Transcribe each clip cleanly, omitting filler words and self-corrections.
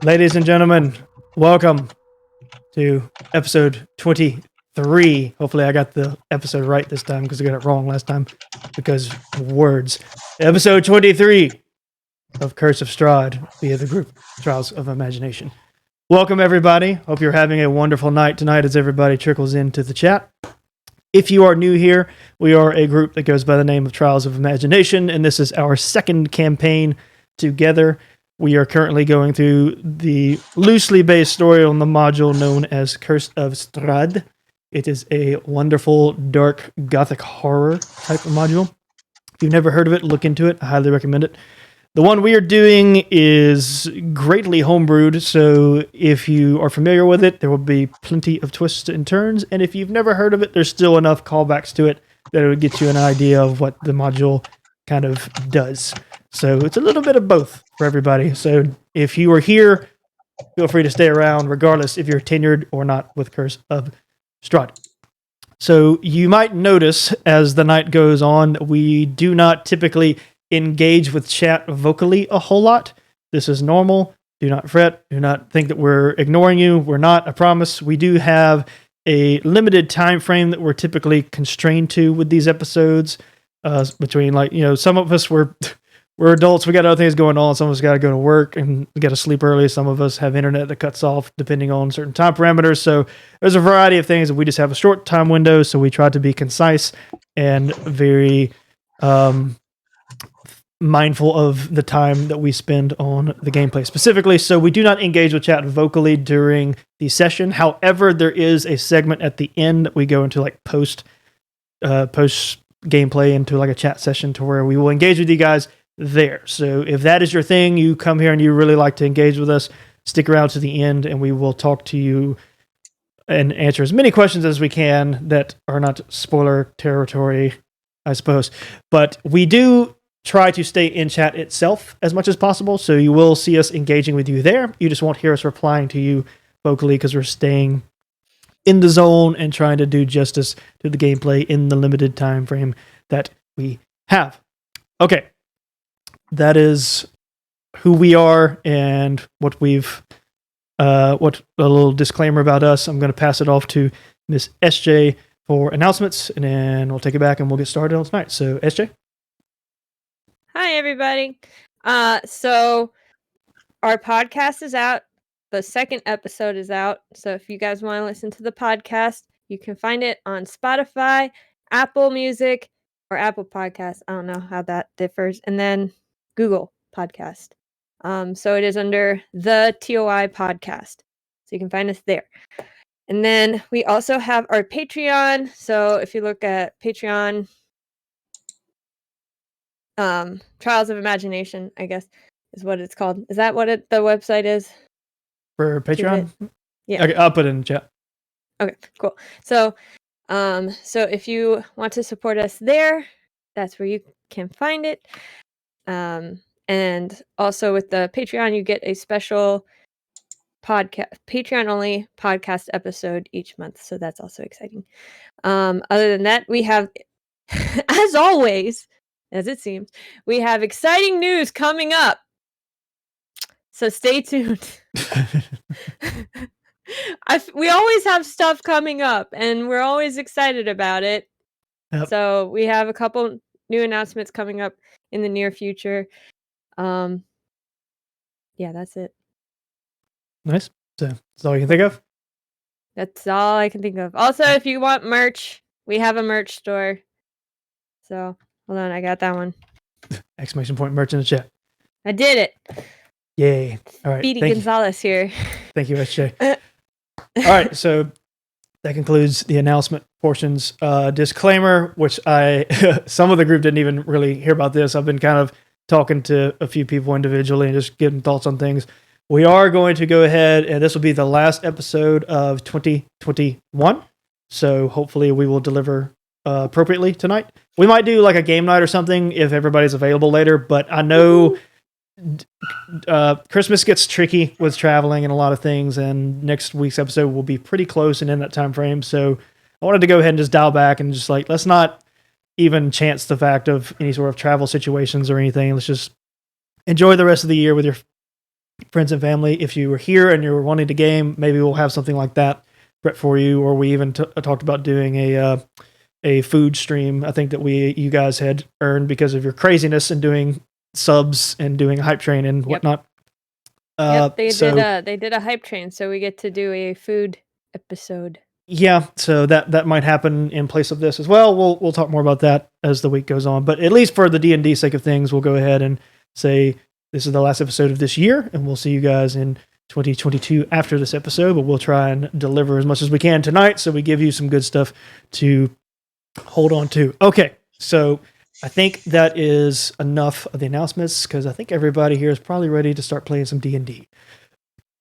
Ladies and gentlemen, welcome to episode 23. Hopefully I got the episode right this time because I got it wrong last time because words. Episode 23 of Curse of Strahd via the group Trials of Imagination. Welcome everybody. Hope you're having a wonderful night tonight as everybody trickles into the chat. If you are new here, we are a group that goes by the name of Trials of Imagination, and this is our second campaign together. We are currently going through the loosely based story on the module known as Curse of Strahd. It is a wonderful, dark, gothic horror type of module. If you've never heard of it, look into it. I highly recommend it. The one we are doing is greatly homebrewed, so if you are familiar with it, there will be plenty of twists and turns, and if you've never heard of it, there's still enough callbacks to it that it would get you an idea of what the module kind of does. So it's a little bit of both for everybody. So if you are here, feel free to stay around, regardless if you're tenured or not with Curse of Strahd. So you might notice as the night goes on, we do not typically engage with chat vocally a whole lot. This is normal. Do not fret. Do not think that we're ignoring you. We're not, I promise. We do have a limited time frame that we're typically constrained to with these episodes. Between some of us we're adults. We got other things going on. Some of us got to go to work and we got to sleep early. Some of us have internet that cuts off depending on certain time parameters. So there's a variety of things. We just have a short time window. So we try to be concise and very mindful of the time that we spend on the gameplay specifically. So we do not engage with chat vocally during the session. However, there is a segment at the end that we go into like post gameplay into like a chat session to where we will engage with you guys there. So if that is your thing, you come here and you really like to engage with us, stick around to the end and we will talk to you and answer as many questions as we can that are not spoiler territory, I suppose. But we do try to stay in chat itself as much as possible, so you will see us engaging with you there. You just won't hear us replying to you vocally because we're staying in the zone and trying to do justice to the gameplay in the limited time frame that we have. Okay, that is who we are and what we've what a little disclaimer about us. I'm going to pass it off to Miss SJ for announcements, and then we'll take it back and we'll get started on tonight. So SJ. Hi, everybody. So our podcast is out. The second episode is out. So if you guys want to listen to the podcast, you can find it on Spotify, Apple Music, or Apple Podcasts. I don't know how that differs. And then Google Podcast. So it is under the TOI Podcast. So you can find us there. And then we also have our Patreon. So if you look at Patreon, Trials of Imagination, I guess is what it's called. Is that what the website is for Patreon? Yeah, okay, I'll put it in chat. Okay, cool. So if you want to support us there, that's where you can find it. And also with the Patreon, you get a special Patreon only podcast episode each month. So that's also exciting. Other than that, we have, as always, as it seems, we have exciting news coming up. So stay tuned. We always have stuff coming up, and we're always excited about it. Yep. So we have a couple new announcements coming up in the near future. Yeah, that's it. Nice. So that's all you can think of? That's all I can think of. Also, if you want merch, we have a merch store. So hold on, I got that one. Exclamation point merch in the chat. I did it. Yay. All right. Speedy Gonzalez here. Thank you, SJ. All right. So that concludes the announcement portions. Disclaimer, which some of the group didn't even really hear about this. I've been kind of talking to a few people individually and just getting thoughts on things. We are going to go ahead, and this will be the last episode of 2021. So hopefully we will deliver appropriately tonight. We might do like a game night or something if everybody's available later, but I know Christmas gets tricky with traveling and a lot of things, and next week's episode will be pretty close and in that time frame. So I wanted to go ahead and just dial back and just like, let's not even chance the fact of any sort of travel situations or anything. Let's just enjoy the rest of the year with your friends and family. If you were here and you were wanting to game, maybe we'll have something like that prep for you. Or we even talked about doing a food stream. I think that you guys had earned because of your craziness and doing subs and doing a hype train and whatnot. They did a hype train, so we get to do a food episode. Yeah, so that might happen in place of this as well. We'll talk more about that as the week goes on. But at least for the D&D sake of things, we'll go ahead and say this is the last episode of this year, and we'll see you guys in 2022 after this episode. But we'll try and deliver as much as we can tonight, so we give you some good stuff to hold on to. Okay, so I think that is enough of the announcements, because I think everybody here is probably ready to start playing some D&D.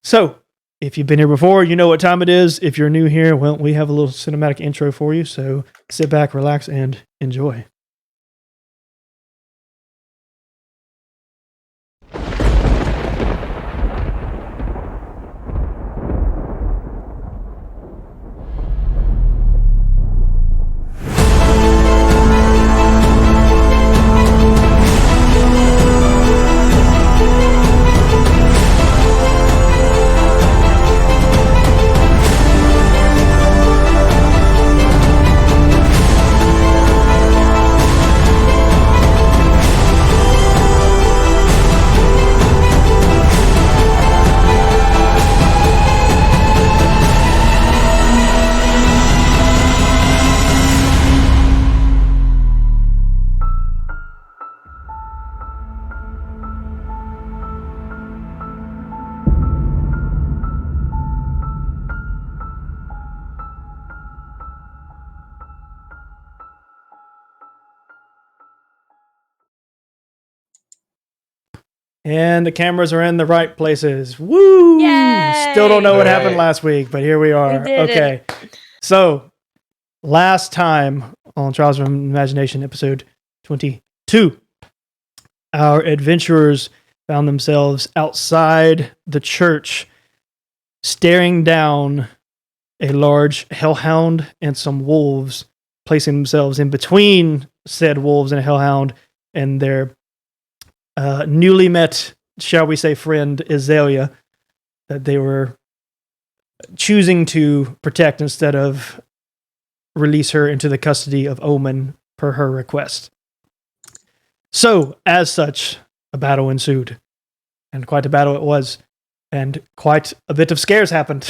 So, if you've been here before, you know what time it is. If you're new here, well, we have a little cinematic intro for you, so sit back, relax, and enjoy. And the cameras are in the right places. Woo! Yay! Still don't know what happened last week, but here we are. We did okay. So, last time on Trials of Imagination, episode 22, our adventurers found themselves outside the church, staring down a large hellhound and some wolves, placing themselves in between said wolves and a hellhound and their newly met, shall we say, friend Azalea, that they were choosing to protect instead of release her into the custody of Omen per her request. So, as such, a battle ensued, and quite a battle it was, and quite a bit of scares happened.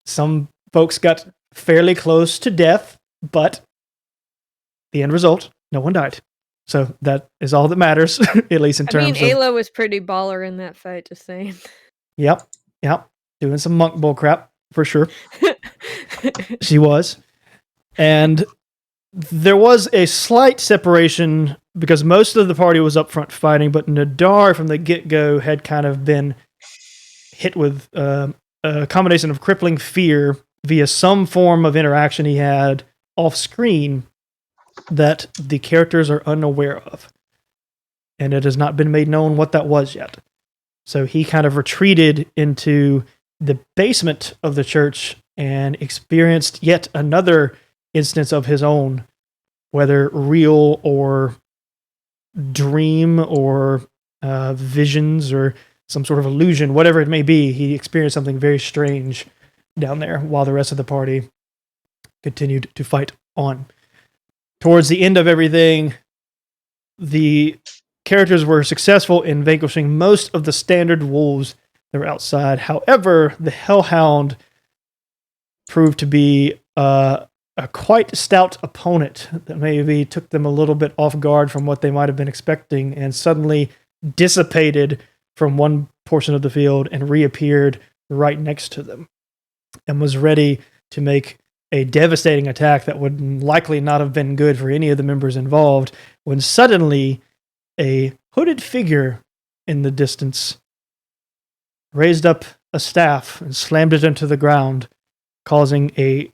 Some folks got fairly close to death, but the end result, no one died. So that is all that matters, at least in terms of... Ayla was pretty baller in that fight, just saying. Yep. Doing some monk bull crap, for sure. She was. And there was a slight separation, because most of the party was up front fighting, but Nadar from the get-go had kind of been hit with a combination of crippling fear via some form of interaction he had off-screen that the characters are unaware of. And it has not been made known what that was yet. So he kind of retreated into the basement of the church and experienced yet another instance of his own, whether real or dream or visions or some sort of illusion, whatever it may be. He experienced something very strange down there while the rest of the party continued to fight on. Towards the end of everything, the characters were successful in vanquishing most of the standard wolves that were outside. However, the Hellhound proved to be a quite stout opponent that maybe took them a little bit off guard from what they might have been expecting, and suddenly dissipated from one portion of the field and reappeared right next to them and was ready to make a devastating attack that would likely not have been good for any of the members involved, when suddenly a hooded figure in the distance raised up a staff and slammed it into the ground, causing a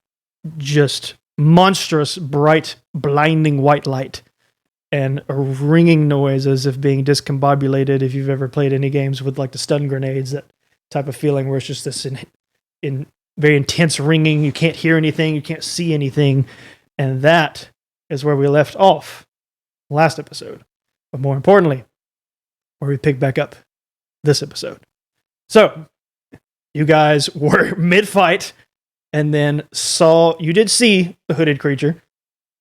just monstrous, bright, blinding white light and a ringing noise as if being discombobulated. If you've ever played any games with like the stun grenades, that type of feeling where it's just this in very intense ringing. You can't hear anything. You can't see anything. And that is where we left off last episode. But more importantly, where we pick back up this episode. So, you guys were mid-fight, and then you did see the hooded creature,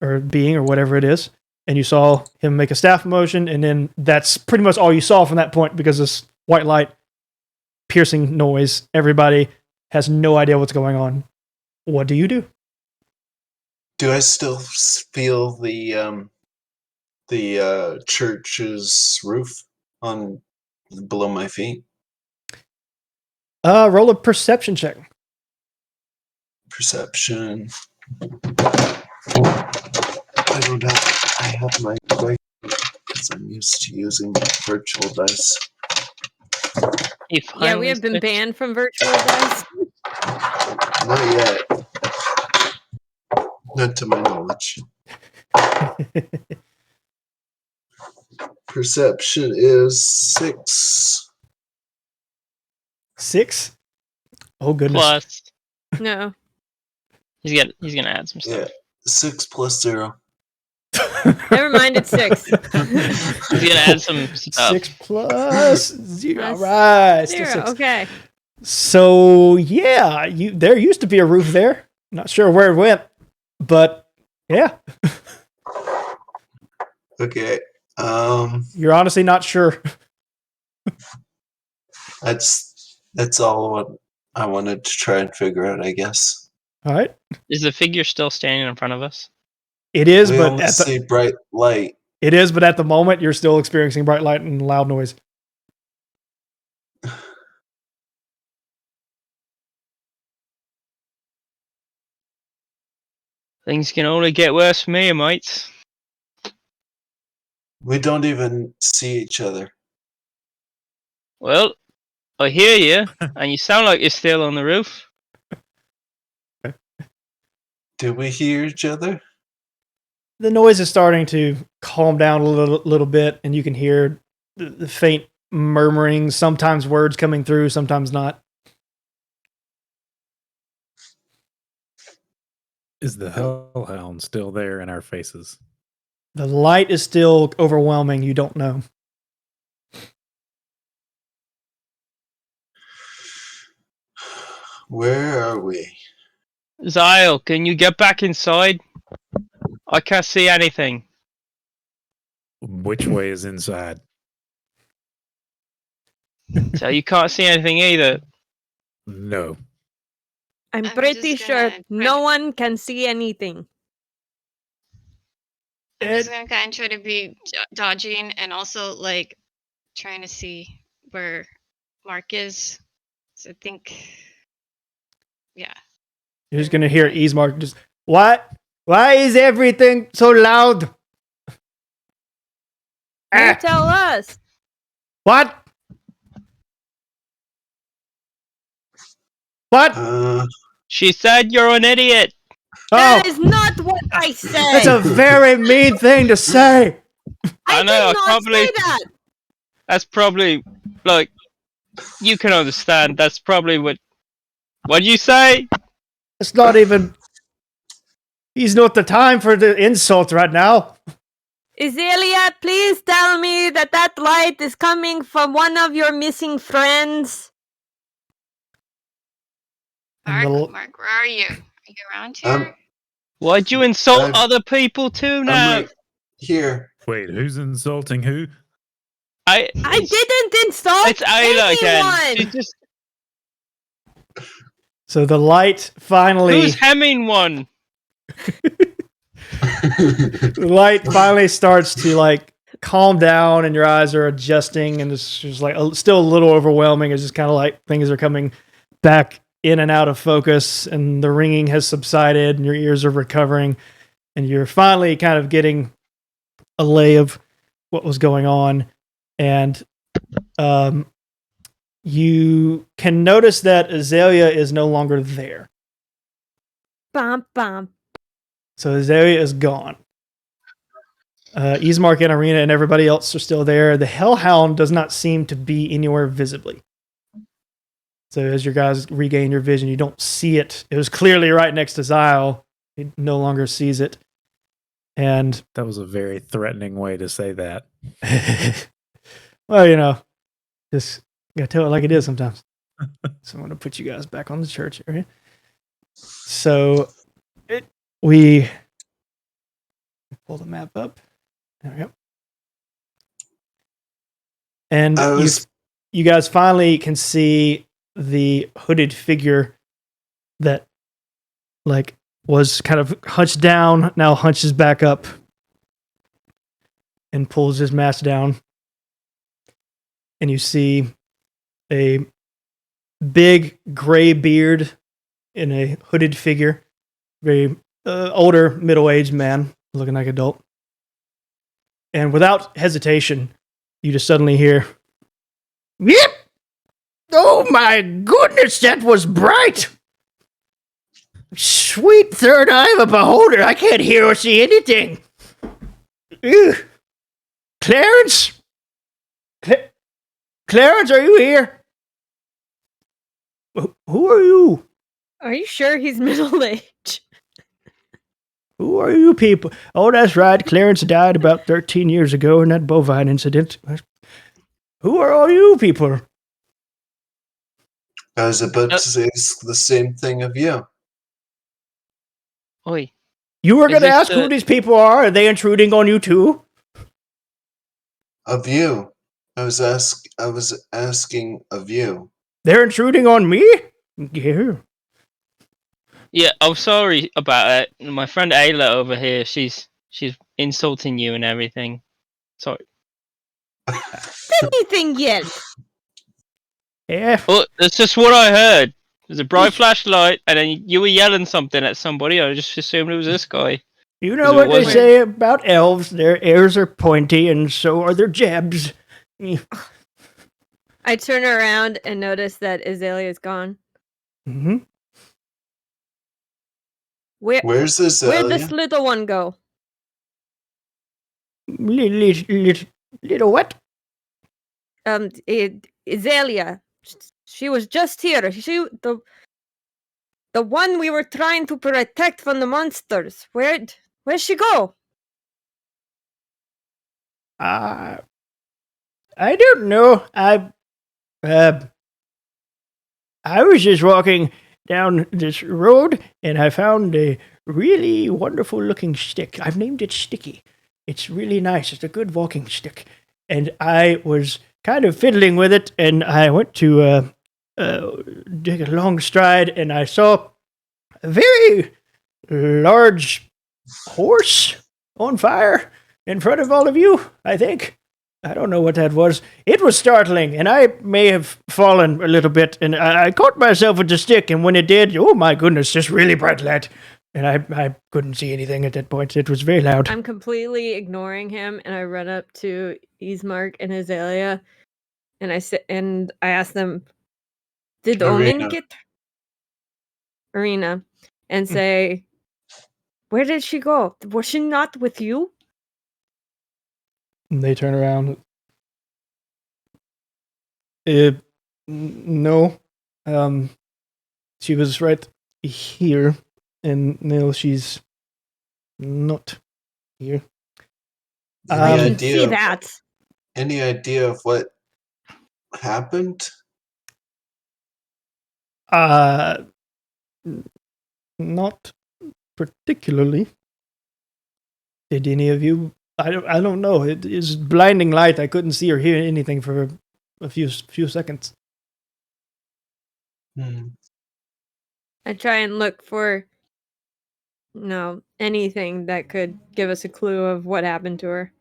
or being, or whatever it is, and you saw him make a staff motion, and then that's pretty much all you saw from that point, because this white light, piercing noise, everybody has no idea what's going on. What do you do? Do I still feel the church's roof on below my feet? Roll a perception check. Perception. I have my dice because I'm used to using virtual dice. Yeah, we have been banned from virtual dice. Not yet. Not to my knowledge. Perception is 6. 6? Oh goodness. Plus, No. he's gonna add some stuff. Yeah, 6 plus 0. Never mind, it's 6. He's gonna add some stuff. 6 plus 0. Plus Right. Still 0. 6. Okay. So yeah, there used to be a roof there. Not sure where it went, but yeah. Okay. You're honestly not sure. That's all what I wanted to try and figure out, I guess. All right. Is the figure still standing in front of us? It is, We but only see bright light. it is, but at the moment you're still experiencing bright light and loud noise. Things can only get worse for me, mates. We don't even see each other. Well, I hear you, and you sound like you're still on the roof. Do we hear each other? The noise is starting to calm down a little bit, and you can hear the faint murmuring, sometimes words coming through, sometimes not. Is the Hellhound still there in our faces? The light is still overwhelming. You don't know. Where are we? Zyle, can you get back inside? I can't see anything. Which way is inside? So you can't see anything either. No. I'm I'm pretty just sure gonna no one can see anything. I'm just gonna kind of try to be dodging and also like trying to see where Mark is. So I think, yeah. You're just gonna hear Ismark just, what? Why is everything so loud? You tell us. What? What? She said you're an idiot. That is not what I said. That's a very mean thing to say. I know, I did not can't believe- say that. That's probably, like, you can understand. That's probably what'd you say? It's not even. He's not the time for the insult right now. Iselia, please tell me that light is coming from one of your missing friends. Mark, where are you? Are you around here? Why'd you insult I'm- other people too now? I'm right here. Wait, who's insulting who? I didn't insult It's Ayla again. anyone. She's just, So the light finally. who's hemming one? The light finally starts to like calm down, and your eyes are adjusting, and it's just like still a little overwhelming. It's just kind of like things are coming back in and out of focus, and the ringing has subsided, and your ears are recovering, and you're finally kind of getting a lay of what was going on, and you can notice that Azalea is no longer there. Bum, bum. So Azalea is gone. Ismark and Arena and everybody else are still there. The Hellhound does not seem to be anywhere visibly. So as your guys regain your vision, you don't see it. It was clearly right next to Zyle. He no longer sees it. And That was a very threatening way to say that. well, just Gotta tell it like it is sometimes. So I'm gonna put you guys back on the church area. So we pull the map up. There we go. And you guys finally can see the hooded figure that like was kind of hunched down, now hunches back up and pulls his mask down. And you see a big gray beard in a hooded figure, very older, middle-aged man, looking like an adult. And without hesitation, you just suddenly hear, "Yep! Oh my goodness, that was bright! Sweet third eye of a beholder, I can't hear or see anything! Ew. Clarence? Clarence, are you here? Who are you? Are you sure he's middle-aged? Who are you people? Oh, that's right. Clarence died about 13 years ago in that bovine incident. Who are all you people? I was about to say the same thing of you. Oi. You were Is going to this ask who these people are? Are they intruding on you too? Of you. I was asking of you. They're intruding on me? Yeah. Yeah, I'm sorry about it. My friend Ayla over here, she's insulting you and everything. Sorry. Anything yet? Yeah. Well, that's just what I heard. There's a bright flashlight, and then you were yelling something at somebody. I just assumed it was this guy. You know Because it what they wasn't- say about elves. Their ears are pointy, and so are their jabs. I turn around and notice that Azalea's gone. Mm-hmm. Where's this Where'd this little one go? Little what? Azalea. She was just here. The one we were trying to protect from the monsters. Where'd she go? I don't know. I was just walking down this road and I found a really wonderful looking stick. I've named it Sticky. It's really nice. It's a good walking stick. And I was kind of fiddling with it and I went to take a long stride and I saw a very large horse on fire in front of all of you, I think. I don't know what that was. It was startling, and I may have fallen a little bit, and I caught myself with the stick, and when it did, oh my goodness, just really bright light. And I couldn't see anything at that point. It was very loud. I'm completely ignoring him, and I run up to Ismark and Azalea, and I ask them, "Did Omen get Arena?" And say, "Where did she go? Was she not with you?" And they turn around. No. She was right here, and no, she's not here. I can idea see of- that. Any idea of what happened? Not particularly. Did any of you? I don't know. It is blinding light. I couldn't see or hear anything for a few seconds. I try and look for anything that could give us a clue of what happened to her.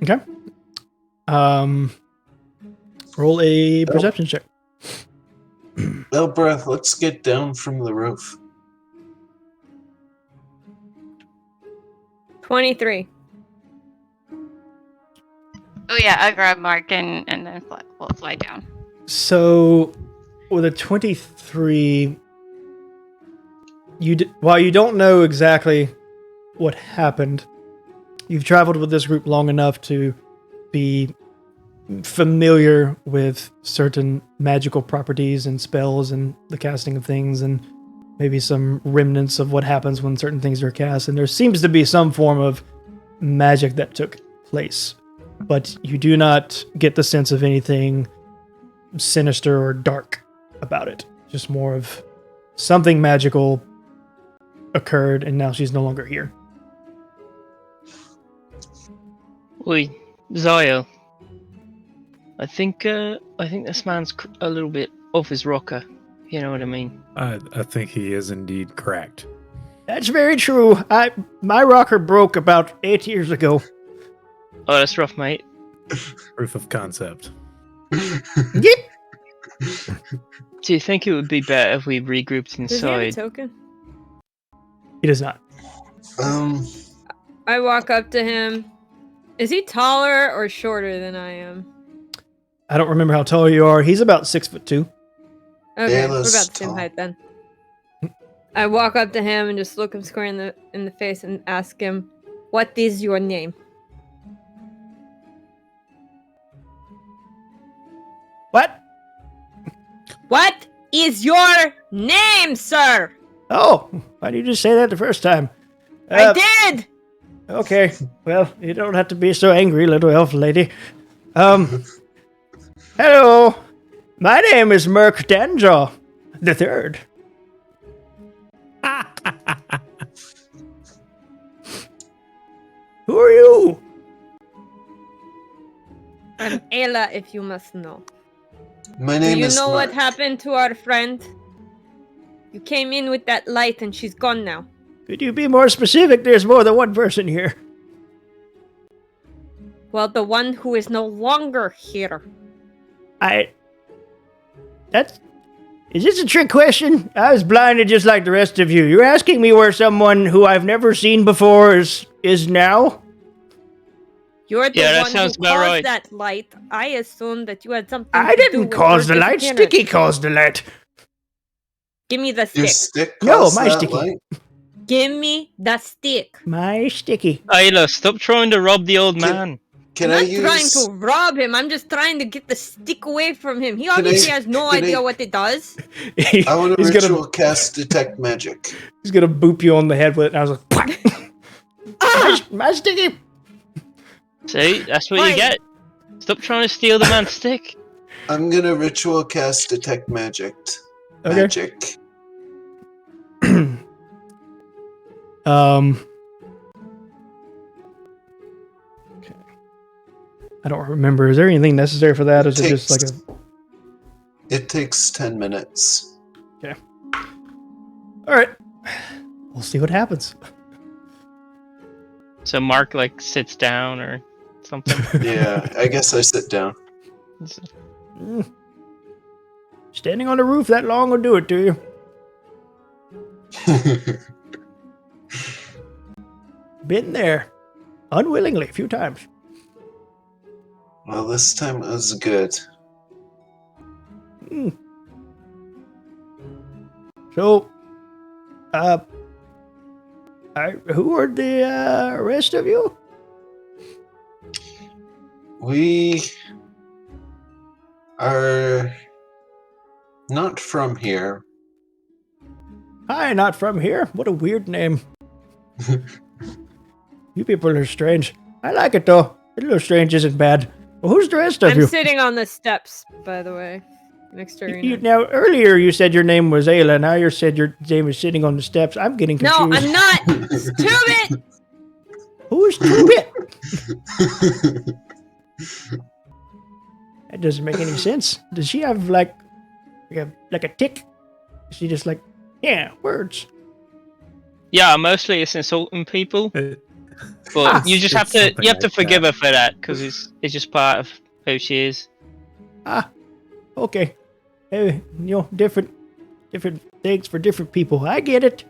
Okay. Roll a perception check. Elbreth, let's get down from the roof. 23. Oh yeah, I grab Mark and then we'll fly down. So, with a 23, while you don't know exactly what happened, you've traveled with this group long enough to be familiar with certain magical properties and spells and the casting of things and maybe some remnants of what happens when certain things are cast. And there seems to be some form of magic that took place but you do not get the sense of anything sinister or dark about it. Just more of something magical occurred, and now she's no longer here. Oi, Zio. I think this man's a little bit off his rocker. You know what I mean? I think he is indeed cracked. That's very true. My rocker broke about 8 years ago. Oh, that's rough, mate. Proof of concept. Yep. Do you think it would be better if we regrouped Does he have a inside? token? He does not. I walk up to him. Is he taller or shorter than I am? I don't remember how tall you are. He's about 6'2". Okay, we're Ayla's about the same tall. height then. I walk up to him and just look him square in the face and ask him, "What is your name?" What? What is your name, sir? Oh, why did you just say that the first time? I did. Okay, well, you don't have to be so angry, little elf lady. Hello, my name is Merc Danjaw the Third. Who are you? I'm Ayla, if you must know. My Do name you is know what Mark. happened to our friend? You came in with that light and she's gone now. Could you be more specific? There's more than one person here. Well, the one who is no longer here. Is this a trick question? I was blinded just like the rest of you. You're asking me where someone who I've never seen before is now? You're the Yeah, that one who sounds caused about right. that light. I assumed that you had something I to do didn't with cause the your light. disappearance. Sticky caused the light. Give me the Your stick. stick No, caused my that sticky. light? Give me the stick. My sticky. Ayla, stop trying to rob the old man. Can I'm I not trying use? to rob him. I'm just trying to get the stick away from him. He Can obviously I- has no can idea I- what it does. I want to he's ritual gonna cast detect magic. he's gonna boop you on the head with it. And I was like, "Pwah!" Ah! my sticky. See, that's what Fine. you get. Stop trying to steal the man's stick. I'm gonna ritual cast detect magic. Okay. Magic. Okay. I don't remember. Is there anything necessary for that? Or is it just like a? It takes 10 minutes. All right. We'll see what happens. So Mark like sits down or something. Yeah, I guess I sit down. Mm. Standing on the roof that long will do it to you. Been there, unwillingly, a few times. Well, this time it was good. Mm. So, who are the rest of you? We are not from here. Hi, not from here. What a weird name. You people are strange. I like it though. A little strange isn't bad. Well, who's the rest of I'm you? sitting on the steps, by the way, next to Rena. Now, earlier you said your name was Ayla. Now you said your name is sitting on the steps. I'm getting No, confused. I'm not. Stupid. Who's Tubit? That doesn't make any sense. Does she have like a tick? Is she just like, yeah, words? Yeah, mostly it's insulting people, It- but you just have It's to something like forgive that. her for that because it's just part of who she is. Okay. Different things for different people. I get it.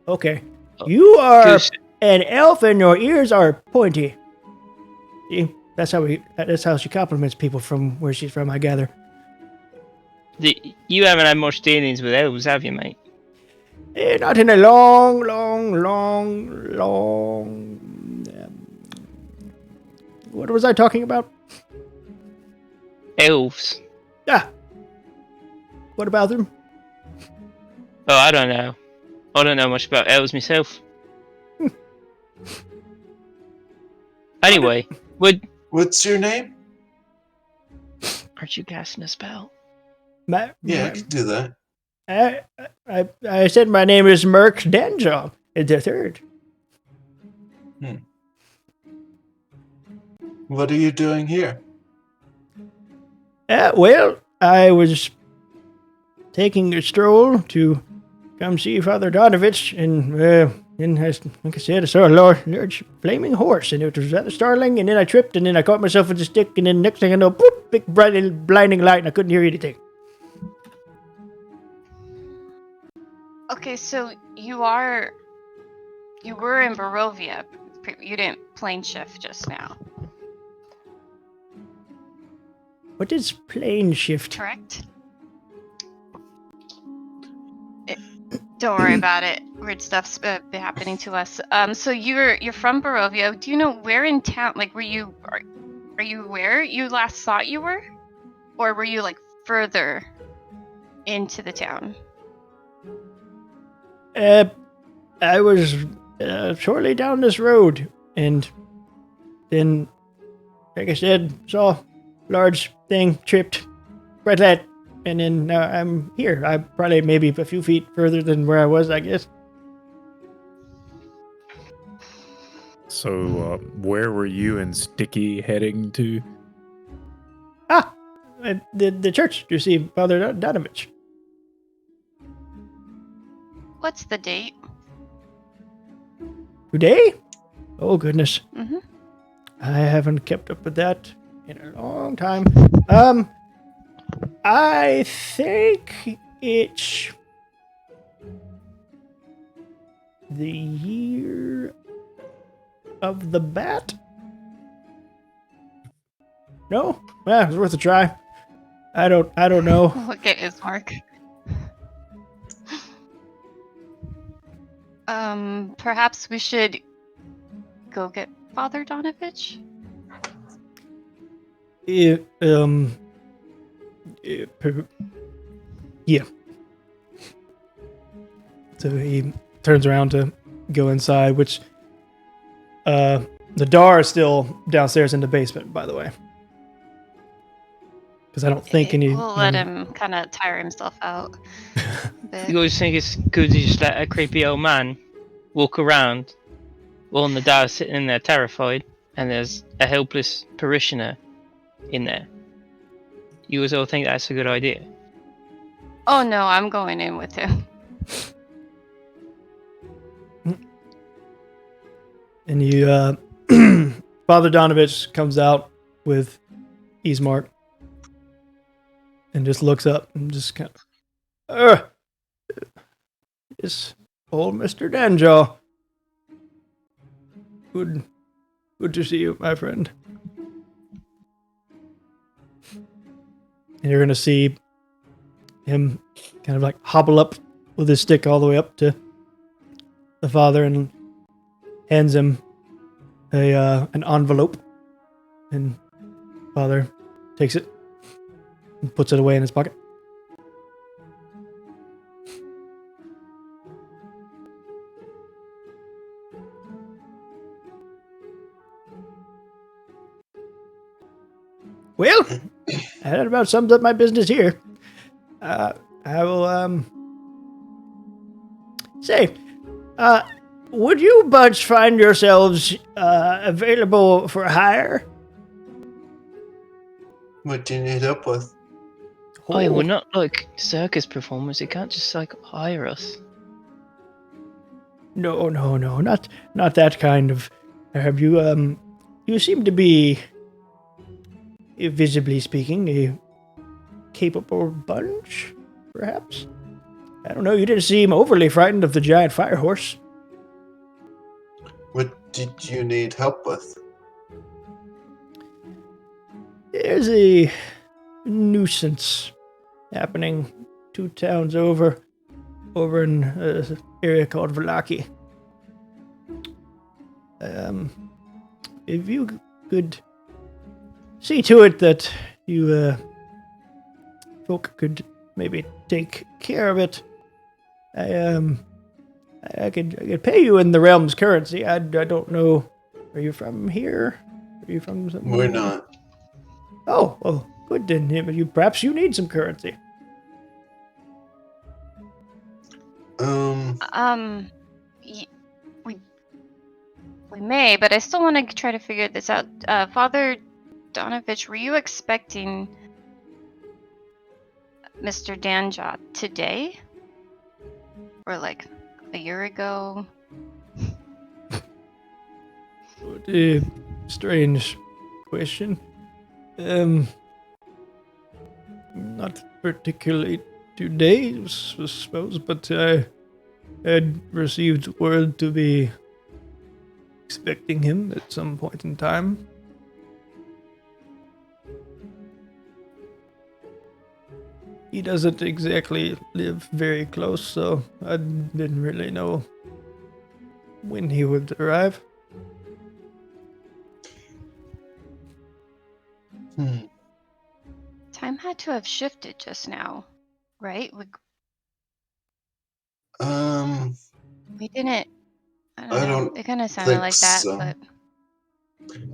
Okay. You are 'Cause- an elf and your ears are pointy. See? That's how she compliments people from where she's from, I gather. You haven't had much dealings with elves, have you, mate? Not in a long. What was I talking about? Elves. Ah. What about them? Oh, I don't know. I don't know much about elves myself. Anyway, What's your name? Aren't you casting a spell? Yeah, I can do that. I said my name is Merc Danjaw. It's the third. What are you doing here? Well, I was taking a stroll to come see Father Donovich, and like I said, I saw a large flaming horse, and it was rather startling, and then I tripped, and then I caught myself with a stick, and then next thing I know, boop, big blinding light, and I couldn't hear anything. Okay, so you were in Barovia. You didn't plane shift just now, What is plane shift? correct? Don't worry about it. Weird stuff's been happening to us. So you're from Barovia. Do you know where in town? Like, are you where you last thought you were, or were you like further into the town? I was shortly down this road, and then, like I said, saw large thing, tripped, red light, and then now I'm here. I'm probably maybe a few feet further than where I was, I guess. So, where were you and Sticky heading to? The church to see Father Donovich. What's the date? Today? Oh, goodness. Mm-hmm. I haven't kept up with that in a long time. I think it's the year of the bat. No? Well, it's worth a try. I don't know. Look at his mark. Perhaps we should go get Father Donovich? Yeah. So he turns around to go inside, which the door is still downstairs in the basement, by the way. Because I don't think any. We'll let him kind of tire himself out. a bit. You always think it's good to just let a creepy old man walk around while the dad's sitting in there terrified, and there's a helpless parishioner in there. You always all think that's a good idea. Oh no, I'm going in with him. And you, Father Donovich comes out with Ismark and just looks up and just kind of, it's old Mr. Danjaw. Good to see you, my friend. And you're going to see him kind of like hobble up with his stick all the way up to the father and hands him an envelope, and father takes it and puts it away in his pocket. Well, that about sums up my business here. I will say, would you bunch find yourselves available for hire? What do you need help with? Oh, yeah, we're not like circus performers. You can't just like hire us. No, not that kind of. Have you you seem to be, visibly speaking, a capable bunch, perhaps? I don't know, you didn't seem overly frightened of the giant fire horse. What did you need help with? There's a nuisance happening 2 towns over in an area called Velaki. If you could see to it that you folk could maybe take care of it, I could pay you in the realm's currency. I don't know. Are you from here? Are you from something? We're not. Oh, well, good then. Perhaps you need some currency. Y- we may, but I still want to try to figure this out. Father Donovich, were you expecting Mr. Danjot today? Or like a year ago? What a strange question. Not particularly today, I suppose, but I had received word to be expecting him at some point in time. He doesn't exactly live very close, so I didn't really know when he would arrive. Time had to have shifted just now, right? We didn't. I don't know. It kind of sounded think like that, so. but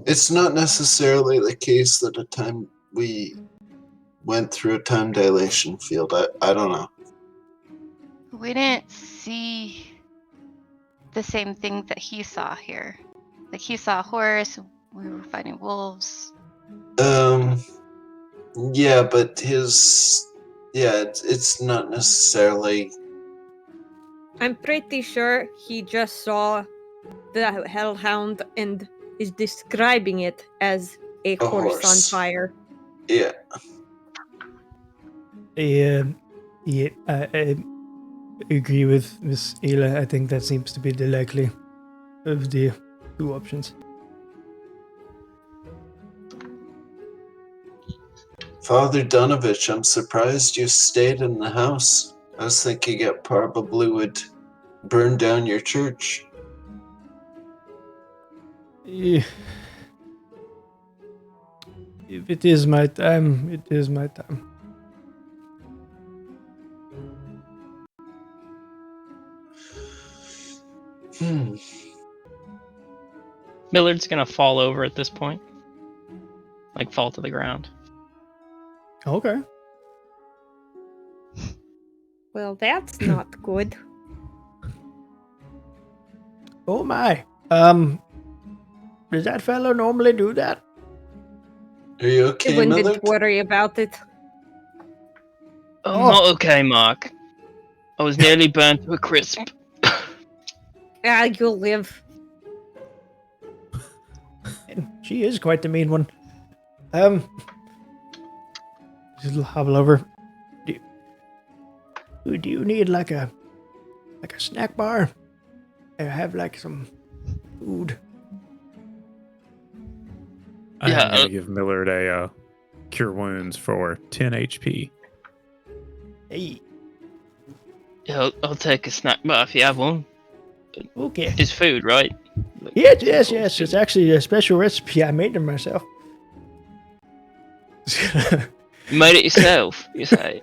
It's not necessarily the case that a time we went through a time dilation field. I don't know. we didn't see the same thing that he saw here. Like he saw a horse, we were fighting wolves. Yeah, but it's not necessarily. I'm pretty sure he just saw the Hellhound and is describing it as a horse on fire. Yeah. I agree with Miss Ayla. I think that seems to be the likely of the two options. Father Donovich, I'm surprised you stayed in the house. I was thinking it probably would burn down your church. If it is my time, it is my time. Millard's gonna fall over at this point. Like fall to the ground. Okay. Well, that's not good. Oh my. Does that fellow normally do that? Are you I okay, wouldn't Millard? worry about it. I'm Oh. not okay, Mark. I was nearly burnt to a crisp. Ah, you'll live. She is quite the mean one. Just hobble over. Do you need like a snack bar? I have like some food. I'm Yeah, going to give Millard a cure wounds for 10 HP. Hey, Yeah, I'll take a snack bar if you have one. okay. It's food, right? Yes. It's actually a special recipe. I made them myself. You made it yourself, you say?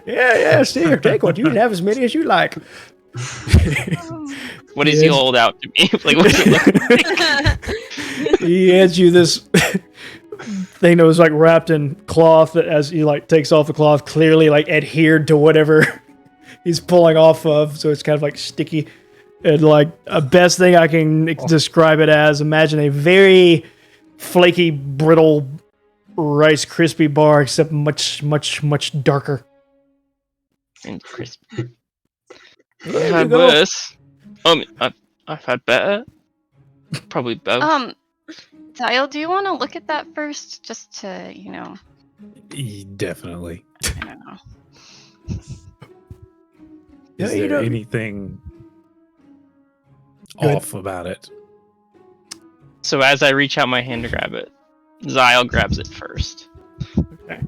Yeah. Here, take one. You can have as many as you like. What does he hold out to me? Like, what's it look like? He hands you this thing that was like wrapped in cloth that as he like takes off the cloth, clearly like adhered to whatever he's pulling off of, so it's kind of like sticky. And like a best thing I can describe it as, imagine a very flaky, brittle Rice Krispie bar, except much darker. And crisp. There I've you had go. worse. I've had better. Probably both. Dial, do you want to look at that first? Just to, Definitely. I don't know. Is Yeah, you there don't- anything Good. off about it? So as I reach out my hand to grab it, Zyle grabs it first. Okay.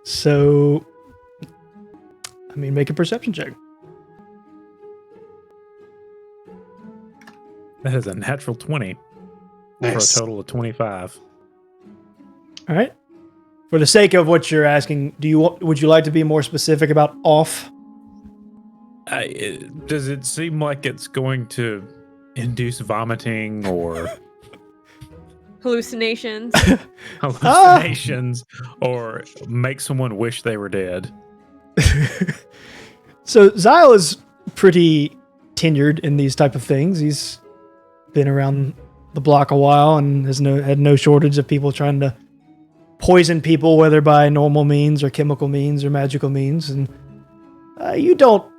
So, make a perception check. That is a natural 20 Nice. for a total of 25. All right. For the sake of what you're asking, would you like to be more specific about off? Does it seem like it's going to induce vomiting or hallucinations. Hallucinations or make someone wish they were dead. So Zyle is pretty tenured in these type of things. He's been around the block a while and has had no shortage of people trying to poison people, whether by normal means or chemical means or magical means. And you don't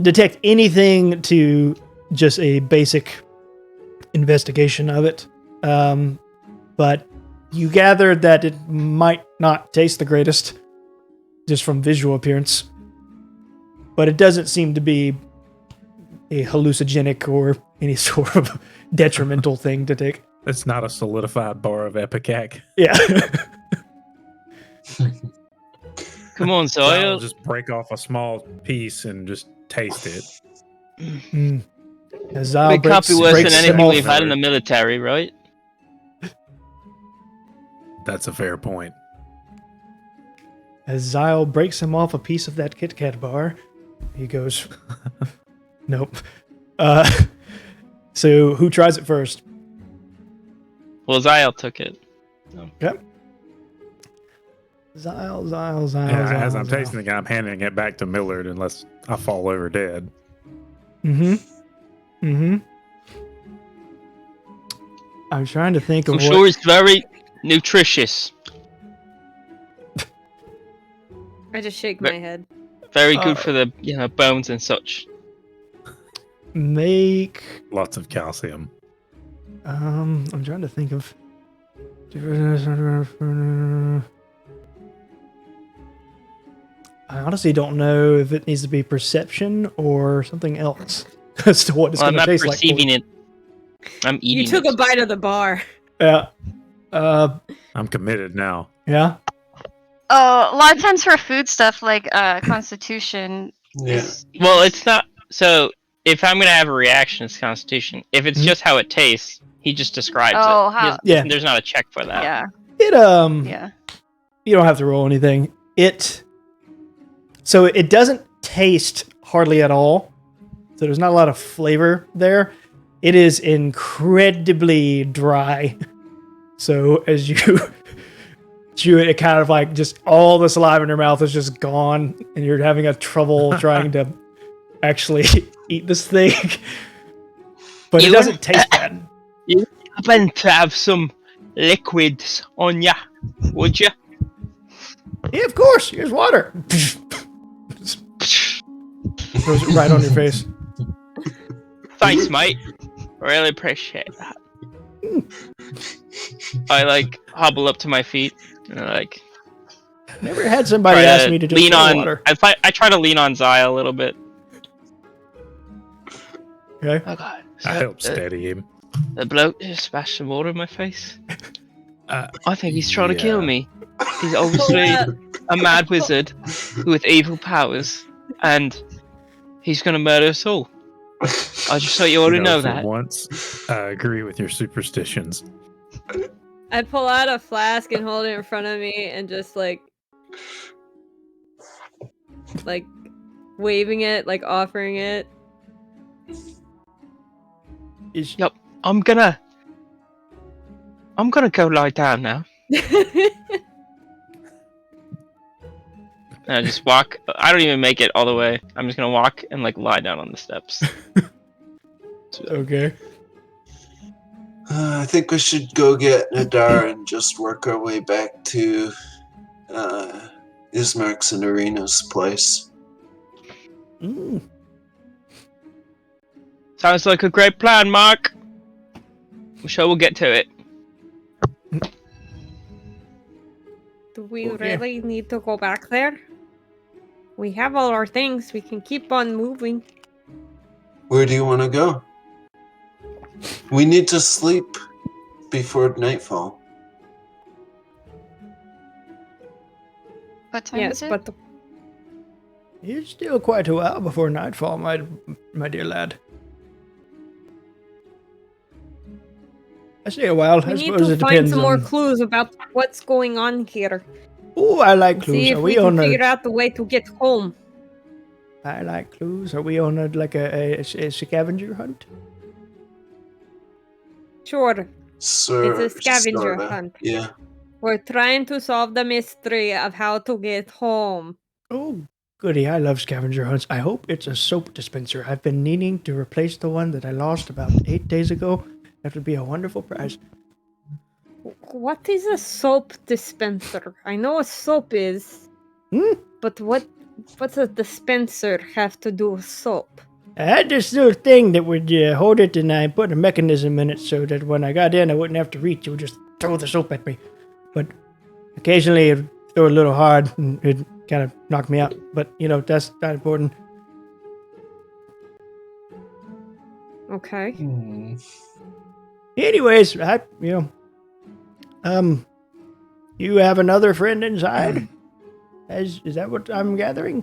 detect anything to just a basic investigation of it. But you gather that it might not taste the greatest just from visual appearance. But it doesn't seem to be a hallucinogenic or any sort of detrimental thing to take. It's not a solidified bar of Epicac. Yeah. Come on, I'll Zyle. just break off a small piece and just taste it. As Zyle It can't be worse than breaks anything some we've off- had in the military, right? That's a fair point. As Zyle breaks him off a piece of that Kit Kat bar, he goes, nope. So who tries it first? Well, Zyle took it. Okay. Zyle. Yeah, as I'm tasting it, I'm handing it back to Millard unless I fall over dead. I'm trying to think of I'm sure it's very nutritious. I just shake my head. Very good for the bones and such. make. Lots of calcium. I'm trying to think of. I honestly don't know if it needs to be perception or something else as to what it's Well, I'm going to not taste like. perceiving it. I'm eating You took it. a bite of the bar. Yeah. I'm committed now. Yeah. Oh, a lot of times for food stuff like Constitution. Yeah. Well, it's not. So, if I'm going to have a reaction, it's Constitution. If it's just how it tastes, he just describes Oh, it. how- Yeah. There's not a check for that. Yeah, It yeah. You don't have to roll anything. So it doesn't taste hardly at all. So there's not a lot of flavor there. It is incredibly dry. So as you chew it, it kind of like just all the saliva in your mouth is just gone, and you're having a trouble trying to actually eat this thing. But it You doesn't taste bad. Happen to have some liquids on ya, would you? Yeah, of course. Here's water. Throws it right on your face. Thanks, mate. Really appreciate that. I hobble up to my feet and Never had somebody try ask to me to just lean throw on. water. I try to lean on Zaya a little bit. Okay. Okay. I help steady him. The bloke just splashed some water in my face. Uh, I think he's trying to kill yeah. me. He's obviously a mad wizard with evil powers, and he's gonna murder us all. I just thought you ought to know for that. once, I agree with your superstitions. I pull out a flask and hold it in front of me and just like waving it, like offering it. Is- I'm gonna go lie down now. And I just walk. I don't even make it all the way. I'm just gonna walk and lie down on the steps. Okay. I think we should go get Nadar and just work our way back to Ismark's and Arena's place. Mm. Sounds like a great plan, Mark. I'm sure we'll get to it. Do we Okay. really need to go back there? We have all our things. We can keep on moving. Where do you want to go? We need to sleep before nightfall. What time Yes, is it? but It's still quite a while before nightfall, my dear lad. I say a while. we I need suppose to it find depends some more on. clues about what's going on here. Oh, I like clues. See if Are we we can on figure a? out the way to get home. I like clues. Are we on a scavenger hunt? Sure. Sir, It's a scavenger sorta. hunt. Yeah. We're trying to solve the mystery of how to get home. Oh, goody. I love scavenger hunts. I hope it's a soap dispenser. I've been needing to replace the one that I lost about 8 days ago. That would be a wonderful prize. What is a soap dispenser? I know what soap is, but what's a dispenser have to do with soap? I had this little thing that would hold it, and I put a mechanism in it so that when I got in, I wouldn't have to reach. It would just throw the soap at me. But occasionally, it would throw it a little hard, and it kind of knocked me out. But, that's not important. Okay. Anyways, you have another friend inside? Is that what I'm gathering?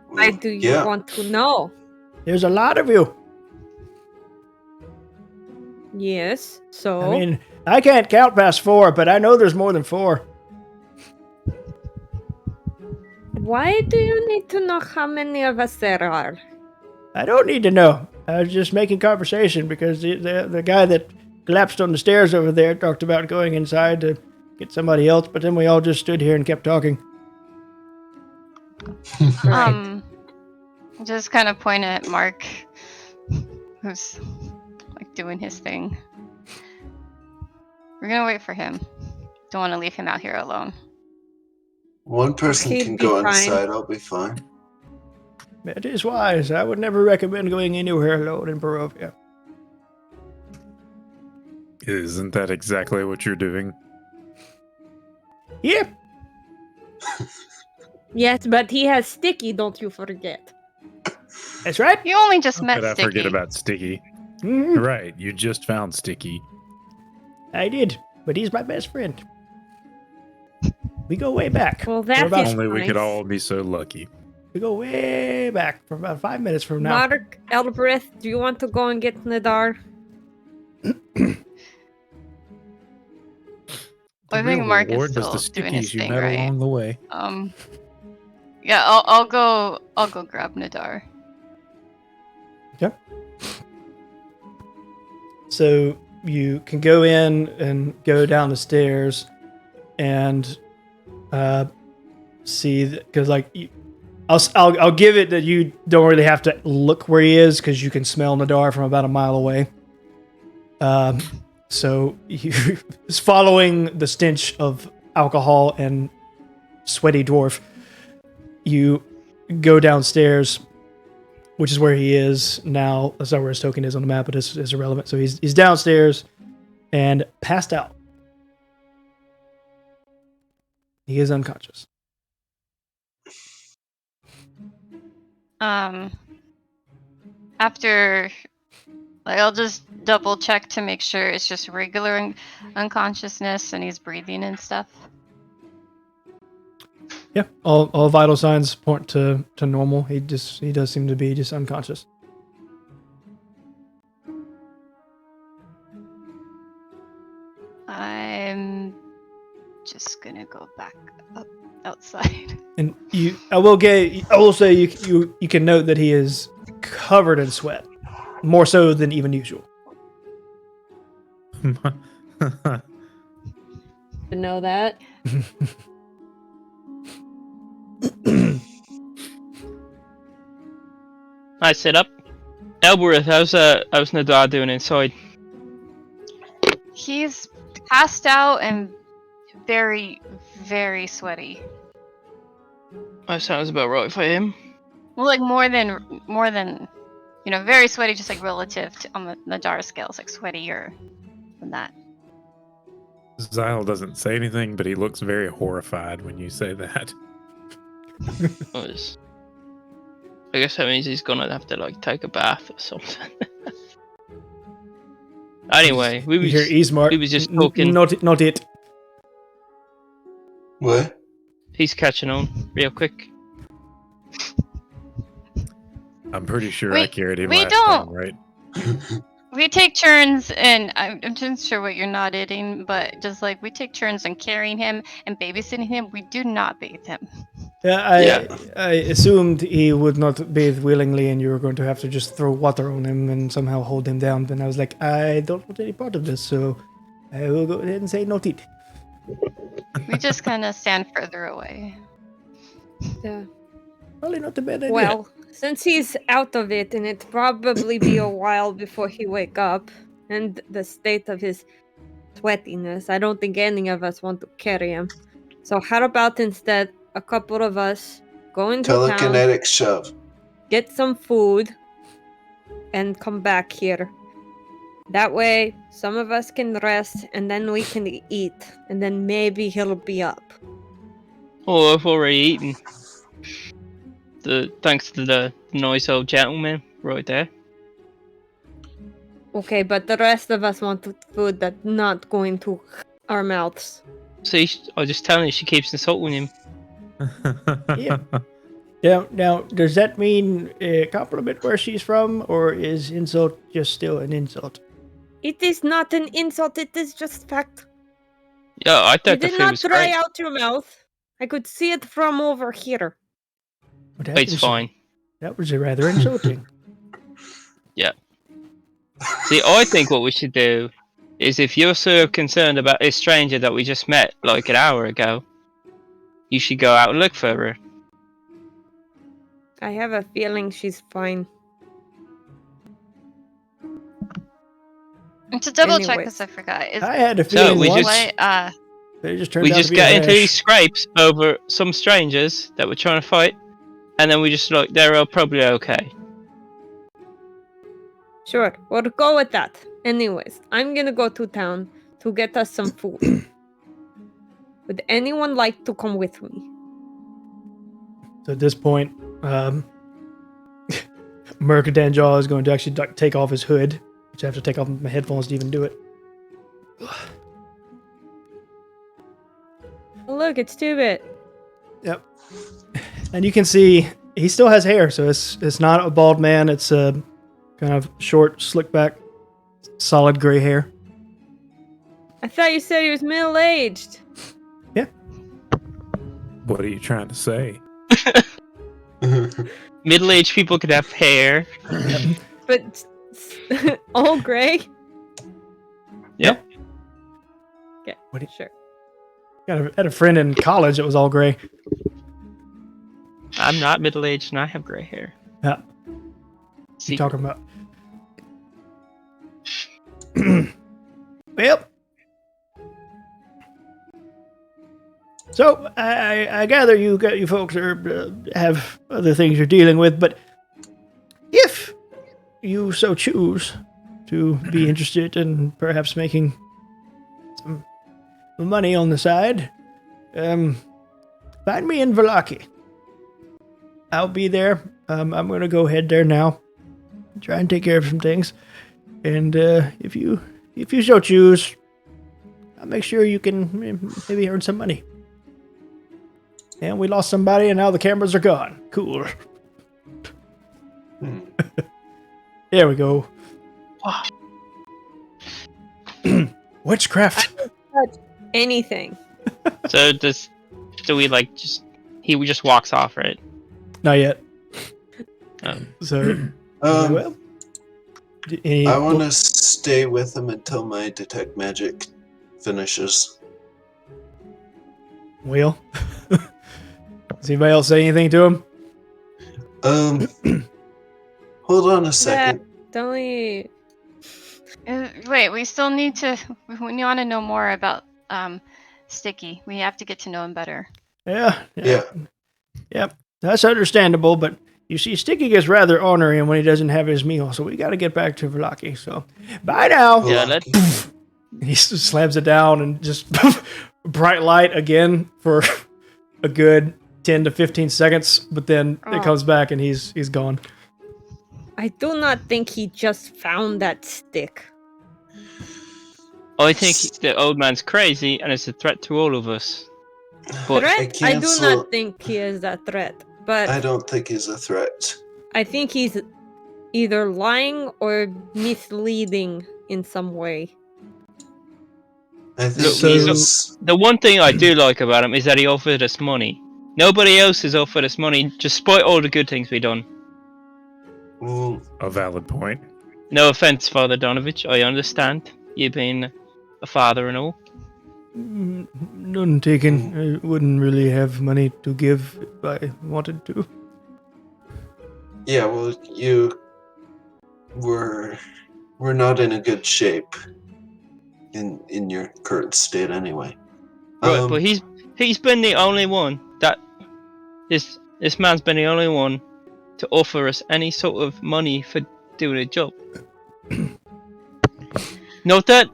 Why do you Yeah. want to know? There's a lot of you. Yes, so? I mean, I can't count past 4, but I know there's more than 4. Why do you need to know how many of us there are? I don't need to know. I was just making conversation because the guy that collapsed on the stairs over there talked about going inside to get somebody else, but then we all just stood here and kept talking. Right. Just kind of point at Mark, who's like doing his thing. We're gonna wait for him. Don't want to leave him out here alone. One person He'd can be go fine. inside, I'll be fine. That is wise. I would never recommend going anywhere alone in Barovia. Isn't that exactly what you're doing? Yep. Yes, but he has sticky, don't you forget. That's right. You only just How met could I Sticky. forget about Sticky? Mhm. Right, you just found Sticky. I did, but he's my best friend. We go way back. Well, We're that about- is Only we could nice. all be so lucky. We go way back from about 5 minutes from now. Mark, Elbreth, do you want to go and get Nadar? I The think real Mark is reward was still the doing his stickies you thing, met right? along the way. Yeah, I'll go grab Nadar. So you can go in and go down the stairs and see, because I'll give it that you don't really have to look where he is because you can smell Nadar from about a mile away. So you following the stench of alcohol and sweaty dwarf, you go downstairs, which is where he is now. That's not where his token is on the map, but it's irrelevant. So he's downstairs and passed out. He is unconscious. After, like, I'll just double check to make sure it's just regular unconsciousness and he's breathing and stuff. Yeah, all vital signs point to normal. He does seem to be just unconscious. I'm just gonna go back up outside. And I will say you can note that he is covered in sweat, more so than even usual. To know that. I sit up. Elbereth, how's Nadar doing inside? He's passed out and very, very sweaty. That sounds about right for him. Well, like more than, very sweaty, just like relative to on the Nadar scale, it's like sweatier than that. Zyle doesn't say anything, but he looks very horrified when you say that. I guess that means he's gonna have to take a bath or something. Anyway, we You hear Ismark. we was just talking. Not it. What? He's catching on real quick. I'm pretty sure I carried him we last don't. time, right? We take turns, and I'm just sure what you're not eating, but just like we take turns in carrying him and babysitting him. We do not bathe him. I assumed he would not bathe willingly and you were going to have to just throw water on him and somehow hold him down. Then I was like, I don't want any part of this, so I will go ahead and say noted. We just kind of stand further away. Yeah. Probably not a bad idea. Well, since he's out of it, and it'd probably be a while before he wake up, and the state of his sweatiness, I don't think any of us want to carry him. So how about instead a couple of us go into town, Telekinetic shove. get some food, and come back here. That way, some of us can rest, and then we can eat, and then maybe he'll be up. Oh, I've already eaten. Thanks to the nice old gentleman right there. Okay, but the rest of us want food that's not going to our mouths. See, I was just telling you, she keeps insulting him. Yeah. Now, does that mean a compliment where she's from, or is insult just still an insult? It is not an insult, it is just fact. Yeah, I You thought the did food not was dry great. out your mouth. I could see it from over here. Well, that It's was- fine. That was rather insulting. See, I think what we should do is if you're so concerned about this stranger that we just met like an hour ago, you should go out and look for her. I have a feeling she's fine. And to double check, Anyways. because I forgot, is I had a So feeling we once what, they just turned We out just to be get a into these rash. scrapes over some strangers that we're trying to fight, and then we just like they're all probably okay. Sure, we'll go with that. Anyways, I'm gonna go to town to get us some food. Would anyone like to come with me? So at this point, Mercadanjaw is going to actually take off his hood, which I have to take off my headphones to even do it. Oh, look, it's Two-Bit. Yep. And you can see he still has hair, so it's not a bald man. It's a kind of short, slick back, solid gray hair. I thought you said he was middle-aged. What are you trying to say? Middle-aged people could have hair. But all gray? Yep. Okay, What do sure. Had a friend in college that was all gray. I'm not middle-aged and I have gray hair. Yeah. See, You talking about? Well, so I gather you folks have other things you're dealing with, but if you so choose to be interested in perhaps making some money on the side, find me in Velaki. I'll be there. I'm going to go head there now. Try and take care of some things. And if you so choose, I'll make sure you can maybe earn some money. And we lost somebody, and now the cameras are gone. Cool. There we go. Witchcraft. Anything. so do we like just he just walks off, right? Not yet. Um, So, well, I want to stay with him until my detect magic finishes. Will. Does anybody else say anything to him? Hold on a second. Don't we... wait, we still need to. We want to know more about Sticky. We have to get to know him better. Yeah. Yep. That's understandable, but you see, Sticky gets rather ornery when he doesn't have his meal, so we got to get back to Velaki. So, bye now. yeah, let He slams it down and just bright light again for a good 10 to 15 seconds, but then it Oh. comes back and he's gone. I do not think he just found that stick. I think the old man's crazy and it's a threat to all of us. But Threat? I do not think he is a threat, but I don't think he's a threat. I think he's either lying or misleading in some way. I think Look, So- he's... the one thing I do like about him is that he offered us money. Nobody else has offered us money, despite all the good things we've done. Well, A valid point. No offense, Father Donovich. I understand you being a father and all. None taken. I wouldn't really have money to give if I wanted to. yeah, well, we're not in a good shape in your current state anyway. Right, but he's been the only one that this man's been the only one to offer us any sort of money for doing a job. Not that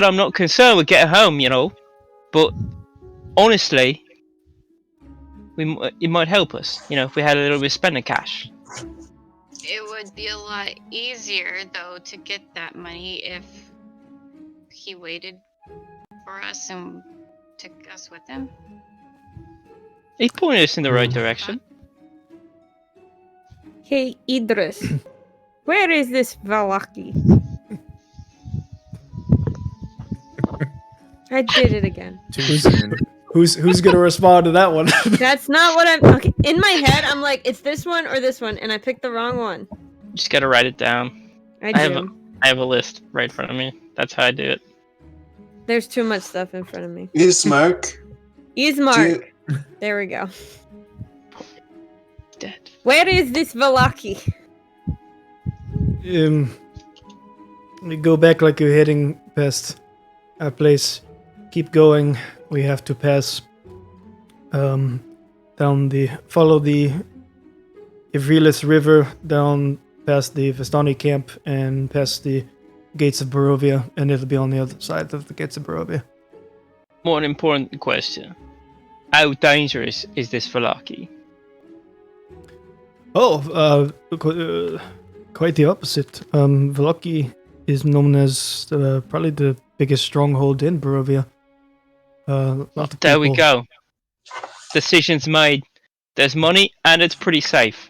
I'm not concerned with getting home, but honestly, it might help us, if we had a little bit of spending cash. It would be a lot easier, though, to get that money if he waited for us and took us with him. He pointed us in the right direction. Hey, Idris. Where is this Valaki? I did it again. Too soon. Who's gonna respond to that one? That's not what I'm... Okay, in my head, I'm like, it's this one or this one, and I picked the wrong one. Just gotta write it down. I I do. have a list right in front of me. That's how I do it. There's too much stuff in front of me. Ismark, Ismark. There we go. Dead. Where is this Valaki? We go back like you're heading past our place. Keep going. We have to pass follow the Ivrilis River down past the Vistani camp and past the gates of Barovia, and it'll be on the other side of the gates of Barovia. More important question. How dangerous is this Valaki? Quite the opposite. Valaki is known as probably the biggest stronghold in Barovia. There we go. Decisions made. There's money and it's pretty safe.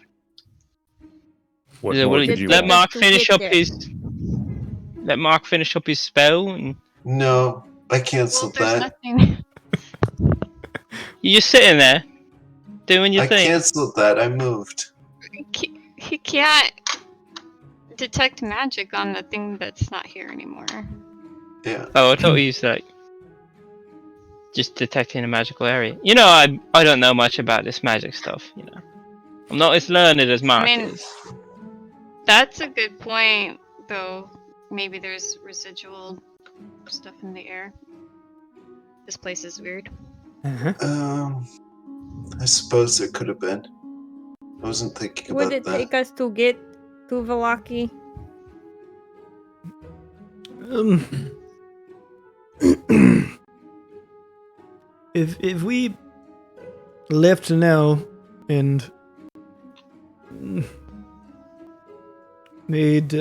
What Is it- more will could you you let want? Mark To finish get up there. his spell, and no, I Well, canceled there's that. nothing. you're just sitting there doing your I thing. canceled that. I moved. He can't detect magic on the thing that's not here anymore. Yeah. Oh, I thought he was like just detecting a magical area. I don't know much about this magic stuff. I'm not as learned as Mark mean- is. That's a good point, though. Maybe there's residual stuff in the air. This place is weird. I suppose there could have been. I wasn't thinking Would about it that. take us to get to Valaki? If we left now and made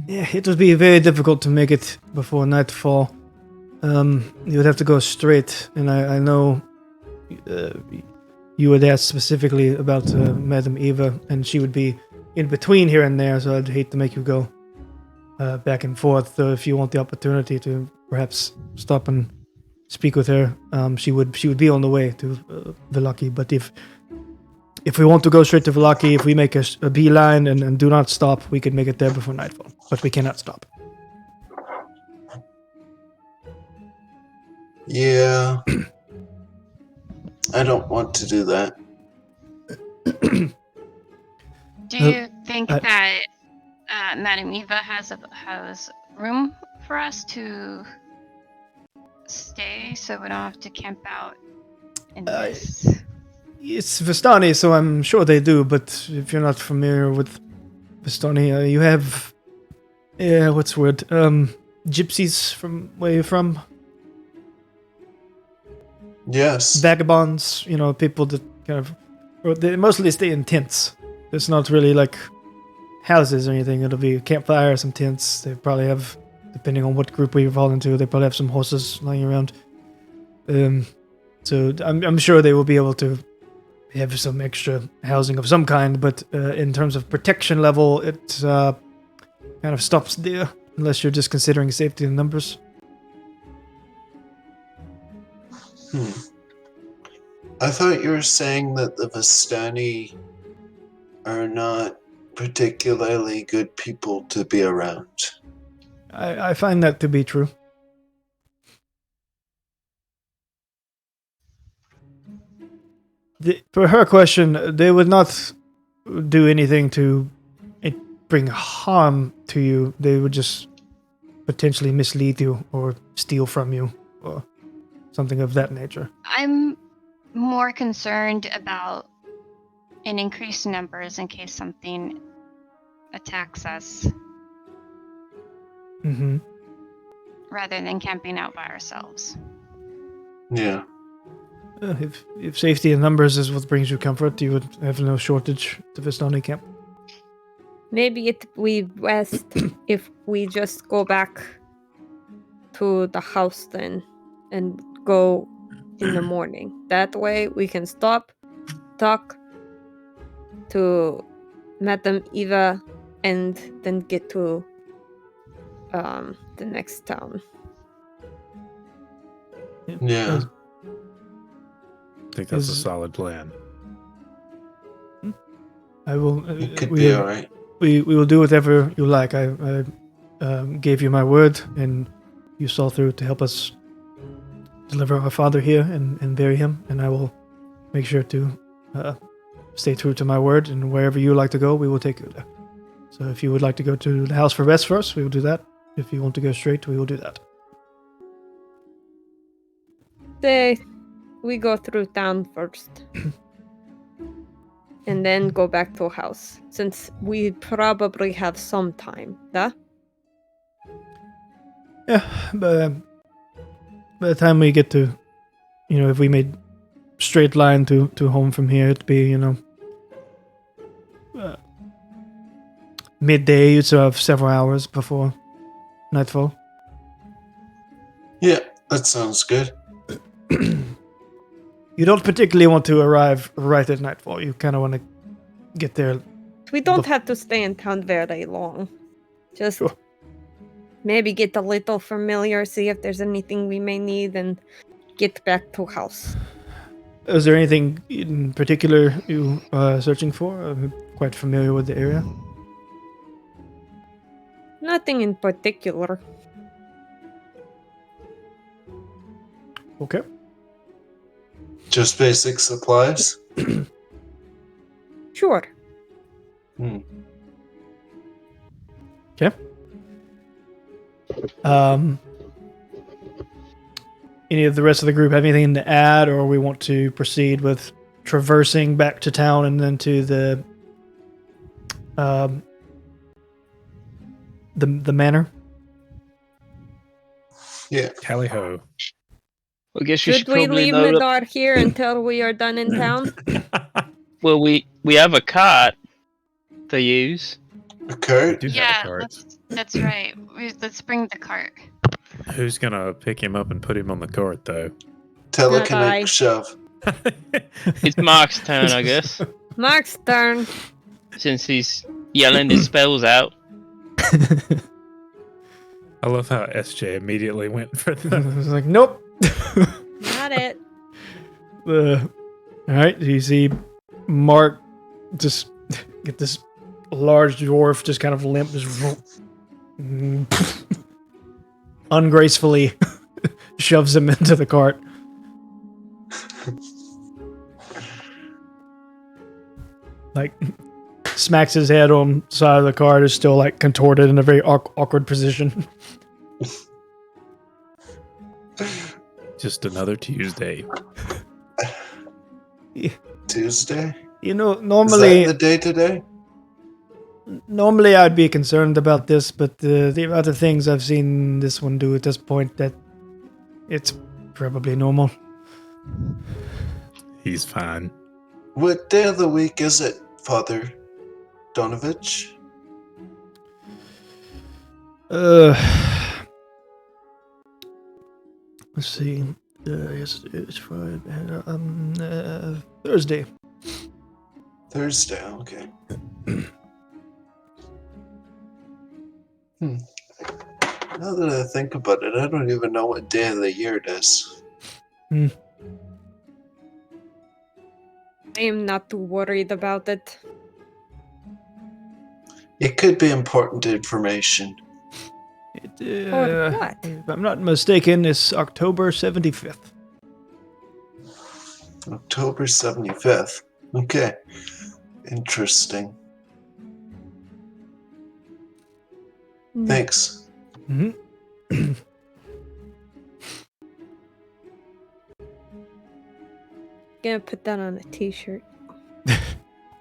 it would be very difficult to make it before nightfall. You would have to go straight, and I know you would ask specifically about Madame Eva, and she would be in between here and there, so I'd hate to make you go back and forth. So if you want the opportunity to perhaps stop and speak with her, she would be on the way to Valaki. But if we want to go straight to Valaki, if we make a beeline and do not stop, we could make it there before nightfall. But we cannot stop. Yeah. I don't want to do that. Do you think I- that Madame Eva has room for us to stay, so we don't have to camp out in this? It's Vistani, so I'm sure they do, but if you're not familiar with Vistani, you have... what's the word? Gypsies from where you're from? Yes. Vagabonds, people that kind of... Or they mostly stay in tents. It's not really like houses or anything. It'll be a campfire, some tents. They probably have, depending on what group we fall into, they probably have some horses lying around. So I'm sure they will be able to have some extra housing of some kind, but in terms of protection level, it kind of stops there, unless you're just considering safety in numbers. I thought you were saying that the Vistani are not particularly good people to be around. I find that to be true. For her question, they would not do anything to bring harm to you. They would just potentially mislead you or steal from you or something of that nature. I'm more concerned about an increased numbers in case something attacks us Mm-hmm. rather than camping out by ourselves. Yeah. If safety in numbers is what brings you comfort, you would have no shortage to Vistani camp. Maybe it we best if we just go back to the house then and go in the morning. That way we can stop, talk to Madame Eva, and then get to the next town. Yeah. I think that's a solid plan. I will. It could be alright. We will do whatever you like. I gave you my word, and you saw through to help us deliver our father here and bury him. And I will make sure to stay true to my word. And wherever you like to go, we will take you there. So if you would like to go to the house for rest first, we will do that. If you want to go straight, we will do that. We go through town first. And then go back to house, since we probably have some time, huh? Yeah, but by the time we get to, if we made straight line to home from here, it'd be, midday. You'd still have several hours before nightfall. Yeah, that sounds good. You don't particularly want to arrive right at nightfall. You kind of want to get there. We don't have to stay in town very long. Just Sure. maybe get a little familiar, see if there's anything we may need, and get back to house. Is there anything in particular you are searching for? I'm quite familiar with the area. Nothing in particular. Okay. Just basic supplies? Sure. Okay. Any of the rest of the group have anything to add, or we want to proceed with traversing back to town and then to the manor? Yeah. Tally ho. I guess Should we probably leave load up. Nadar here until we are done in town? Well, we have a cart to use. A cart? Do have a Yeah, cart. that's right. Let's bring the cart. Who's gonna pick him up and put him on the cart, though? Telekinetic I. shove. It's Mark's turn, I guess, Mark's turn. since he's yelling his spells out. I love how SJ immediately went for I the. was like, nope. Not it. All right, you see Mark just get this large dwarf just kind of limp, just ungracefully shoves him into the cart. Like, smacks his head on the side of the cart, is still like contorted in a very awkward position. Just another Tuesday. Tuesday? Normally Is that the day today? Normally, I'd be concerned about this, but the other things I've seen this one do at this point, that it's probably normal. He's fine. What day of the week is it, Father Donovich? Let's see. Yes, it's Friday. Thursday. Thursday, okay. Now that I think about it, I don't even know what day of the year it is. I am not too worried about it. It could be important information. Or what? If I'm not mistaken, it's October 75th. October 75th. Okay. Interesting. Thanks. Hmm. Gonna put that on a t-shirt.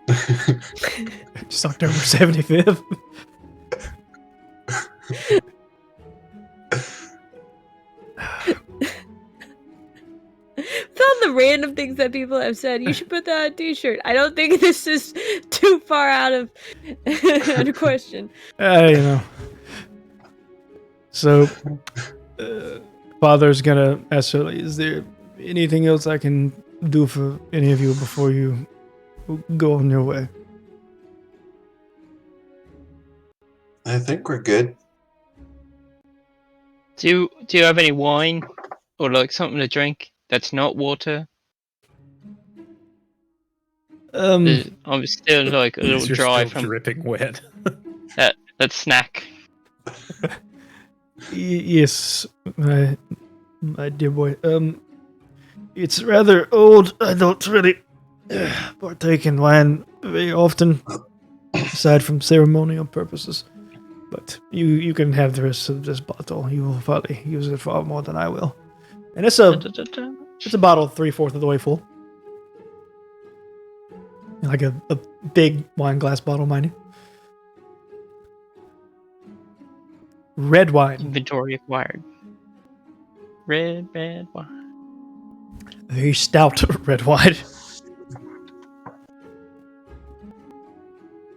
It's October 75th. Found the random things that people have said. You should put that on a t-shirt. I don't think this is too far out of out of question. You know. So, Father's gonna ask her, is there anything else I can do for any of you before you go on your way? I think we're good. Do you have any wine or like something to drink that's not water? I'm still like a little You're dry still from dripping wet. that snack. Yes, my dear boy. It's rather old. I don't really partake in wine very often, aside from ceremonial purposes. But you can have the rest of this bottle. You will probably use it far more than I will. And it's a bottle 3/4 of the way full. Like a big wine glass bottle, mind you. Red wine. Inventory acquired. Red wine. Very stout red wine.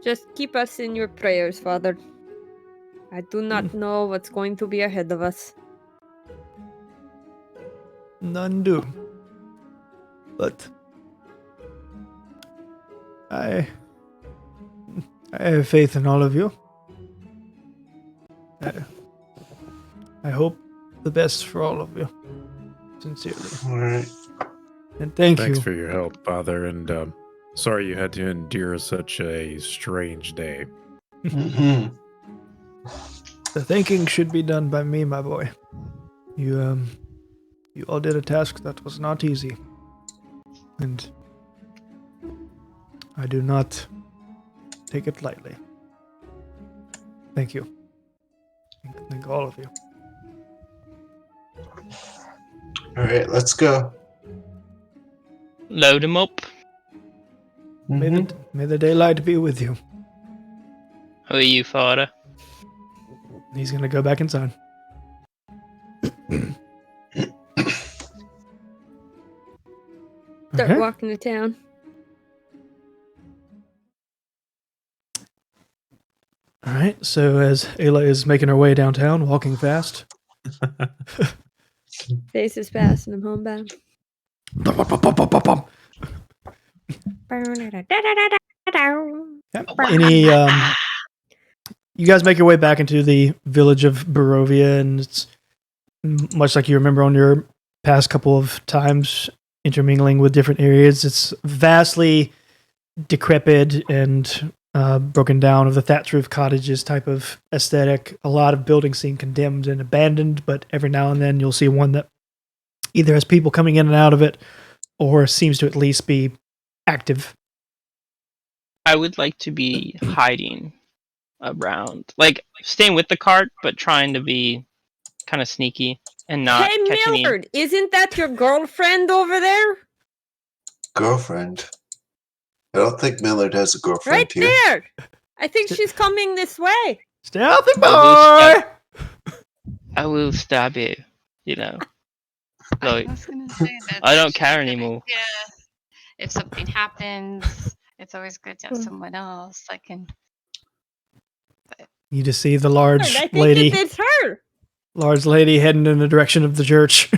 Just keep us in your prayers, Father. I do not know what's going to be ahead of us. None do. But I have faith in all of you. I hope the best for all of you. Sincerely. All right. And thank Thanks you. for your help, Father, and sorry you had to endure such a strange day. Mhm. The thanking should be done by me, my boy. You all did a task that was not easy. And I do not take it lightly. Thank you. Thank all of you. All right, let's go. Load 'em up. Mhm. May the daylight be with you. Who are you, Father? He's gonna go back inside. Start Okay. walking to town. All right. So as Ayla is making her way downtown, walking fast. Face is fast and I'm homebound. Any you guys make your way back into the village of Barovia, and it's much like you remember on your past couple of times intermingling with different areas. It's vastly decrepit and broken down, of the thatch roof cottages type of aesthetic. A lot of buildings seem condemned and abandoned, but every now and then you'll see one that either has people coming in and out of it or seems to at least be active. I would like to be hiding around, like staying with the cart, but trying to be kind of sneaky and not Hey catch any. Millard, isn't that your girlfriend over there? Girlfriend. I don't think Millard has a girlfriend Right here. there! I think she's coming this way. Stealthy I boy! I will stab you. You know, like I was gonna say that. I don't care anymore. Yeah. If something happens, it's always good to have someone else that can. You just see the Millard, large I think lady, it's her. large lady heading in the direction of the church.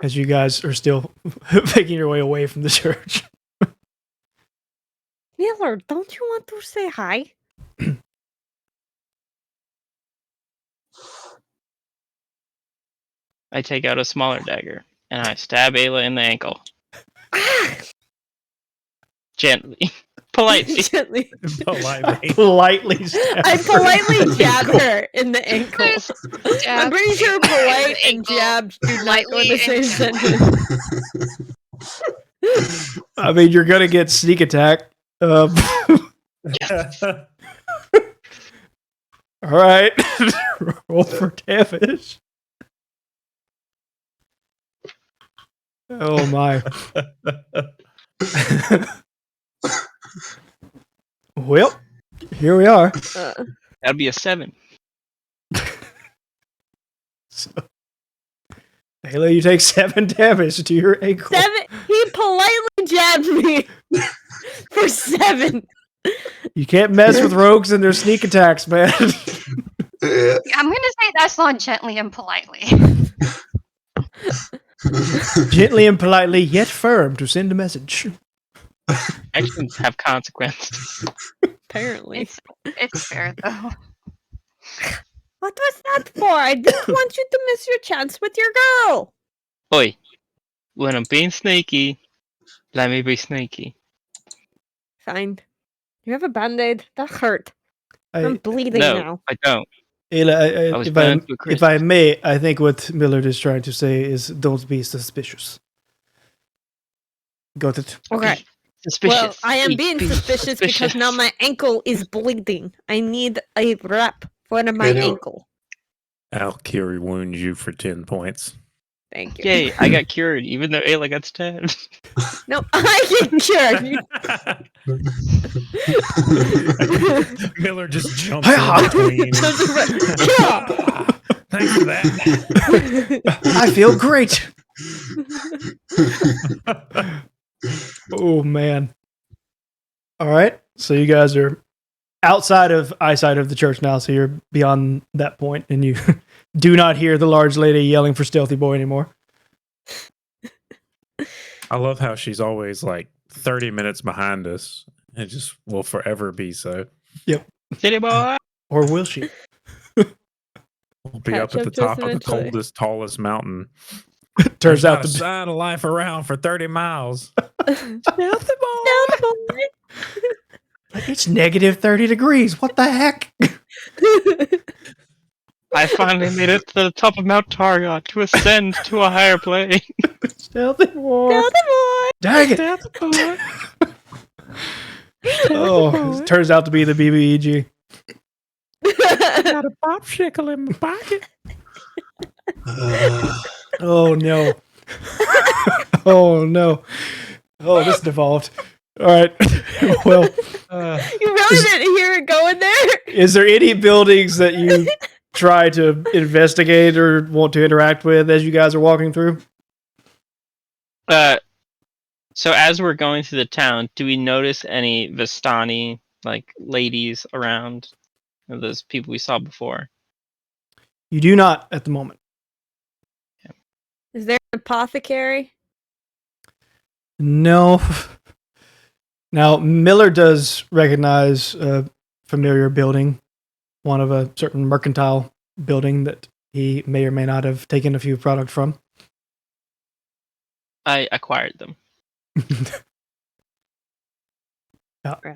As you guys are still making your way away from the church. Millard, don't you want to say hi? I take out a smaller dagger and I stab Ayla in the ankle. Gently. Politely. Gently. Politely. Politely stab I her. politely jab her in the ankle. I'm Jab pretty sure polite and ankle jab do not go in the lightly same and sentence. I mean, you're gonna get sneak attack. All right, roll for damage. Oh my. Well, here we are. That'd be a 7. So, Halo, you take 7 damage to your ankle. 7. He politely jabbed me for 7. You can't mess with rogues and their sneak attacks, man. Yeah. I'm gonna say that's not gently and politely. Gently and politely, yet firm, to send a message. Actions have consequences. Apparently. It's fair though. What was that for? I didn't want you to miss your chance with your girl. Oi. When I'm being sneaky, let me be sneaky. Fine. You have a band-aid. That hurt. I'm I, bleeding No, now. I don't. Ayla, I was if I burned to a if crisp. I may, I think what Millard is trying to say is don't be suspicious. Got it? Okay. Suspicious. Well, I am being Be suspicious because now my ankle is bleeding. I need a wrap for my Anyway. ankle. I'll cure wound you for 10 points. Thank you. Yay, I got cured, even though Ayla got stabbed. No, I get cured. Miller just jumps Hi-ha. in between. Thanks for that. I feel great. Oh man. All right. So you guys are outside of eyesight of the church now, so you're beyond that point, and you do not hear the large lady yelling for Stealthy Boy anymore. I love how she's always like 30 minutes behind us. It just will forever be so. City boy! Or will she? We'll be Catch up at the up to us top of the eventually. coldest, tallest mountain. Turns There's out not a to be. sign of life around for 30 miles. Stealthy boy. It's negative 30 degrees. What the heck? I finally made it to the top of Mount Targa to ascend to a higher plane. Stealthy Boy. Stealthy boy. Dang it. Stealthy boy. Oh, it turns out to be the BBEG. Got a popsicle in my pocket. Oh no. Oh no. Oh, this devolved. All right. Well, You really didn't hear it going there? is there any buildings that you try to investigate or want to interact with as you guys are walking through? So as we're going through the town, do we notice any Vistani, like, ladies around? Those people we saw before? You do not at the moment. Is there an apothecary? No. Now, Miller does recognize a familiar building, one of a certain mercantile building that he may or may not have taken a few product from. I acquired them.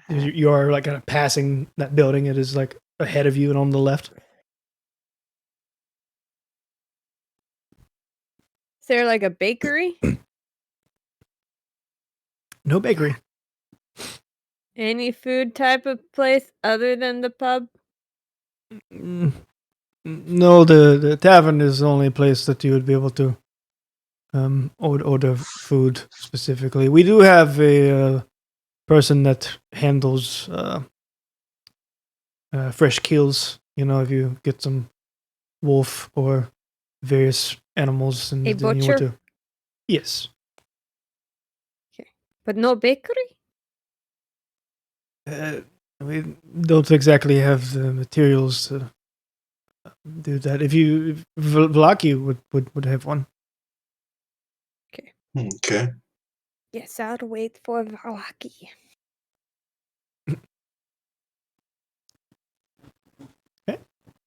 You are like kind of passing that building. It is like ahead of you and on the left. Is there like a bakery? No bakery. Any food type of place other than the pub? No, the tavern is the only place that you would be able to order food specifically. We do have a person that handles fresh kills. You know, if you get some wolf or various animals, and A then you want butcher? to. Yes. But no bakery? We don't exactly have the materials to do that. If Vlaki would have one. Okay. Yes, I'll wait for Valaki.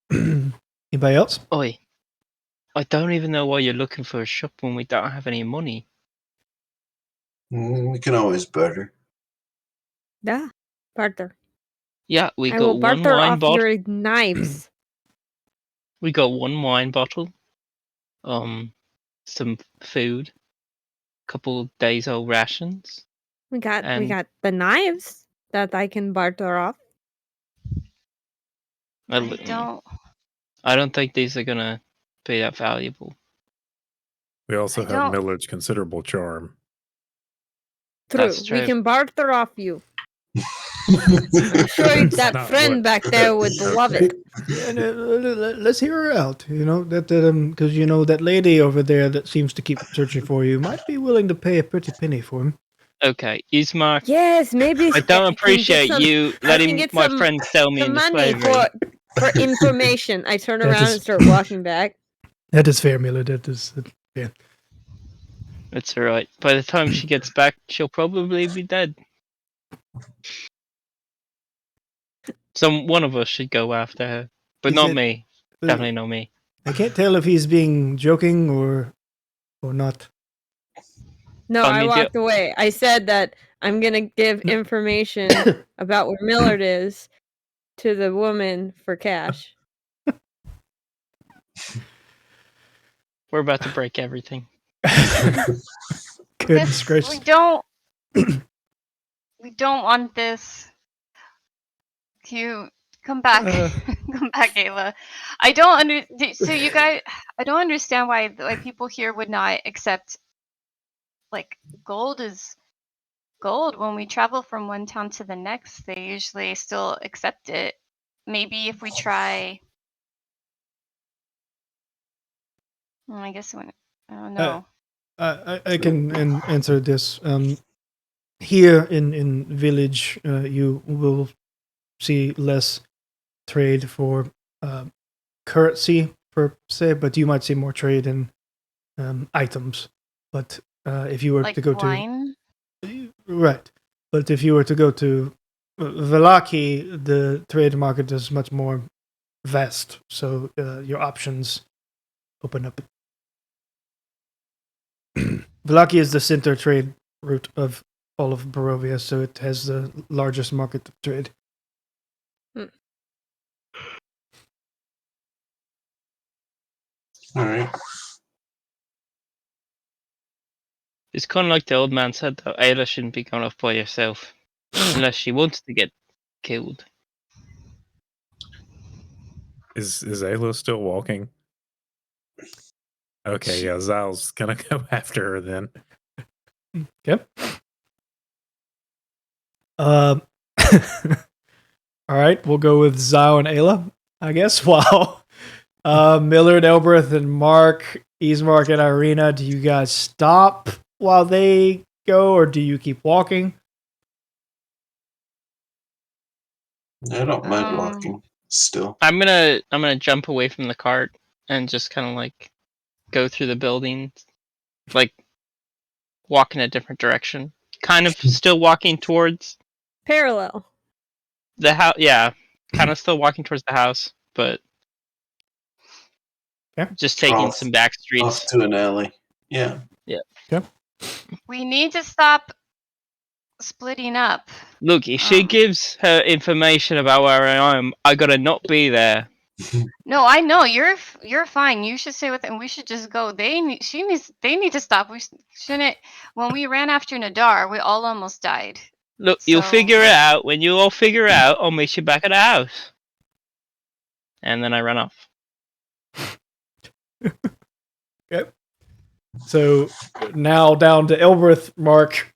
Anybody else? Oi. I don't even know why you're looking for a shop when we don't have any money. We can always barter. Yeah, barter. Yeah, we I got will one barter wine off bottle. your knives. We got one wine bottle. Some food. Couple days old rations. We got And the knives that I can barter off. I don't think these are gonna be that valuable. We also I have don't- Millard's considerable charm. True. That's We true. can barter off you. I'm sure That's that not friend what- back there would love it. And let's hear her out. You know that because you know that lady over there that seems to keep searching for you might be willing to pay a pretty penny for him. Okay, Ismark, Yes, maybe I don't appreciate you I can letting get my some- friend sell me some into money slavery. for information. I turn That around is- and start walking back. That is fair, Miller. That is yeah. It's alright. By the time she gets back, she'll probably be dead. One of us should go after her. But Is not it- me. Definitely not me. I can't tell if he's being joking or not. No, I I mean, walked away. I said that I'm gonna give information about where Millard is to the woman for cash. We're about to break everything. Goodness gracious. We don't. We don't want this. You come back. Come back, Ayla. I don't So you guys, I don't understand why people here would not accept. Like gold is gold. When we travel from one town to the next, they usually still accept it. Maybe if we try. I guess when I don't know. I can answer this. Here in village, you will see less trade for currency per se, but you might see more trade in items. But if you were Like to go wine. to right, but if you were to go to Velaki, the trade market is much more vast, so your options open up. Velaki is the center trade route of all of Barovia, so it has the largest market of trade. All right. It's kind of like the old man said, though. Ayla shouldn't be going off by herself. Unless she wants to get killed. Is Ayla still walking? Okay, yeah, Zal's gonna go after her then. Yep. All right, we'll go with Zao and Ayla, I guess. Wow. Millard, Elbreth, and Mark, Ismark, and Irina, do you guys stop while they go, or do you keep walking? I don't mind Um, walking still. I'm gonna jump away from the cart and just kind of like go through the building, like walk in a different direction. Kind of still walking towards Parallel. the house. Yeah, kind of still walking towards the house, but just taking Off- some back Off streets. to an alley. Yeah. we need to stop splitting up. Look, if she gives her information about where I am, I gotta not be there. No, I know you're fine. You should stay with them. We should just go. They need to stop. We shouldn't. When we ran after Nadar, we all almost died. Look, you'll So- figure it out. When you all figure it out, I'll meet you back at the house. And then I run off. So now down to Elbreth, Mark,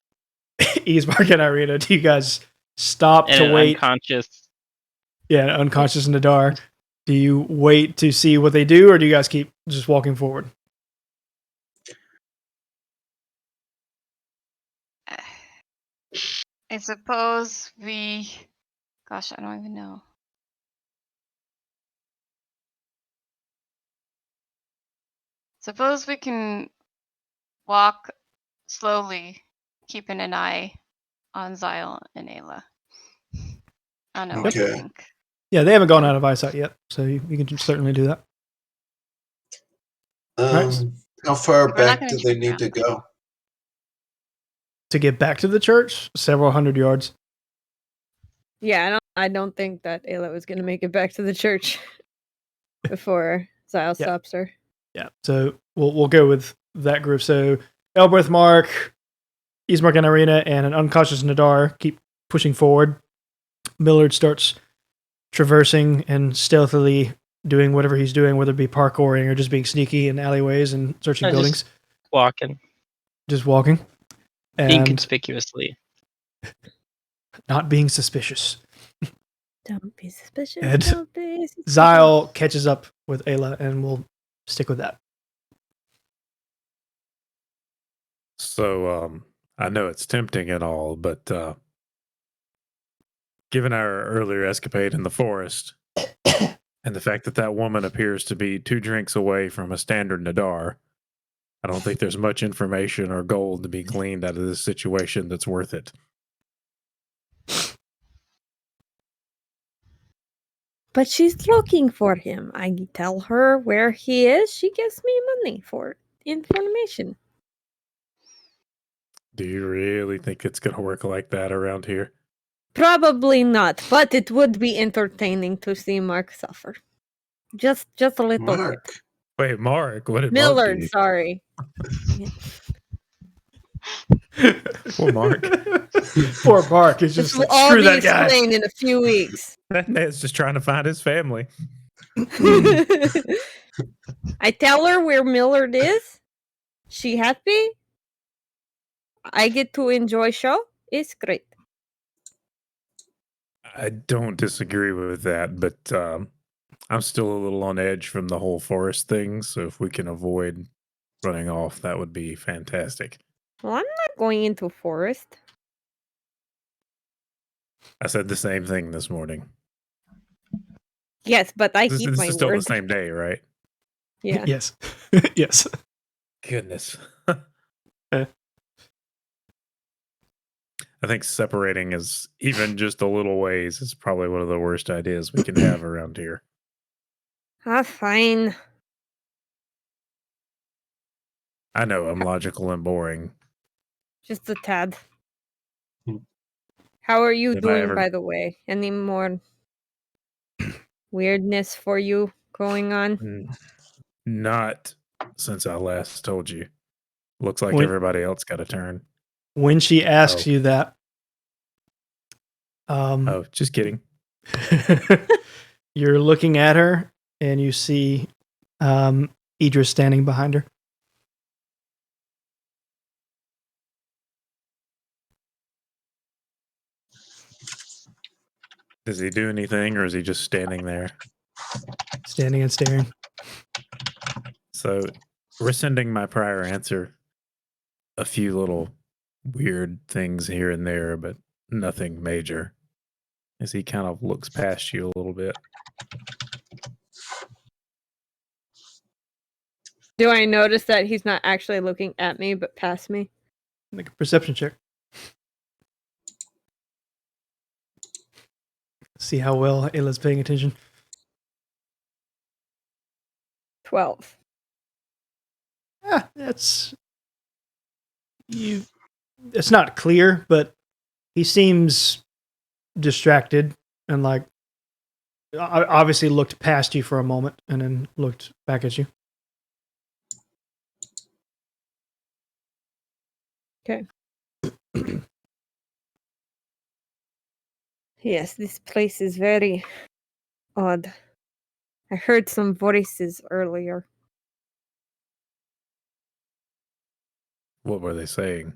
Ismark, and Irina. Do you guys stop And to an wait? unconscious. Yeah, unconscious in the dark. Do you wait to see what they do, or do you guys keep just walking forward? I suppose we. Gosh, I don't even know. Suppose we can walk slowly, keeping an eye on Zyle and Ayla. I don't know what you Okay. think. Yeah, they haven't gone out of eyesight yet, so you can certainly do that. Nice. How far We're not back gonna do do they the need to go? To get back to the church, several hundred yards. Yeah, I don't think that Ayla was gonna make it back to the church before Zyle Yeah. stops her. Yeah. So we'll go with that group. So Elbreth, Mark, Ismark and Irina, and an unconscious Nadar keep pushing forward. Millard starts traversing and stealthily doing whatever he's doing, whether it be parkouring or just being sneaky in alleyways and searching No, buildings. just walking Just walking. And inconspicuously. not being suspicious. Don't be suspicious. And Don't be suspicious. Zyle catches up with Ayla, and we'll stick with that. So, I know it's tempting and all, but given our earlier escapade in the forest and the fact that that woman appears to be 2 drinks away from a standard Nadar, I don't think there's much information or gold to be gleaned out of this situation that's worth it. But she's looking for him. I tell her where he is. She gives me money for information. Do you really think it's going to work like that around here? Probably not, but it would be entertaining to see Mark suffer. Just a little bit. Mark. Wait, Mark, what did Mark Millard, do? sorry. Poor Mark. Poor Mark is just This will like, all screw be that guy. explained in a few weeks. That man's just trying to find his family. I tell her where Millard is. She happy. I get to enjoy show. It's great. I don't disagree with that, but I'm still a little on edge from the whole forest thing. So if we can avoid running off, that would be fantastic. Well, I'm not going into forest. I said the same thing this morning. Yes, but I This, keep this my is still word. the same day, right? Yeah. Yes. Yes. Goodness. I think separating is even just a little ways is probably one of the worst ideas we can have around here. Ah, fine. I know I'm logical and boring. Just a tad. Hmm. How are you If I doing, ever- by the way? Any more weirdness for you going on? Not since I last told you. Looks like Wait. everybody else got a turn. When she asks Oh. you that, Oh, just kidding. you're looking at her and you see Idris standing behind her. Does he do anything or is he just standing there? Standing and staring. So, rescinding my prior answer, a few little weird things here and there, but nothing major. As he kind of looks past you a little bit. Do I notice that he's not actually looking at me, but past me? Make a perception check. See how well Ayla's paying attention. 12. That's you. It's not clear, but he seems distracted and like obviously looked past you for a moment and then looked back at you. Okay. Yes, this place is very odd. I heard some voices earlier. What were they saying?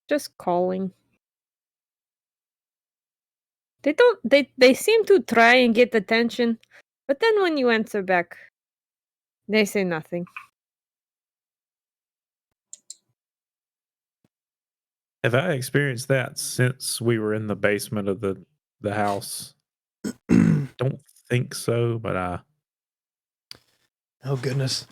Just calling. They seem to try and get attention, but then when you answer back, they say nothing. Have I experienced that since we were in the basement of the house? Don't think so, but Oh goodness.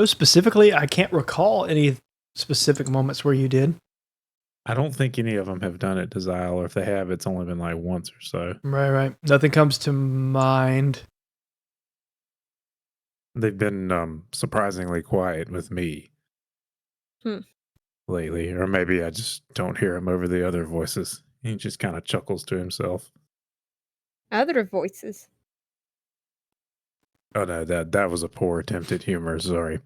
Specifically, I can't recall any specific moments where you did. I don't think any of them have done it to Zyle, or if they have, it's only been like once or so. Right. Nothing comes to mind. They've been surprisingly quiet with me lately, or maybe I just don't hear him over the other voices. He just kind of chuckles to himself. Other voices. Oh no, that was a poor attempt at humor. Sorry.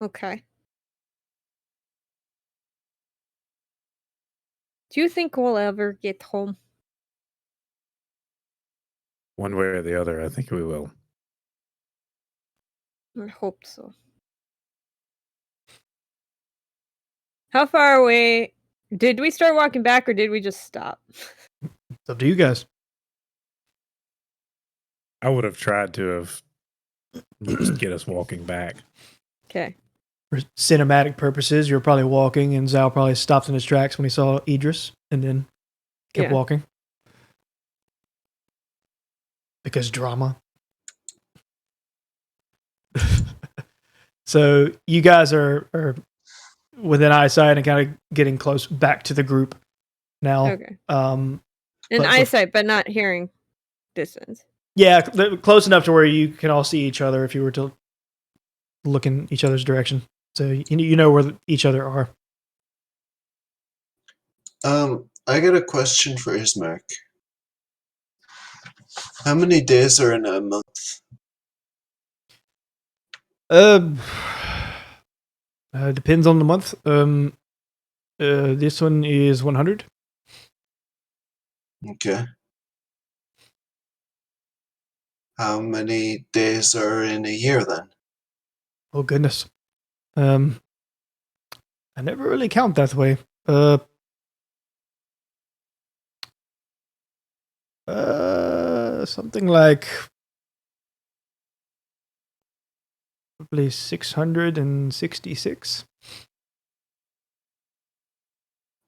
Okay. Do you think we'll ever get home? One way or the other, I think we will. I hope so. How far away did we start walking back, or did we just stop? It's up to you guys. I would have tried to have just get us walking back. Okay. For cinematic purposes, you're probably walking, and Zal probably stopped in his tracks when he saw Idris, and then kept Yeah. walking. Because drama. So you guys are within eyesight and kind of getting close back to the group now. Okay. Um, In but- eyesight, but not hearing distance. yeah, close enough to where you can all see each other if you were to look in each other's direction. So you know where each other are. I got a question for Ismark. How many days are in a month? Depends on the month. This one is 100. Okay. How many days are in a year then? Oh goodness. I never really count that way. Something like probably 666.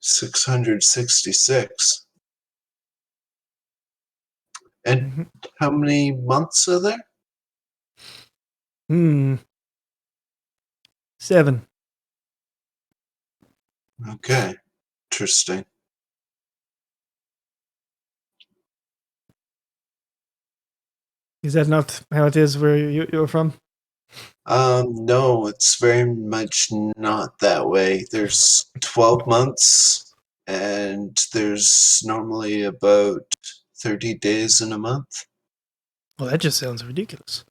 666. And how many months are there? 7. Okay. Interesting. Is that not how it is where you're from? No, it's very much not that way. There's 12 months, and there's normally about 30 days in a month. Well, that just sounds ridiculous.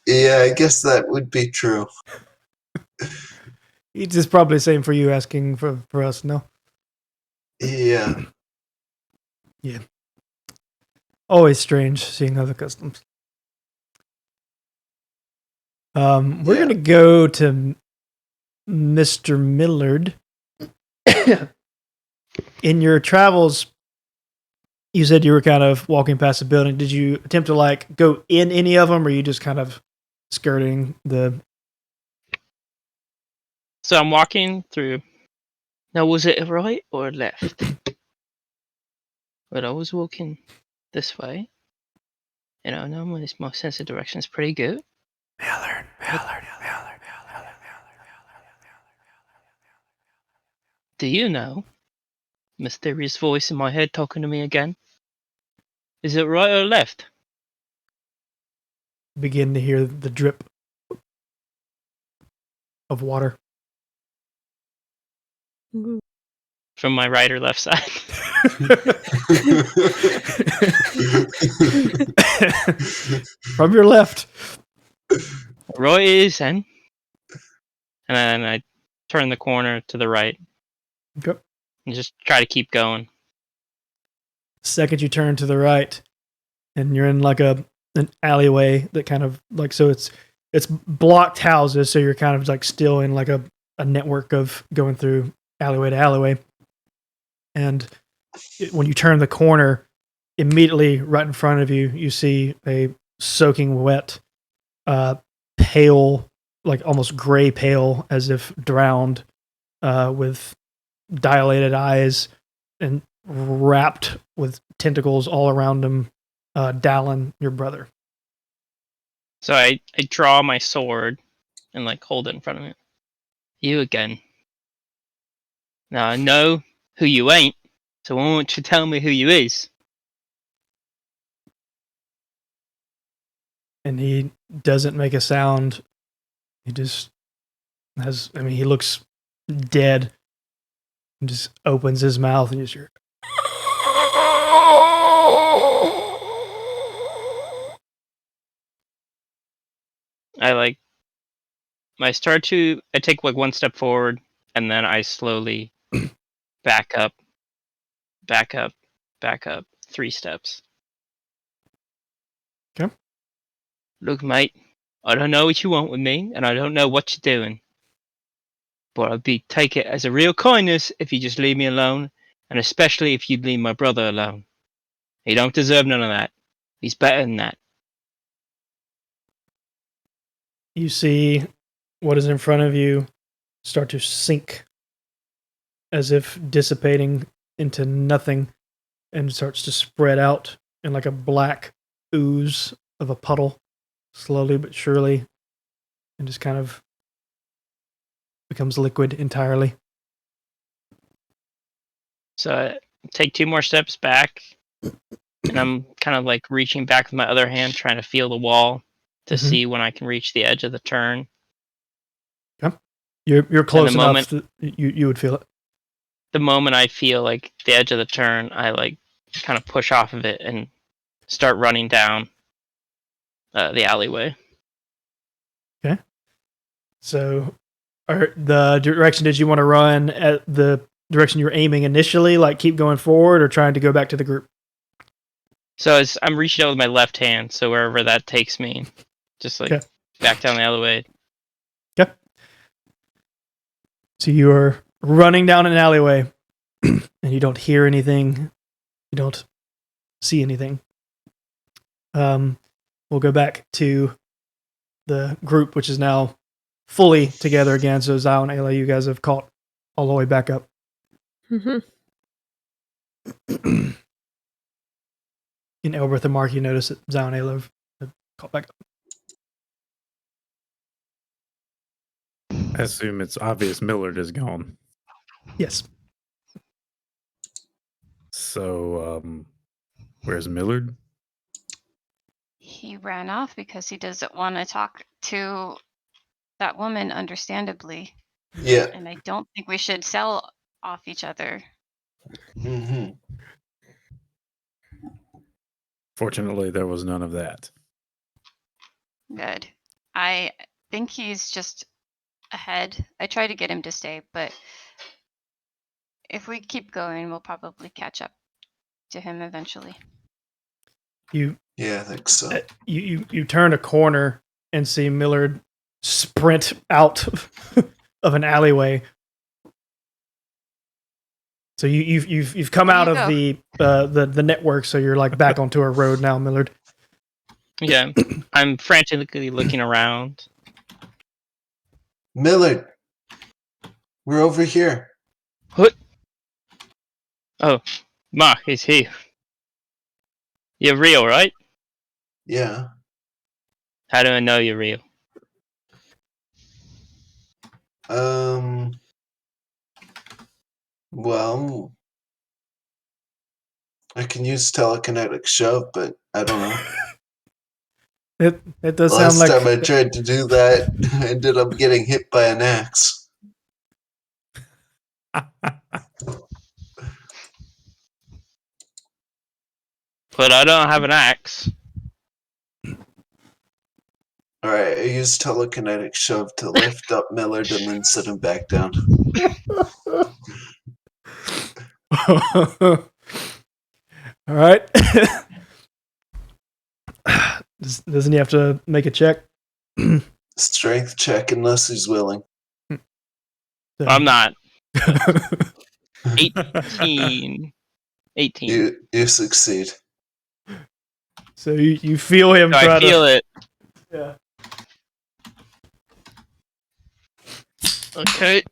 Yeah, I guess that would be true. It's just probably the same for you asking for us, no? Yeah. Always strange seeing other customs. We're Yeah. going to go to Mr. Millard. In your travels, you said you were kind of walking past the building. Did you attempt to like go in any of them, or are you just kind of skirting the... So I'm walking through. Now, was it right or left? But I was walking this way. You know, now my sense of direction is pretty good. Millard. Do you know? Mysterious voice in my head talking to me again. Is it right or left? Begin to hear the drip of water. From my right or left side? From your left. Right is then. And then I turn the corner to the right. Okay. And just try to keep going. Second you turn to the right, and you're in like an alleyway that kind of like, so it's blocked houses, so you're kind of like still in like a network of going through alleyway to alleyway. And when you turn the corner, immediately right in front of you, you see a soaking wet, pale, like almost gray pale, as if drowned, with dilated eyes and wrapped with tentacles all around him, Dallin, your brother. So I draw my sword and like hold it in front of me. You again. Now I know who you ain't, so I want you to tell me who you is. And he doesn't make a sound. He just he looks dead. And just opens his mouth and just hear. I take like one step forward, and then I slowly back up, 3 steps. Okay. Look, mate, I don't know what you want with me, and I don't know what you're doing. But take it as a real kindness if you just leave me alone, and especially if you'd leave my brother alone. He don't deserve none of that. He's better than that. You see what is in front of you start to sink as if dissipating into nothing, and starts to spread out in like a black ooze of a puddle, slowly but surely, and just kind of becomes liquid entirely. So I take 2 more steps back, and I'm kind of like reaching back with my other hand, trying to feel the wall to see when I can reach the edge of the turn. Okay. You're close enough moment, that you would feel it. The moment I feel like the edge of the turn, I like kind of push off of it and start running down the alleyway. Okay. So, the direction did you want to run at the direction you were aiming initially, like keep going forward, or trying to go back to the group? So I'm reaching out with my left hand, so wherever that takes me, just like back down the alleyway. Okay. So you are running down an alleyway, and you don't hear anything. You don't see anything. We'll go back to the group, which is now fully together again. So Zao and Ayla, you guys have caught all the way back up. Mm-hmm. In Elberth and Mark, you notice that Zao and Ayla have caught back up. I assume it's obvious Millard is gone. Yes. So, where's Millard? He ran off because he doesn't want to talk to that woman, understandably. Yeah. And I don't think we should sell off each other. Mm-hmm. Fortunately, there was none of that. Good. I think he's just ahead. I tried to get him to stay, but if we keep going, we'll probably catch up to him eventually. Yeah, I think so. You turn a corner and see Millard sprint out of an alleyway. So you've come out of the network, so you're like back onto a road now, Millard. Yeah, I'm frantically looking around. Millard, we're over here. What? Oh, Mark is here. You're real, right? Yeah. How do I know you're real? Well, I can use telekinetic shove, but I don't know. It does Last sound like time I tried to do that, I ended up getting hit by an axe. But I don't have an axe. Alright, I used telekinetic shove to lift up Millard and then sit him back down. all right. Doesn't he have to make a check? Strength check unless he's willing. I'm not. 18. You succeed. So you feel him. So I feel it. Yeah. Okay.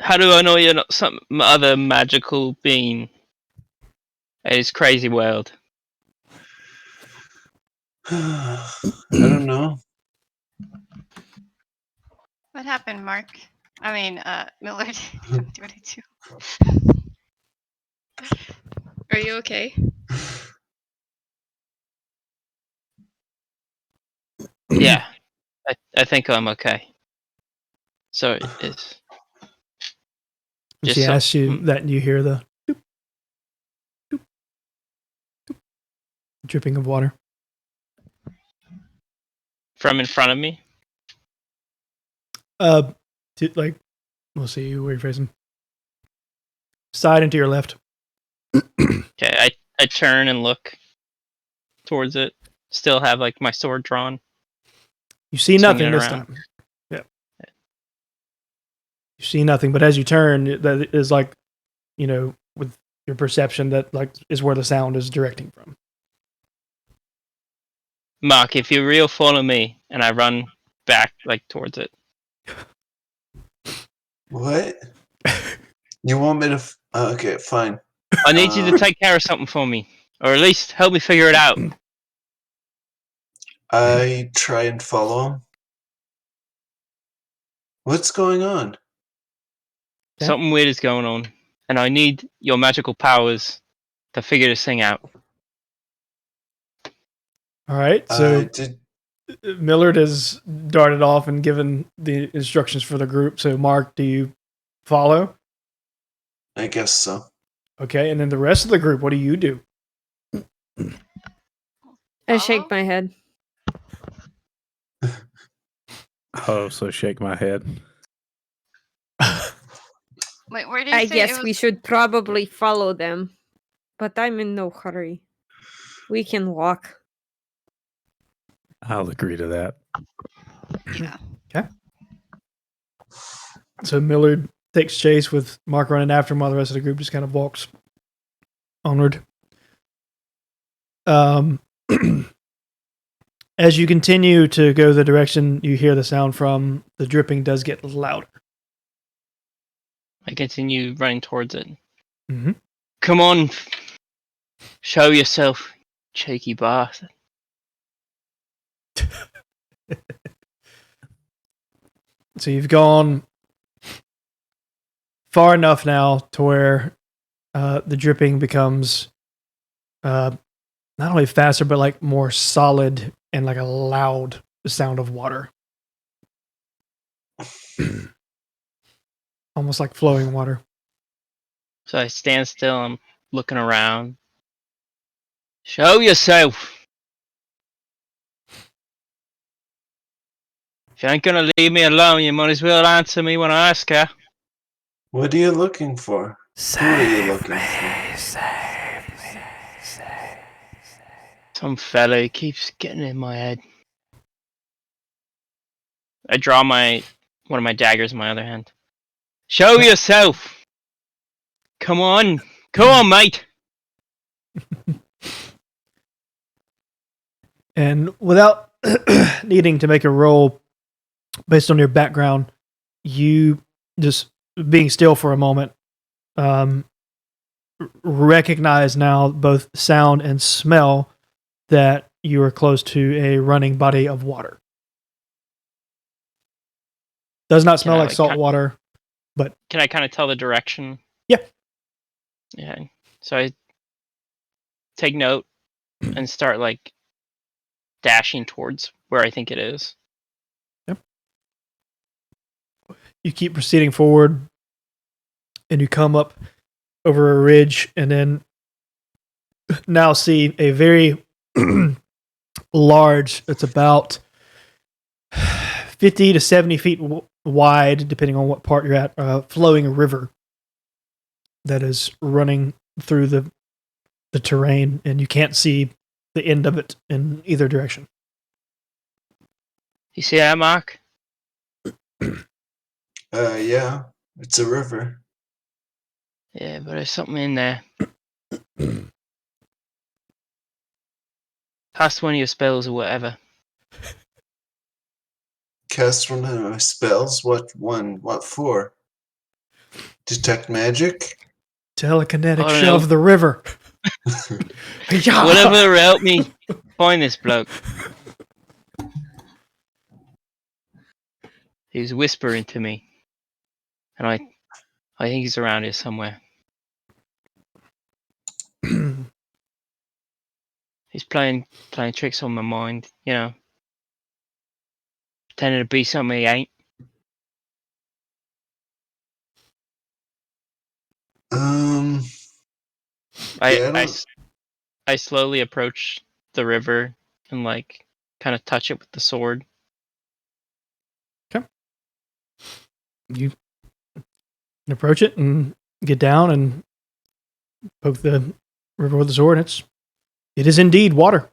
How do I know you're not some other magical being in this crazy world? I don't know. What happened, Mark? I mean, Millard. What did I do? Are you okay? Yeah, I think I'm okay. So it's And just she asks you something that, and you hear the doop, doop, doop, dripping of water. from in front of me. Like, we'll see where you're facing. Side and to your left. Okay, I turn and look towards it. Still have like my sword drawn. You see Swinging nothing it this around. time. Yeah. You see nothing, but as you turn, that is like, with your perception, that like is where the sound is directing from. Mark, if you real follow me and I run back like towards it. What? You want me to? Okay, fine. I need you to take care of something for me. Or at least help me figure it out. I try and follow him. What's going on? Yeah. Something weird is going on. And I need your magical powers to figure this thing out. All right. So Did Millard has darted off and given the instructions for the group. So Mark, do you follow? I guess so. Okay. And then the rest of the group, what do you do? I shake Follow? my head. Oh, so shake my head. Wait, where did you I say guess it was? we should probably follow them, but I'm in no hurry. We can walk. I'll agree to that. Yeah. So Millard takes chase with Mark running after him while the rest of the group just kind of walks onward. As you continue to go the direction you hear the sound from, the dripping does get louder. I continue running towards it. Mm-hmm. Come on. Show yourself, cheeky bastard. So you've gone far enough now to where the dripping becomes not only faster, but like more solid and like a loud sound of water. Almost like flowing water. So I stand still, I'm looking around. Show yourself! If you ain't gonna leave me alone, you might as well answer me when I ask her. What are you looking for? Who are you looking for? Some fella who keeps getting in my head. I draw one of my daggers in my other hand. Show yourself! Come on, mate! And without needing to make a roll based on your background, you just being still for a moment, recognize now both sound and smell that you are close to a running body of water. Does not smell I, like like, salt water, but Can I kind of tell the direction? Yeah. Yeah. So I take note and start like dashing towards where I think it is. you keep proceeding forward and you come up over a ridge and then now see a very large, it's about 50 to 70 feet wide, depending on what part you're at, flowing river that is running through the terrain, and you can't see the end of it in either direction. You see that, Mark? Yeah, it's a river. Yeah, but there's something in there. Cast one of your spells or whatever. Cast one of my spells. What one? What for? Detect magic? Telekinetic Oh, no. shove the river. Whatever, help me. find this bloke. He was whispering to me, and I think he's around here somewhere. He's playing tricks on my mind, you know, pretending to be something he ain't. Yeah, I slowly approach the river and like kind of touch it with the sword. You approach it and get down and poke the river with the sword. It is indeed water.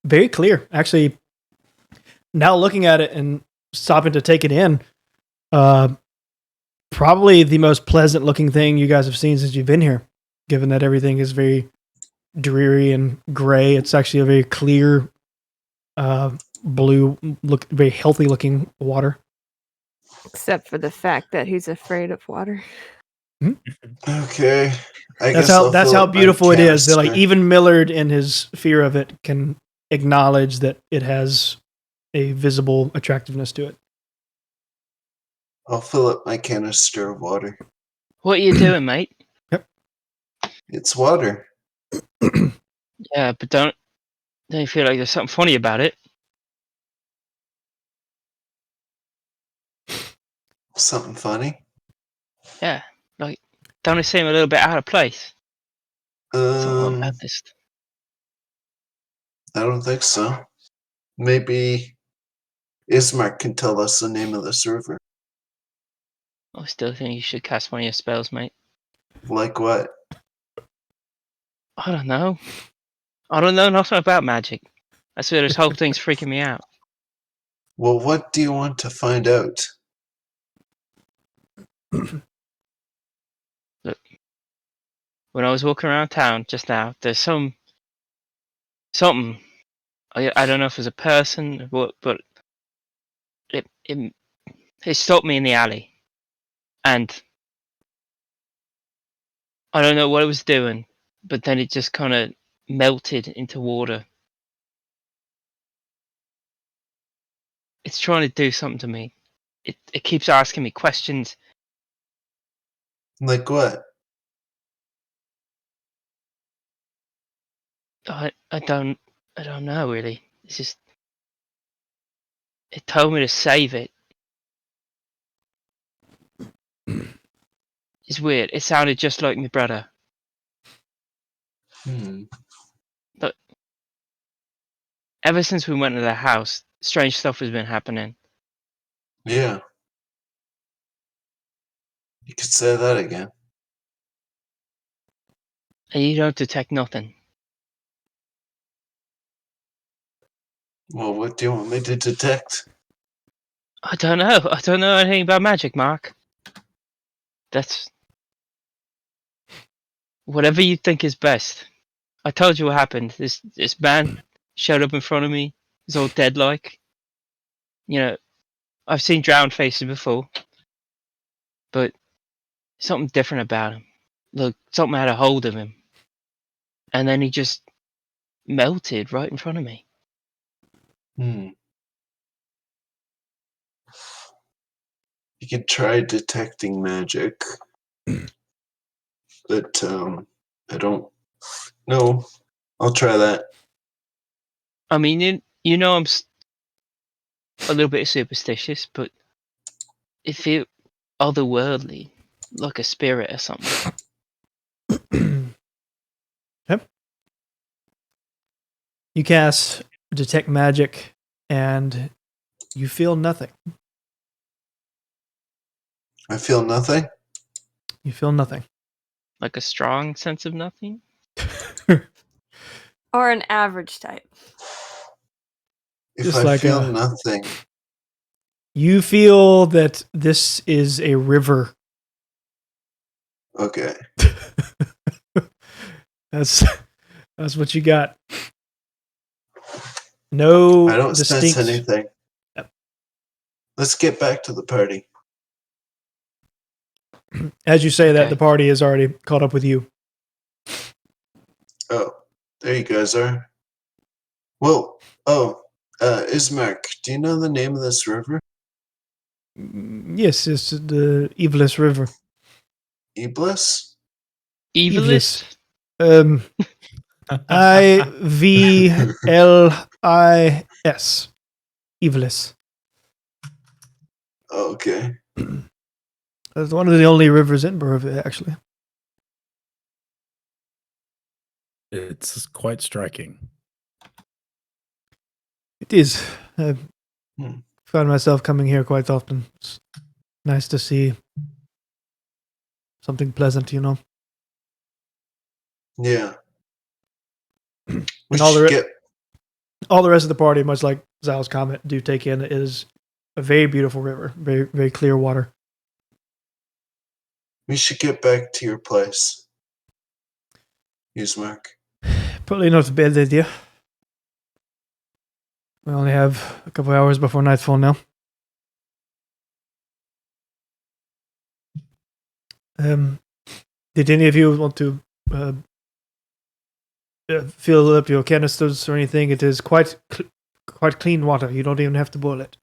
Very clear. Actually, now looking at it and stopping to take it in, probably the most pleasant looking thing you guys have seen since you've been here, given that everything is very dreary and gray. It's actually a very clear, blue, very healthy looking water. Except for the fact that he's afraid of water. okay. That's how beautiful it is. That like even Millard, in his fear of it, can acknowledge that it has a visible attractiveness to it. I'll fill up my canister of water. What are you doing, mate? It's water. Yeah, but don't you feel like there's something funny about it? Something funny? Yeah, like don't it seem a little bit out of place? Something about this. I don't think so. Maybe Ismark can tell us the name of this river. I still think you should cast one of your spells, mate. Like what? I don't know. Nothing about magic. I swear this whole thing's freaking me out. Well, what do you want to find out? Look, when I was walking around town just now, there's something. I don't know if it was a person, but it stopped me in the alley, and I don't know what it was doing, but then it just kind of melted into water. It's trying to do something to me. It keeps asking me questions. Like what? I don't know really. It's just it told me to save it. It's weird. It sounded just like my brother. But ever since we went to the house, strange stuff has been happening. Yeah. You could say that again. And you don't detect nothing. Well, what do you want me to detect? I don't know. I don't know anything about magic, Mark. That's whatever you think is best. I told you what happened. This man showed up in front of me. He's all dead like. You know, I've seen drowned faces before. But something different about him. Look, something had a hold of him. And then he just melted right in front of me. You could try detecting magic. But, I don't know. I'll try that. I mean, you know I'm a little bit superstitious, but it feels otherworldly, like a spirit or something. Yep. You cast Detect Magic, and you feel nothing. I feel nothing? You feel nothing. Like a strong sense of nothing? Or an average type. If Just I like feel nothing. You feel that this is a river. Okay. That's what you got. No, I don't distinct... sense anything. Yep. Let's get back to the party. As you say that, Okay. the party has already caught up with you. Oh, there you guys are. Well, Ismark, do you know the name of this river? Yes, it's the Evilus River. Eblis? Evilus. Evilist? Ivlis. Evilus. Okay. That's one of the only rivers in Barovia, actually. It's quite striking. It is. I Hmm. find myself coming here quite often. It's nice to see something pleasant, you know. Yeah. We And all should the get all the rest of the party, much like Zal's comment, do take in is a very beautiful river, very very clear water. back to your place. Ismark. Probably not a bad idea. We only have a couple hours before nightfall now. Did any of you want to fill up your canisters or anything? It is quite clean water. You don't even have to boil it.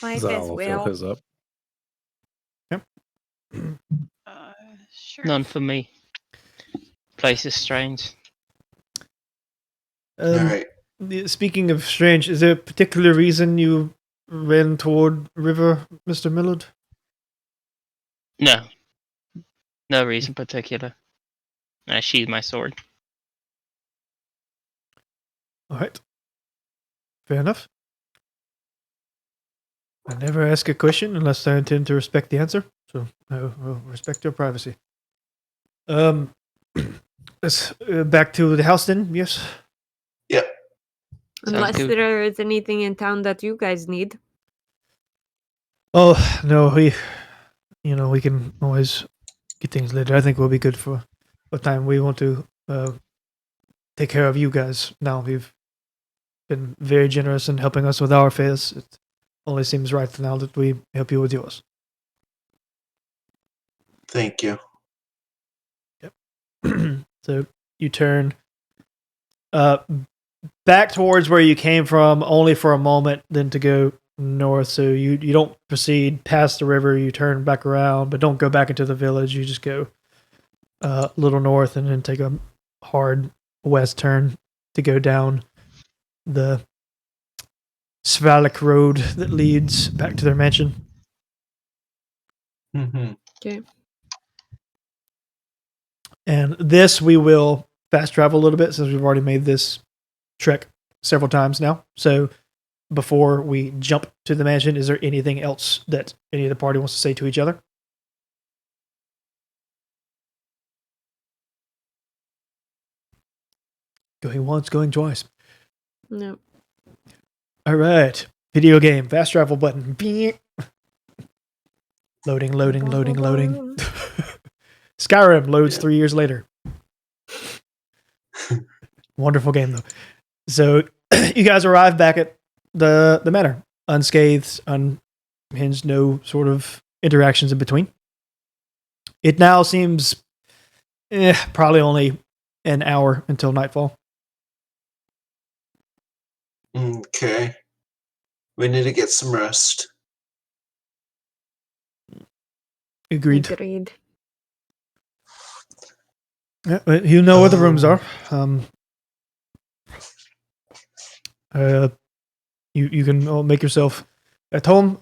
Might as Zal will fill well. his up. Sure. None for me. Place is strange. All right. Speaking of strange, is there a particular reason you ran toward river, Mr. Millard? No. No reason particular. I sheathe my sword. All right. Fair enough. I never ask a question unless I intend to respect the answer, so I will respect your privacy. Let's back to the house then. Yes. Yep. Unless good. there is anything in town that you guys need. Oh no, we can always get things later. I think we'll be good for a time. We want to take care of you guys now. You've been very generous in helping us with our affairs. It only seems right now that we help you with yours. Thank you. So you turn back towards where you came from only for a moment, then to go north. So you don't proceed past the river, you turn back around, but don't go back into the village. You just go a little north and then take a hard west turn to go down the Svalik road that leads back to their mansion. Mm-hmm. Okay. And this we will fast travel a little bit since we've already made this trek several times now. So before we jump to the mansion, is there anything else that any of the party wants to say to each other? Going once, going twice. No. All right. Video game. Fast travel button. Beep. Loading. Skyrim loads 3 years later. Wonderful game, though. So you guys arrive back at the manor. Unscathed, unhinged, no sort of interactions in between. It now seems probably only an hour until nightfall. Okay. We need to get some rest. Agreed. Yeah, you know where the rooms are. You can all make yourself at home.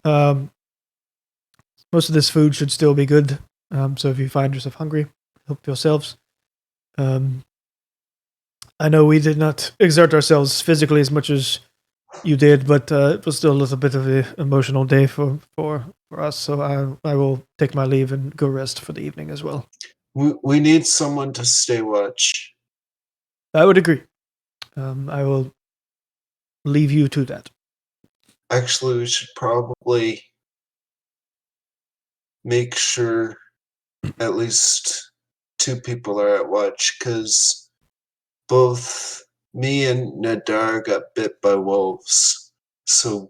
Most of this food should still be good. So if you find yourself hungry, help yourselves. I know we did not exert ourselves physically as much as you did, but it was still a little bit of an emotional day for us. So I will take my leave and go rest for the evening as well. We need someone to stay watch. I would agree. I will leave you to that. Actually, we should probably make sure at least 2 people are at watch, because both me and Nadar got bit by wolves. So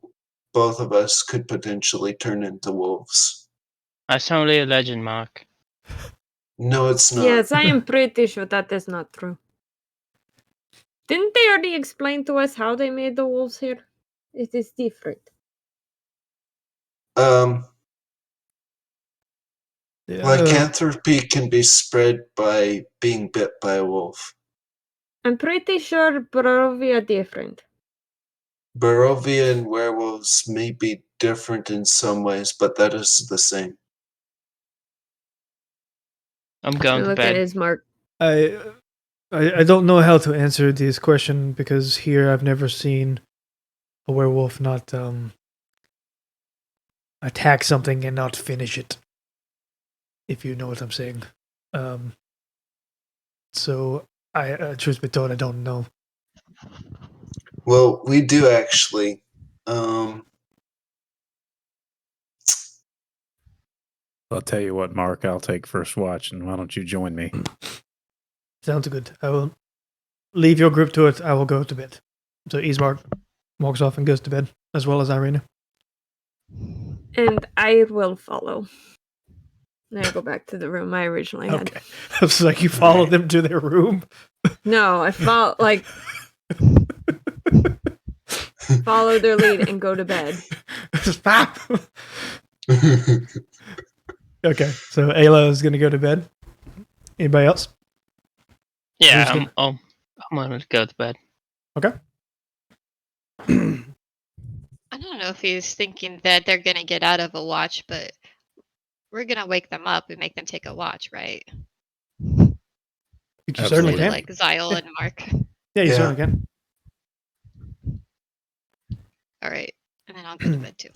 both of us could potentially turn into wolves. That's only a legend, Mark. No, it's not. Yes, I am pretty sure that is not true. Didn't they already explain to us how they made the wolves here? It is different. Lycanthropy can be spread by being bit by a wolf. I'm pretty sure Barovia different. Barovia and werewolves may be different in some ways, but that is the same. I'm going to Look at bed. his mark. I don't know how to answer this question because here I've never seen a werewolf not attack something and not finish it. If you know what I'm saying. So I truth be told, I don't know. Well, we do actually. I'll tell you what, Mark, I'll take first watch, and why don't you join me? Sounds good. I will leave your group to it. I will go to bed. So Ismark walks off and goes to bed, as well as Irina. And I will follow. Then I go back to the room I originally had. Okay. It's like you follow them to their room. No, I follow their lead and go to bed. Stop. Okay, so Ayla is going to go to bed. Anybody else? Yeah, Who's I'm going to go to bed. Okay. I don't know if he's thinking that they're gonna get out of a watch, but we're gonna wake them up and make them take a watch, right? You certainly Absolutely. can. Like Zyle and Mark. Yeah, you Yeah. certainly can. All right, and then I'll go to bed too.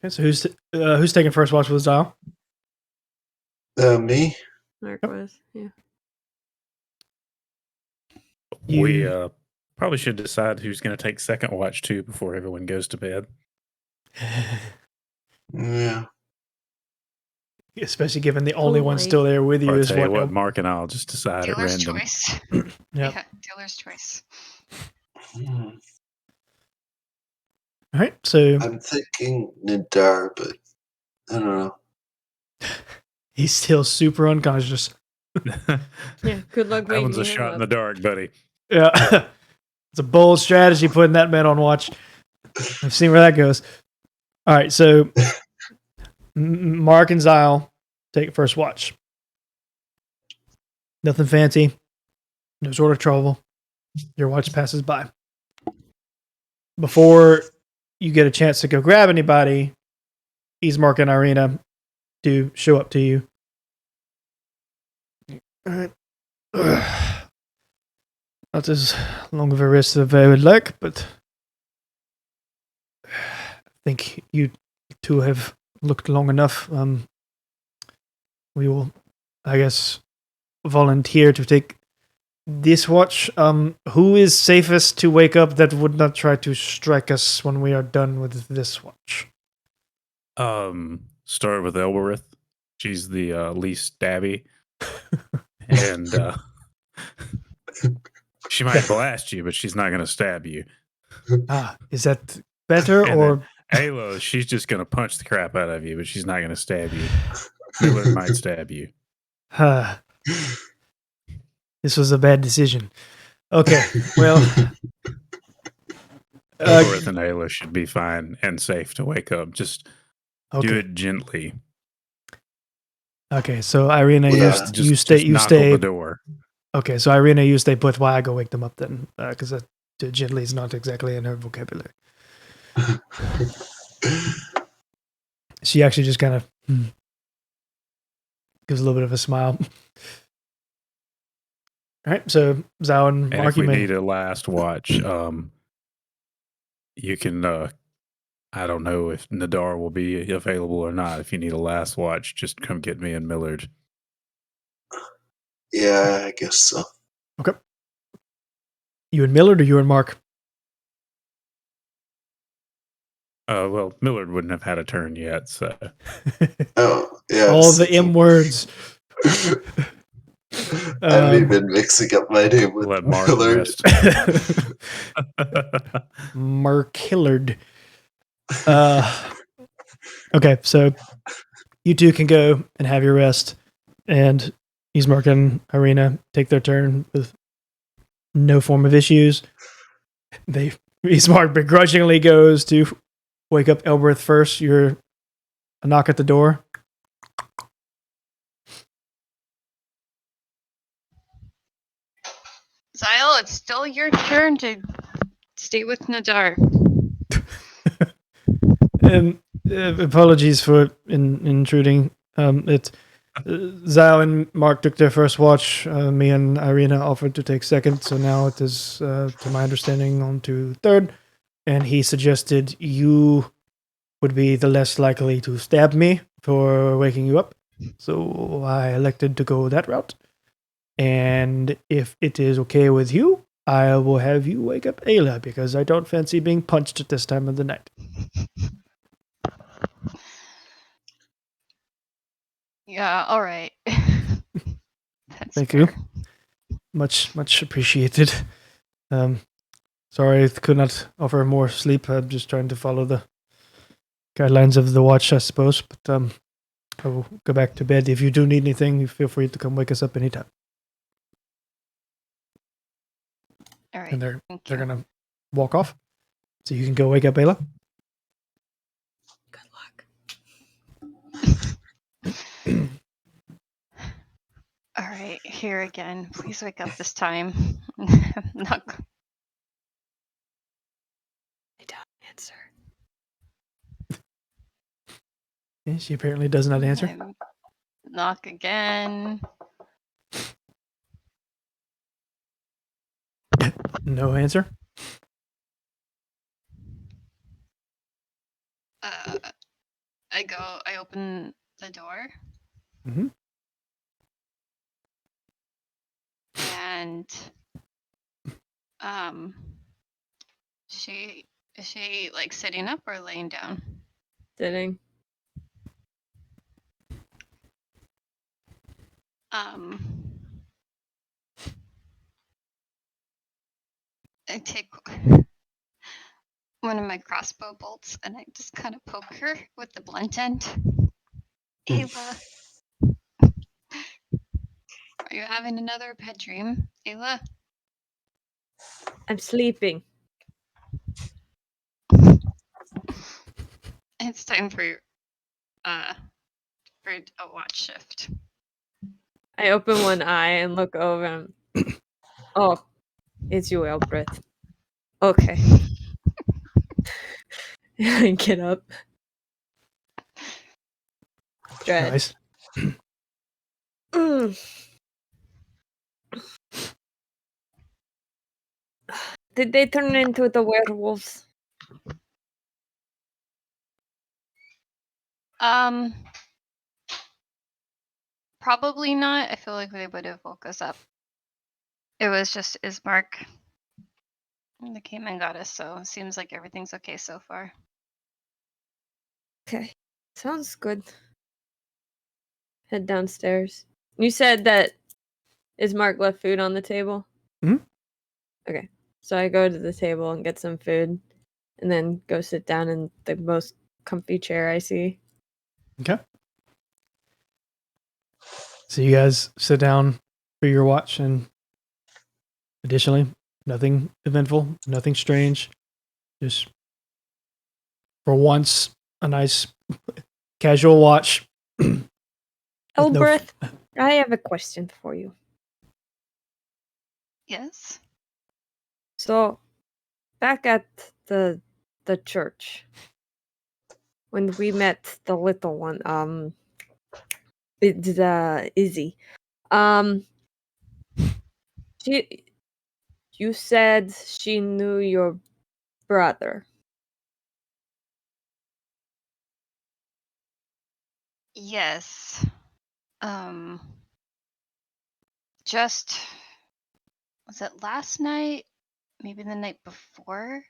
Okay, so who's taking first watch with Zyle? Me? Mark was, yeah. We You- probably should decide who's going to take second watch too before everyone goes to bed. Yeah. Especially given the only one Polite. still there with you Or is tell you what? what, Mark and I'll just decide at Dealer's random. choice. Yep. Yeah, dealer's choice. Hmm. All right, so I'm thinking Nadar, but I don't know. he's still super unconscious. Yeah, good luck That waking one's a him shot in up. the dark, buddy. Yeah, it's a bold strategy putting that man on watch. I've seen where that goes. All right, so Mark and Zyle take first watch. Nothing fancy, no sort of trouble. Your watch passes by. Before you get a chance to go grab anybody, Ismark and Irina do show up to you. All right. Not as long of a rest as I would like, but I think you two have looked long enough. We will, I guess, volunteer to take this watch. Who is safest to wake up that would not try to strike us when we are done with this watch? Start with Elbereth. She's the least stabby. And she might blast you, but she's not going to stab you. Is that better And or Ayla, she's just going to punch the crap out of you, but she's not going to stab you. Miller might stab you. this was a bad decision? Okay, well, Elbereth and Ayla should be fine and safe to wake up. Just do okay. it gently. Okay, so Irina, Yeah, you stay. You knock stay. on the door. Okay, so Irina, you stay put while I go wake them up then, because gently is not exactly in her vocabulary. She actually just kind of gives a little bit of a smile. All right, so Zao and And Mark, if you we may. need a last watch, you can. I don't know if Nadar will be available or not. If you need a last watch, just come get me and Millard. Yeah, I guess so. You and Millard or you and Mark? Well, Millard wouldn't have had a turn yet, so Oh, yeah. All the M words. I've even mixing up my name with let Mark Millard. rest. Mark Hillard. Okay, so you two can go and have your rest, and Ismark and Irina take their turn with no form of issues. Ismark begrudgingly goes to wake up Elbereth first. You're a knock at the door. Zyle, it's still your turn to stay with Nadar. Apologies for intruding. Zao and Mark took their first watch. Me and Irina offered to take second, so now it is, to my understanding, on to third. And he suggested you would be the less likely to stab me for waking you up. So I elected to go that route. And if it is okay with you, I will have you wake up Ayla because I don't fancy being punched at this time of the night. Yeah, all right. Thank you. Much appreciated. Sorry I could not offer more sleep. I'm just trying to follow the guidelines of the watch, I suppose. But I will go back to bed. If you do need anything, you feel free to come wake us up anytime. All right. And they're thank you. gonna walk off, so you can go wake up Ayla. Good luck. All right, here again. Please wake up this time. Not I don't answer. Yeah, she apparently does not answer. Knock again. No answer. I open the door. Mm-hmm. And is she like sitting up or laying down? Sitting. I take one of my crossbow bolts and I just kind of poke her with the blunt end. Ayla, are you having another pet dream? Ayla? I'm sleeping. It's time for a watch shift. I open one eye and look over and oh, it's you, Elbreth. Okay. I get up. Strahd. Nice. Did they turn into the werewolves? Probably not. I feel like they would have woke us up. It was just Ismark. They came and got us, so it seems like everything's okay so far. Okay. Sounds good. Head downstairs. You said that Ismark left food on the table? Mhm. Okay. So I go to the table and get some food and then go sit down in the most comfy chair I see. Okay. So you guys sit down for your watch, and additionally, nothing eventful, nothing strange. Just for once, a nice casual watch. Elbreth, I have a question for you. Yes? So, back at the church, when we met the little one, Izzy, you said she knew your brother. Yes. Just was it last night? Maybe the night before?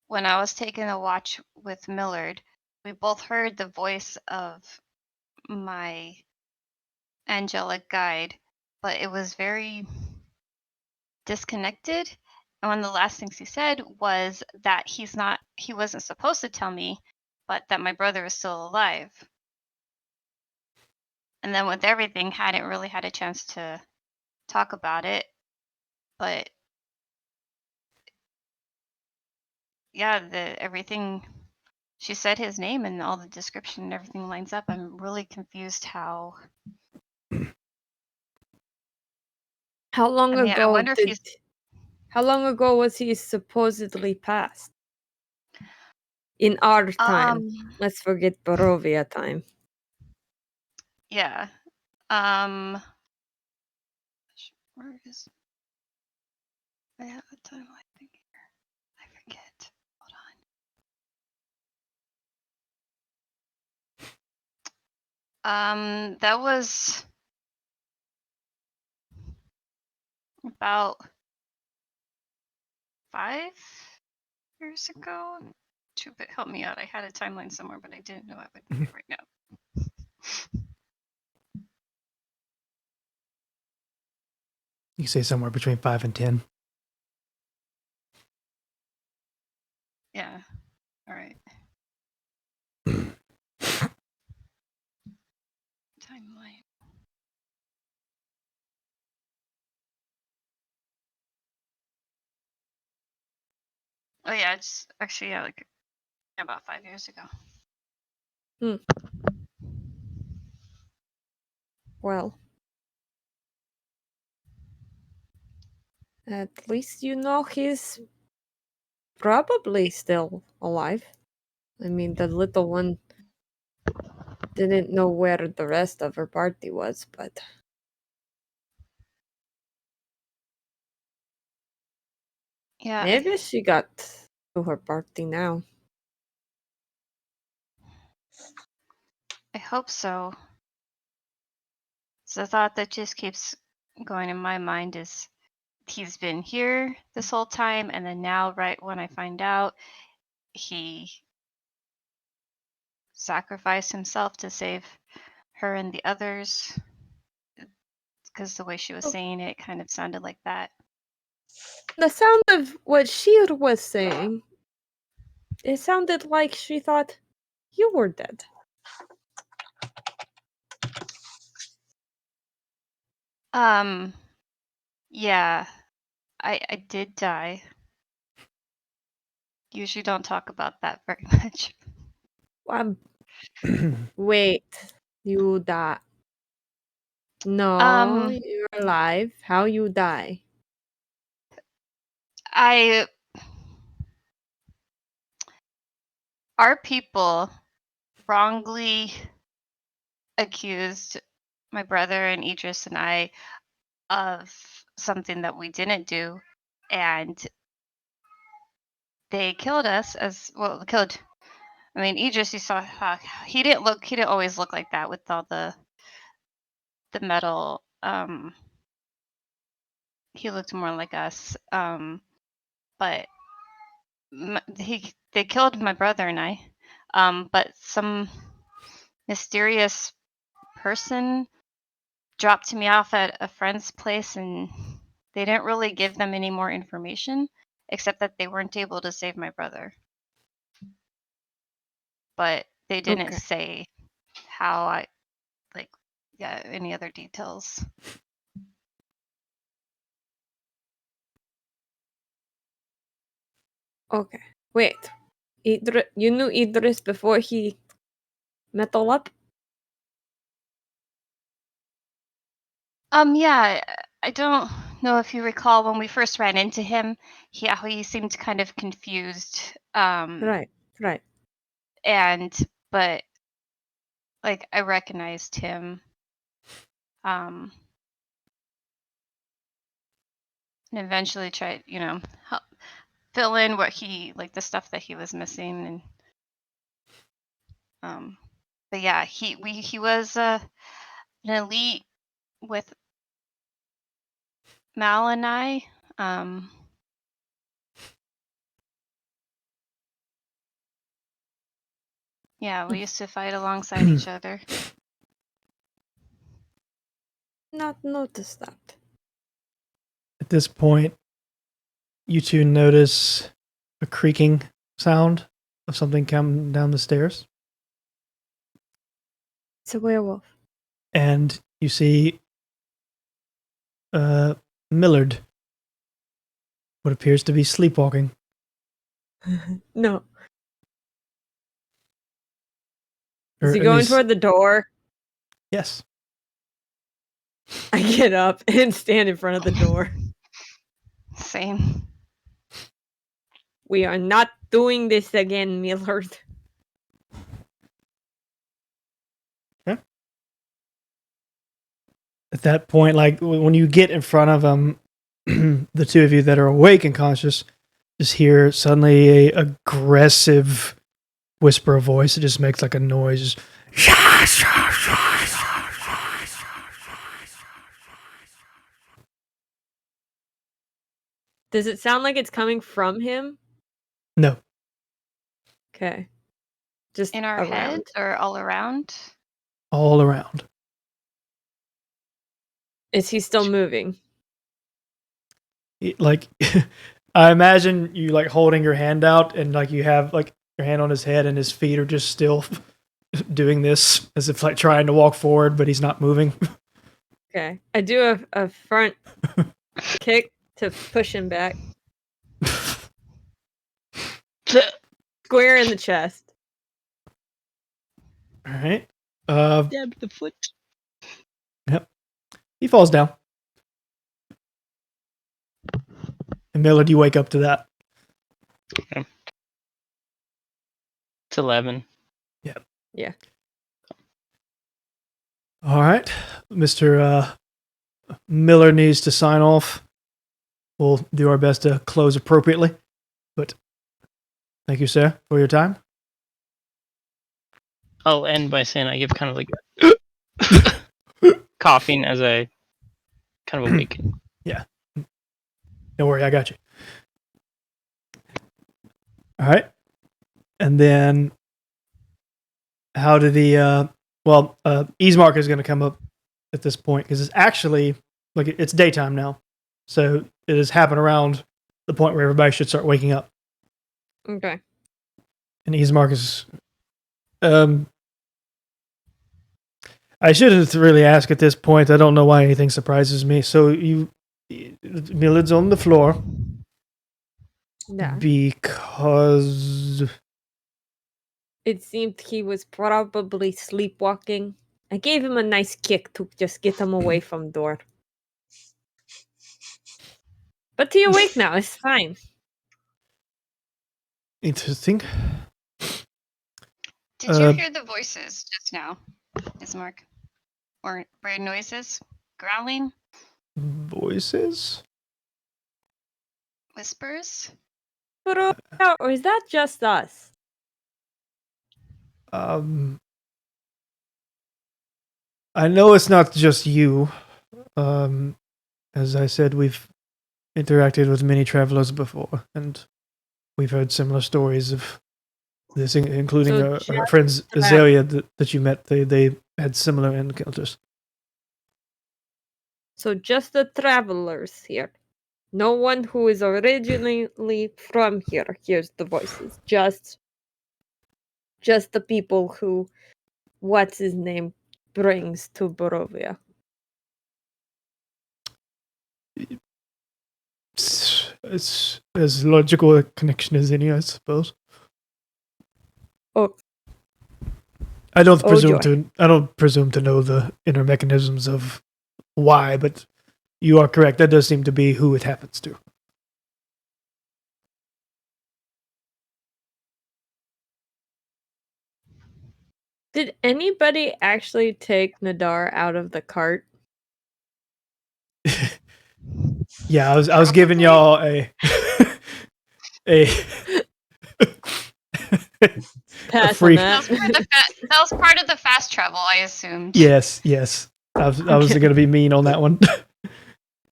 When I was taking a watch with Millard, we both heard the voice of my angelic guide, but it was very disconnected, one of the last things he said was that he wasn't supposed to tell me, but that my brother is still alive. And then with everything, hadn't really had a chance to talk about it. But yeah, everything she said his name and all the description and everything lines up. I'm really confused how. How long I mean, I ago wonder if did? he's. How long ago was he supposedly passed? In our time. Let's forget Barovia time. Yeah. Where is? I have a timeline thing here. I forget. Hold on. That was about 5 years ago. But help me out. I had a timeline somewhere, but I didn't know I would need it right now. You say somewhere between 5 and 10. Yeah. All right. Timeline. Oh yeah, it's actually like about 5 years ago. Well, at least you know he's probably still alive. I mean, the little one didn't know where the rest of her party was, but Yeah. maybe she got to her party now. I hope so. So the thought that just keeps going in my mind is he's been here this whole time, and then now, right when I find out, he sacrificed himself to save her and the others. Because the way she was saying it kind of sounded like that. The sound of what Shir was saying, it sounded like she thought you were dead. Yeah, I did die. Usually don't talk about that very much. Wait, you die? No, Um, you're alive. How you die? Our people wrongly accused my brother and Idris and I of something that we didn't do, and they killed us I mean, Idris, you saw he didn't always look like that with all the metal. He looked more like us. But they killed my brother and I. But some mysterious person dropped me off at a friend's place, and they didn't really give them any more information except that they weren't able to save my brother. But they didn't say how any other details. Okay, wait. You knew Idris before he met all up? Yeah, I don't know if you recall when we first ran into him, he seemed kind of confused. Right. But like I recognized him. And eventually tried, help fill in what the stuff that he was missing, and but yeah, he was an elite with Mal and I. Yeah, we used to fight alongside each other. Not noticed that. At this point, you two notice a creaking sound of something coming down the stairs. It's a werewolf. And you see Millard, what appears to be sleepwalking. No. Or Is he at going least- toward the door? Yes. I get up and stand in front of the door. Same. We are not doing this again, Millard. At that point, like when you get in front of him, the two of you that are awake and conscious just hear suddenly a aggressive whisper of voice. It just makes like a noise. Does it sound like it's coming from him? No. Okay. Just In our around. head or all around? All around. Is he still moving? Like, I imagine you like holding your hand out and like you have like your hand on his head and his feet are just still doing this as if like trying to walk forward, but he's not moving. Okay. I do a front kick to push him back. Square in the chest. All right. Stab the foot. He falls down. And Millard, you wake up to that. It's 11. Yeah. All right. Mr. Miller needs to sign off. We'll do our best to close appropriately. But thank you, sir, for your time. I'll end by saying I give kind of like coughing as I kind of awaken. Don't worry, I got you. All right. And then how did the Easemark is going to come up at this point because it's actually like it's daytime now. So it has happened around the point where everybody should start waking up. Okay. And Easemark is I shouldn't really ask at this point. I don't know why anything surprises me. So Millard's on the floor Yeah. because It seemed he was probably sleepwalking. I gave him a nice kick to just get him away from door. But he awake now. It's fine. interesting. Did you hear the voices just now, Ismark? Or weird noises? Growling? Voices? Whispers? Or is that just us? I know it's not just you. As I said, we've interacted with many travelers before, and we've heard similar stories of this, including So our just friends that- Azalea that you met. They had similar encounters. So just the travelers here. No one who is originally from here hears the voices. Just the people who, what's his name, brings to Barovia. It's as logical a connection as any, I suppose. Oh. I don't joy. presume to know the inner mechanisms of why, but you are correct. That does seem to be who it happens to. Did anybody actually take Nadar out of the cart? Yeah, I was giving y'all a Pass free- on that. That was part of the fast travel, I assumed. yes. I was Okay. going to be mean on that one.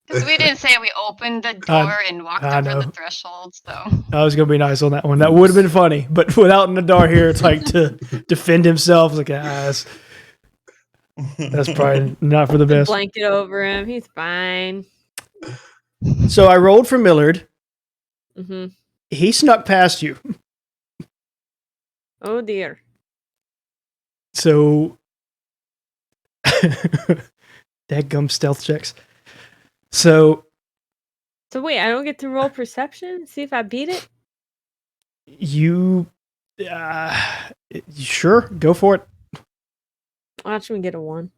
Because we didn't say we opened the door and walked I over know. the threshold, so. I was going to be nice on that one. That would have been funny, but without Nadar here, it's like to defend himself. It's like, that's probably not for the best. Blanket over him. He's fine. So I rolled for Millard. Mm-hmm. He snuck past you. Oh dear. So, dadgum stealth checks. So, So wait, I don't get to roll perception? See if I beat it? you, sure, go for it. Watch me get a 1.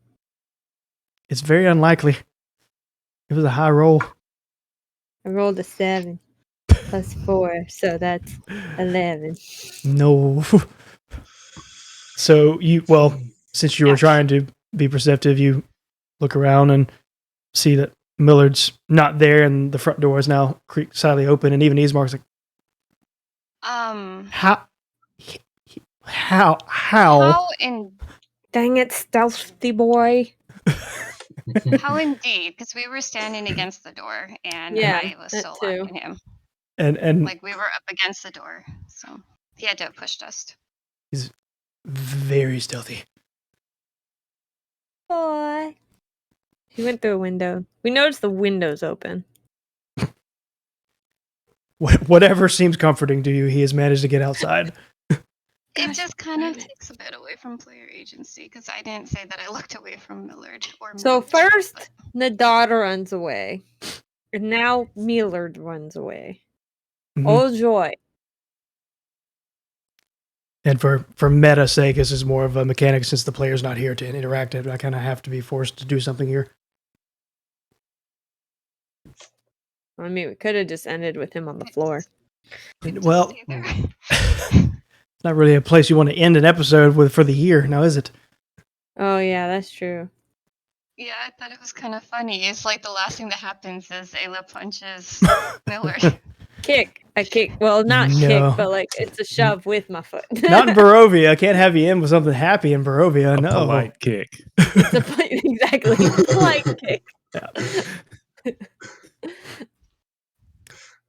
It's very unlikely. It was a high roll. I rolled a 7 plus 4, so that's 11. No. So since you were trying to be perceptive, you look around and see that Millard's not there, and the front door is now slightly open, and even Ismark's like, how? How in Dang it, stealthy boy. how indeed? Because we were standing against the door, and Yeah, I was that still too. watching him. And Like we were up against the door, so he had to have pushed us. he's very stealthy. Boy. He went through a window. We noticed the window's open. Whatever seems comforting to you, he has managed to get outside. It just kind of takes a bit away from player agency because I didn't say that I looked away from Millard or. So Millard, first, but- Nadar runs away. And now Millard runs away. Mhm. Oh joy. And for meta's sake, this is more of a mechanic since the player's not here to interact. I kind of have to be forced to do something here. I mean, we could have just ended with him on the floor. Well, Stay there. it's not really a place you want to end an episode with for the year, now is it? Oh yeah, that's true. Yeah, I thought it was kind of funny. It's like the last thing that happens is Ayla punches Millard. Kick. I kick. Well, not No. kick, but like it's a shove with my foot. Not in Barovia. I can't have you in with something happy in Barovia. A No. polite kick. It's a exactly like kick.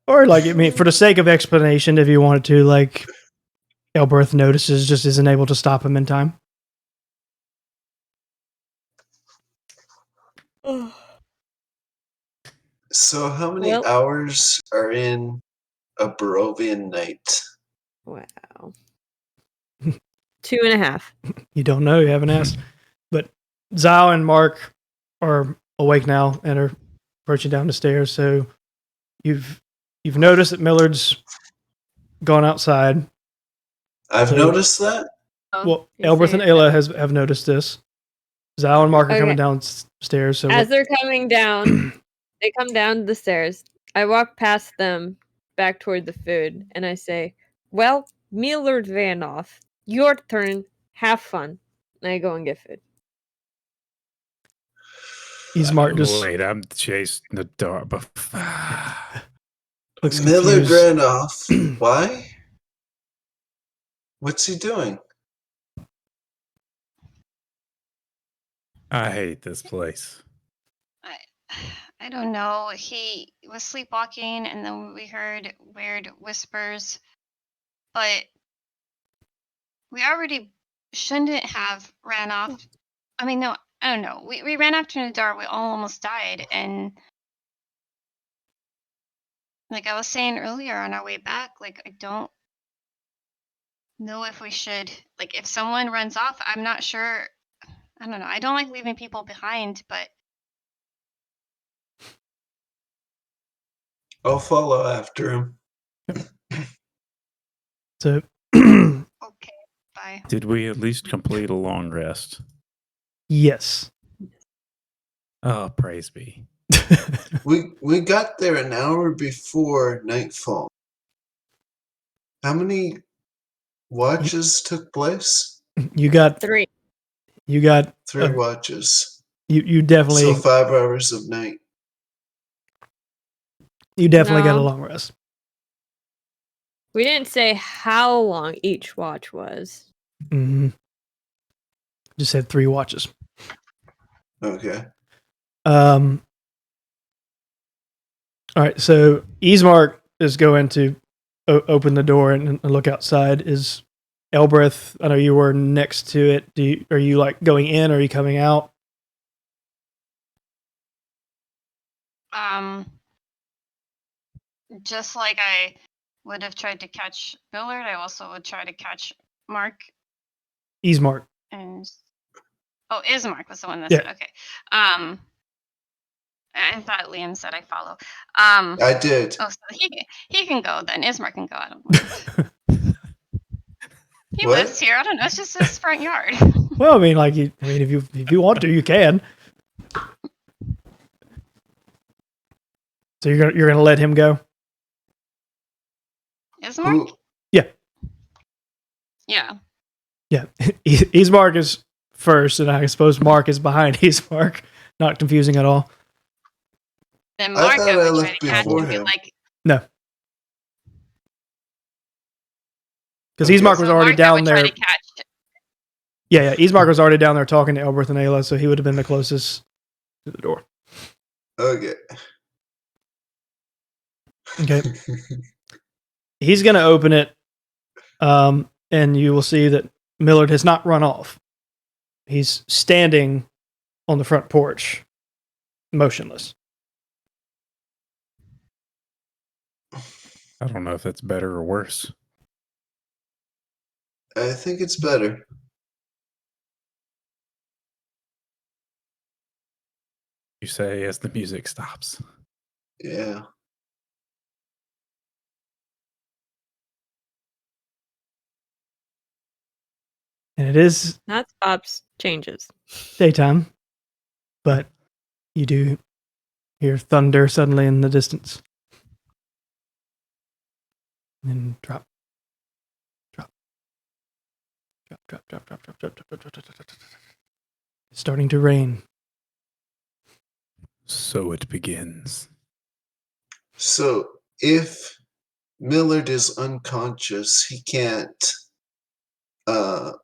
Or like, I mean, for the sake of explanation, if you wanted to, like, Elberth notices, just isn't able to stop him in time. So how many Well- hours are in a Barovian night? Wow. 2.5. You don't know. You haven't asked. But Zao and Mark are awake now and are approaching down the stairs. So you've noticed that Millard's gone outside. I've So- noticed that. Well, You're Elberth and saying Ayla have noticed this. Zao and Mark are coming Okay. downstairs. So As they're coming down, they come down the stairs. I walk past them back toward the food and I say, well, Millard ran off. Your turn. Have fun. And I go and get food. Ismark just Wait, I'm chasing the dog. But looks Millard confused. ran off. Why? What's he doing? I hate this place. I don't know. He was sleepwalking, and then we heard weird whispers. But we already shouldn't have ran off. I mean, no, I don't know. We ran after Nadar. We all almost died, and like I was saying earlier on our way back, like I don't know if we should. Like if someone runs off, I'm not sure. I don't know. I don't like leaving people behind, but I'll follow after him. So okay. Bye. Did we at least complete a long rest? yes. Oh, praise be. We got there an hour before nightfall. How many watches took place? You got 3. you got 3 watches. you definitely So 5 hours of night. got a No. long rest. We didn't say how long each watch was. Mm-hmm. Just had 3 watches. Okay. All right, so Ismark is going to open the door and look outside. Is Elbreth? I know you were next to it. Are you like going in? Or are you coming out? just like I would have tried to catch Millard, I also would try to catch Mark. Ismark. And Ismark was the one that Yeah. said okay. I thought Liam said I follow. I did. So he can go then. Ismark can go. I don't mind. He What? lives here. I don't know. It's just his front yard. Well, I mean, like, if you want to, you can. So you're gonna let him go? Ismark? Who? Yeah. Yeah. Yeah. Ismark is first, and I suppose Mark is behind Ismark. Not confusing at all. Then I Mark thought I would try left to catch before and be him. like, No. Because Okay. Ismark was so already Mark down would there. try to catch it. Yeah. Ismark was already down there talking to Elberth and Ayla, so he would have been the closest to the door. Okay. Okay. He's going to open it, and you will see that Millard has not run off. He's standing on the front porch, motionless. I don't know if that's better or worse. I think it's better. You say as the music stops. Yeah. And it is That stops changes. daytime, but you do hear thunder suddenly in the distance. And drop. It's starting to rain. So it begins. So if Millard is unconscious, he can't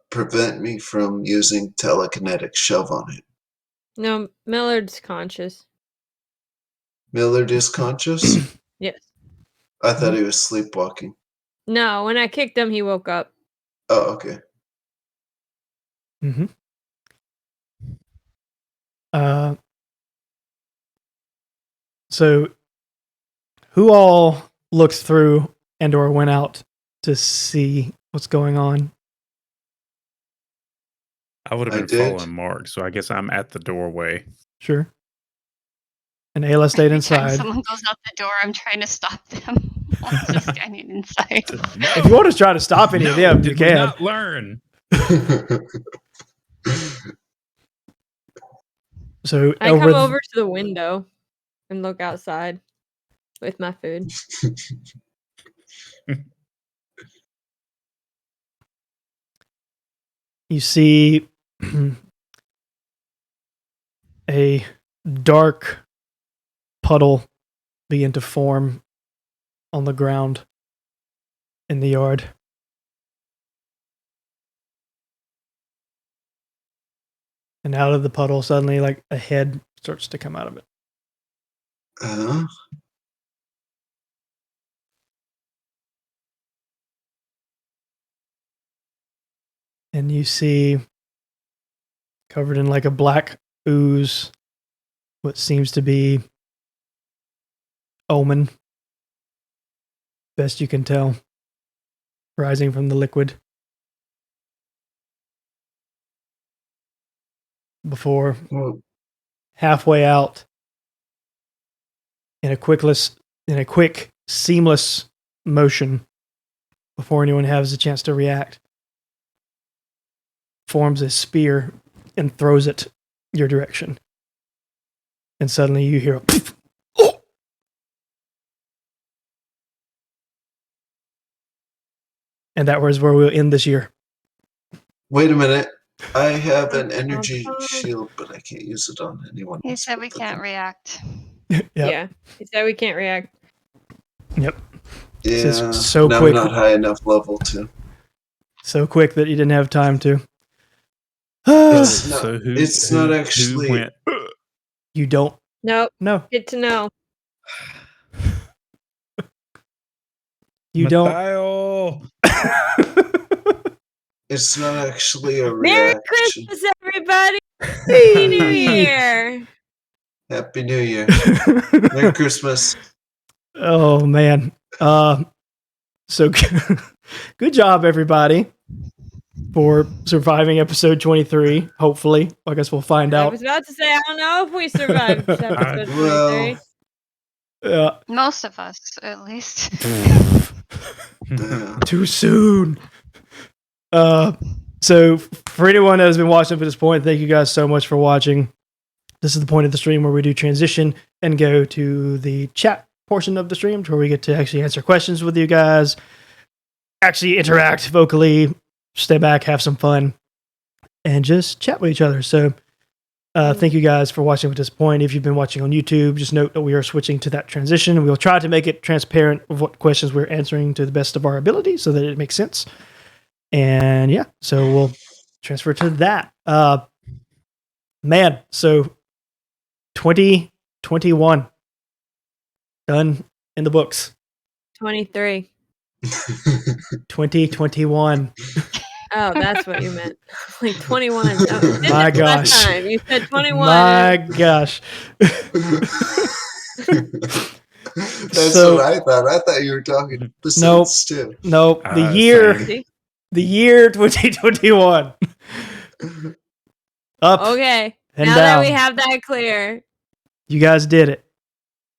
prevent me from using telekinetic shove on it. No, Millard's conscious. Millard is conscious? Yes. I thought he was sleepwalking. No, when I kicked him, he woke up. Oh, okay. Mm-hmm. So who all looked through and or went out to see what's going on? I would I have been did. following Mark, so I guess I'm at the doorway. Sure. And Ayla stayed Every time inside. someone goes out the door, I'm trying to stop them while I'm just standing inside. No, If you want to try to stop any of them, you did we can. not learn? So I come Elrith- over to the window and look outside with my food. you see a dark puddle begin to form on the ground in the yard. And out of the puddle, suddenly, like, a head starts to come out of it. And you see, covered in like a black ooze, what seems to be omen, best you can tell, rising from the liquid. Before Well, halfway out, in a quick, seamless motion, before anyone has a chance to react, forms a spear and throws it your direction. And suddenly you hear a poof. Oh! And that was where we'll end this year. wait a minute. I have an energy shield, but I can't use it on anyone. He else said we but can't them. react. Yep. Yeah. He said we can't react. Yep. Yeah, This is so and quick. I'm not high enough level to. So quick that you didn't have time to. It's not- So it's not actually- Who went, You don't Nope. know. Good to know. You don't. Mathael! It's not actually a Merry reaction. Christmas, everybody! Happy New Year! Happy New Year. Merry Christmas. Oh man. So good job, everybody, for surviving episode 23. Hopefully, I guess we'll find I out. was about to say, I don't know if we survived episode 23. Well, Most of us, at least. Too soon. So for anyone that has been watching up to this point, thank you guys so much for watching. This is the point of the stream where we do transition and go to the chat portion of the stream, where we get to actually answer questions with you guys, actually interact vocally, stay back, have some fun, and just chat with each other. So thank you guys for watching at this point. If you've been watching on YouTube, just note that we are switching to that transition. We'll try to make it transparent of what questions we're answering to the best of our ability so that it makes sense. And yeah, so we'll transfer to that. Man, so 2021 done in the books. 23. 2021. Oh, that's what you meant. Like 21. Oh, you did My it last gosh. time. You said 21. My gosh. That's So- what I thought. I thought you were talking percents too. Nope. The Same. year 2021. Up Okay. and Now down. that we have that clear, You guys did it.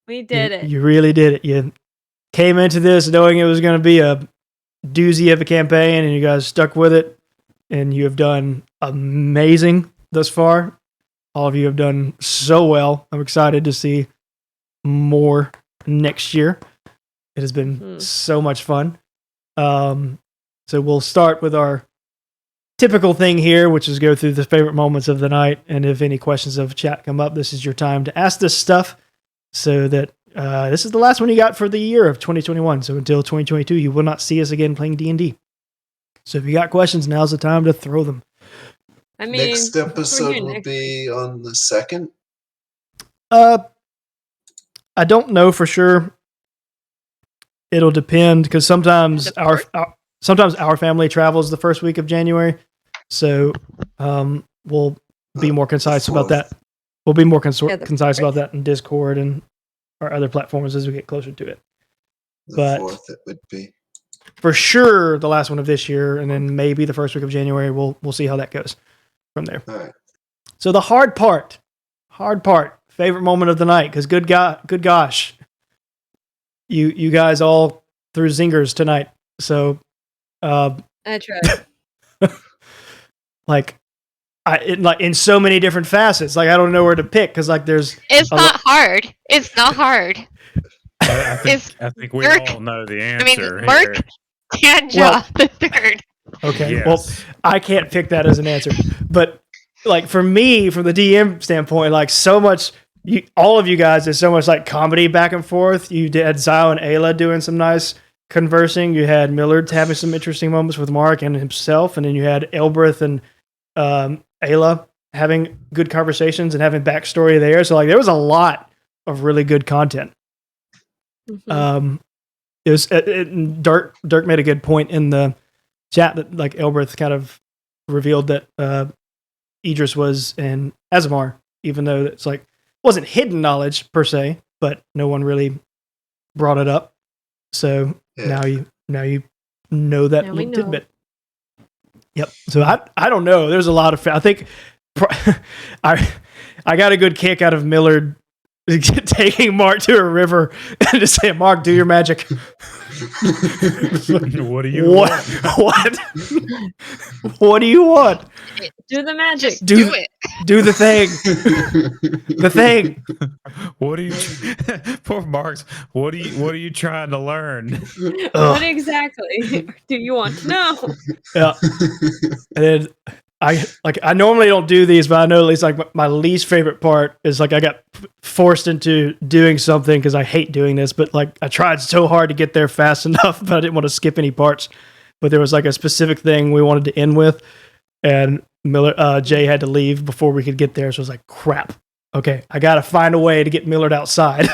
we did it. You really did it. You came into this knowing it was going to be a doozy of a campaign, and you guys stuck with it, and you have done amazing thus far. All of you have done so well. I'm excited to see more next year. It has been so much fun. So we'll start with our typical thing here, which is go through the favorite moments of the night, and if any questions of chat come up, this is your time to ask this stuff, so that this is the last one you got for the year of 2021. So until 2022, you will not see us again playing D&D. So if you got questions, now's the time to throw them. I mean, Next we're episode here will next be on the 2nd. I don't know for sure. It'll depend, because sometimes our family travels the first week of January. So we'll be more concise about that. We'll be more concise about that in Discord and our other platforms as we get closer to it. The But- 4th it would be. For sure, the last one of this year, and then maybe the first week of January. We'll see how that goes from there. All right. So the hard part, favorite moment of the night, because good gosh, you guys all threw zingers tonight. So I tried. like in so many different facets, like I don't know where to pick, because like there's It's not hard. It's not hard. I think we Merc- all know the I mean, answer. Merc here. Tanja the third. okay. Yes. Well, I can't pick that as an answer, but like for me, from the DM standpoint, like so much. All of you guys, there's so much like comedy back and forth. You had Zio and Ayla doing some nice conversing. You had Millard having some interesting moments with Mark and himself, and then you had Elbreth and Ayla having good conversations and having backstory there. So like there was a lot of really good content. Mhm. It was Dirk made a good point in the chat that like Elbreth kind of revealed that Idris was in Azamar, even though it's like wasn't hidden knowledge per se, but no one really brought it up. So Yeah. now you know that Now we little know. tidbit. Yep. So I don't know. There's a lot of I think I got a good kick out of Millard taking Mark to a river and just saying, "Mark, do your magic." What do you What? want? What? What do you want? Do the magic. Just Do do it. Do the thing. The thing. What do you? Poor Marks. What are you trying to learn? What Ugh. exactly do you want to know? Yeah. And then I normally don't do these, but I know at least like my least favorite part is like I got forced into doing something because I hate doing this, but like I tried so hard to get there fast enough, but I didn't want to skip any parts. But there was like a specific thing we wanted to end with, and Jay had to leave before we could get there, so I was like, crap. Okay, I got to find a way to get Millard outside.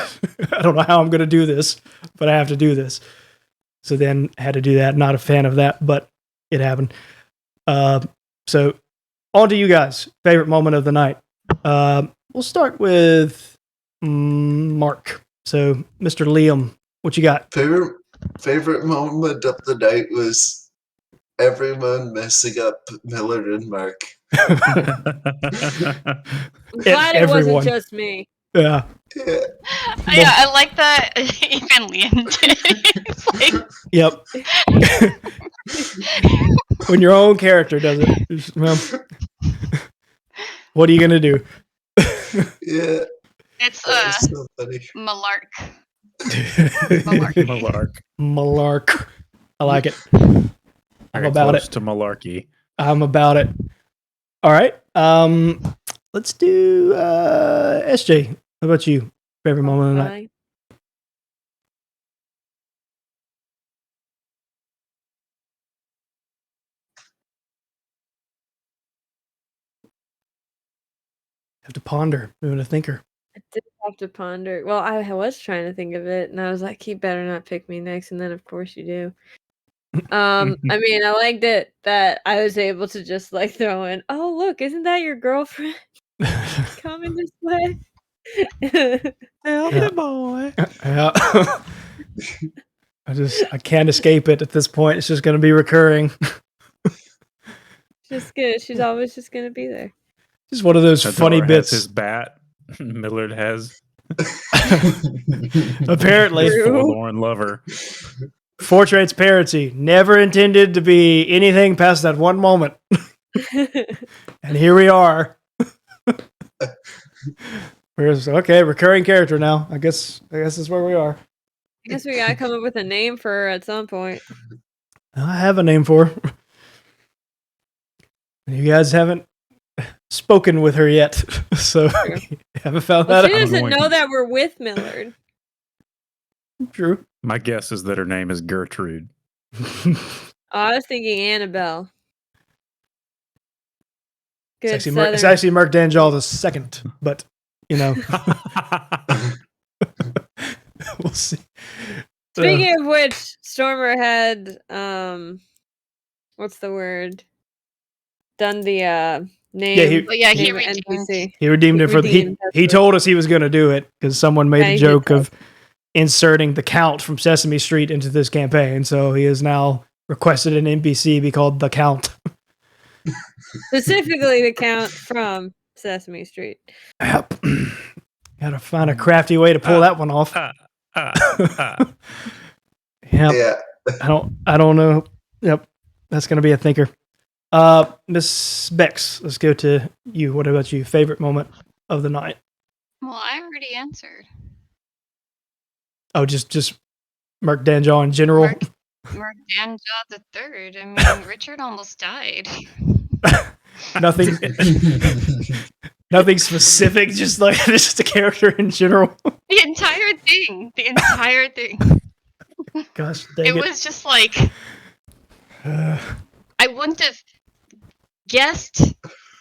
I don't know how I'm going to do this, but I have to do this. So then I had to do that. Not a fan of that, but it happened. So on to you guys. Favorite moment of the night. We'll start with Mark. So Mr. Liam, What you got? Favorite moment of the night was everyone messing up Millard and Mark. I'm glad it wasn't Everyone. just me. Yeah. Yeah. Yeah, I like that. Even Liam did. It's like, Yep. When your own character does it, well, what are you gonna do? Yeah. it's That was so funny. Malark. Malark. I like it. I'm Very about close it. to malarkey. I'm about it. All right. Let's do SJ. How about you? Favorite moment of the night? Bye. Have to ponder. Moving a thinker. I did have to ponder. Well, I was trying to think of it, and I was like, "He better not pick me next." And then, of course, you do. I mean, I liked it that I was able to just like throw in, "Oh, look, isn't that your girlfriend coming this way?" Yeah. boy. Yeah. I can't escape it at this point. It's just going to be recurring. Just good. She's always just gonna be there. Just one of those funny Tador bits. has his bat. Millard has Apparently, his True. forlorn lover. for transparency, never intended to be anything past that one moment. And here we are. Okay, recurring character now. I guess that's where we are. I guess we gotta come up with a name for her at some point. I have a name for her. You guys haven't spoken with her yet, so you haven't found Well, that she out. doesn't going know to- that we're with Millard. True. My guess is that her name is Gertrude. Oh, I was thinking Annabelle. Good It's Southern. actually Mark Danjal the second, but you know, we'll see. Speaking of which, Stormer had what's the word? Done the name. Yeah, he- But yeah, he name redeemed. NPC. He redeemed it for Redeemed, that's he what- told us he was going to do it because someone made Yeah, a he did joke tell of inserting the Count from Sesame Street into this campaign, so he has now requested an NPC be called the Count. Specifically the Count from Sesame Street. Yep. Gotta find a crafty way to pull that one off. Yep. Yeah. I don't know. Yep. That's gonna be a thinker. Miss Bex, let's go to you. What about you? Favorite moment of the night? Well, I already answered. Oh, just Mark Danjaw in general. Mark Danjaw the third. I mean, Richard almost died. Nothing specific, just like just a character in general. The entire thing. The entire thing. Gosh dang It it. was just like Uh, I wouldn't have guessed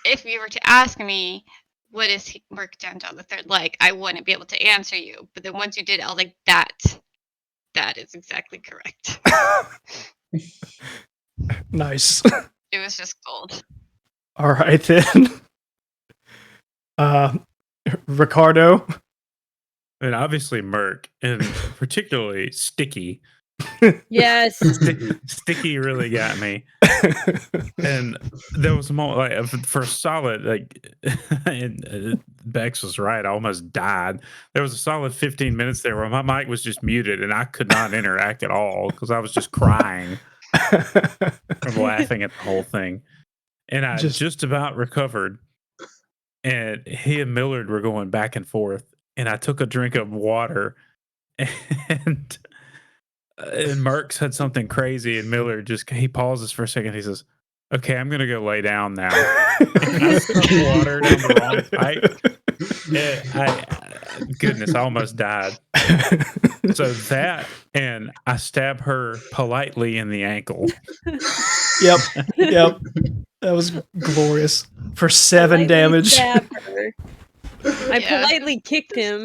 if you were to ask me what is Mark Danjaw the third like. I wouldn't be able to answer you. But then once you did, I was like, that is exactly correct. nice. It was just gold. All right then. Ricardo. And obviously Merc, and particularly Sticky. Yes. Sticky really got me. And there was a moment like for a solid and Bex was right. I almost died. There was a solid 15 minutes there where my mic was just muted and I could not interact at all because I was just crying from laughing at the whole thing. And I just about recovered. And he and Millard were going back and forth. And I took a drink of water, and Merc said something crazy, and Millard he pauses for a second. He says, "Okay, I'm gonna go lay down now." And I stuck water down the wrong pipe. Goodness, I almost died. So that, and I stab her politely in the ankle. Yep. That was glorious for 7 Politely damage. stabbed her. I Yeah. politely kicked him.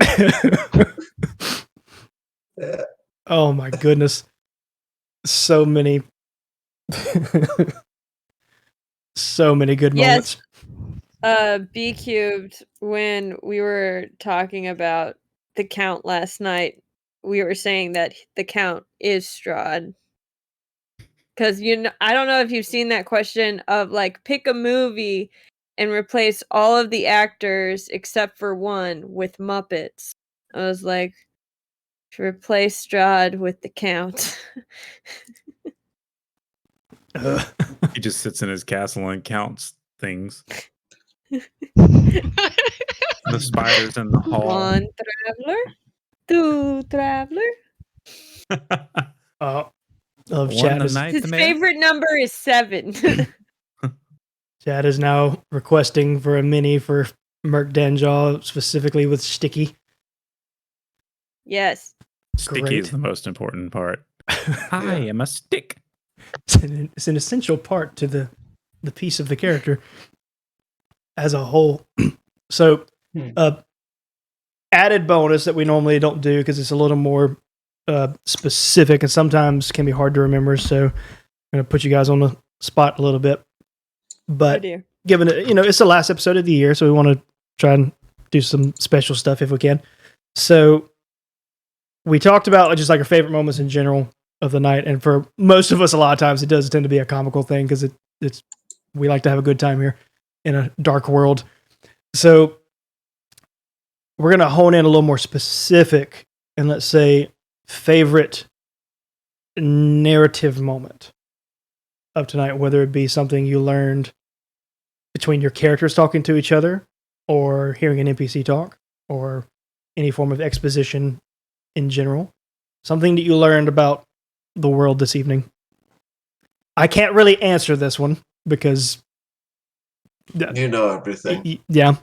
Yeah. Oh my goodness. So many good Yes. moments. B cubed when we were talking about the Count last night. we were saying that the Count is Strahd. Because I don't know if you've seen that question of like pick a movie and replace all of the actors except for one with Muppets. I was like, to replace Strahd with the Count. He just sits in his castle and counts things. The spiders in the hall. One traveler, two traveler. Of One Chad the is, night His the man. favorite number is 7. Chad is now requesting for a mini for Merc Danjaw, specifically with Sticky. Yes. Sticky Great. is the most important part. I Yeah. am a stick. It's an essential part to the piece of the character as a whole. So, added bonus that we normally don't do because it's a little more specific and sometimes can be hard to remember. So, I'm going to put you guys on the spot a little bit. But dear. given it, it's the last episode of the year, so we want to try and do some special stuff if we can. So, we talked about just like our favorite moments in general of the night, and for most of us, a lot of times it does tend to be a comical thing because it's we like to have a good time here in a dark world. So we're gonna hone in a little more specific, and let's say favorite narrative moment of tonight, whether it be something you learned between your characters talking to each other, or hearing an NPC talk, or any form of exposition in general. Something that you learned about the world this evening. I can't really answer this one because You know everything, yeah.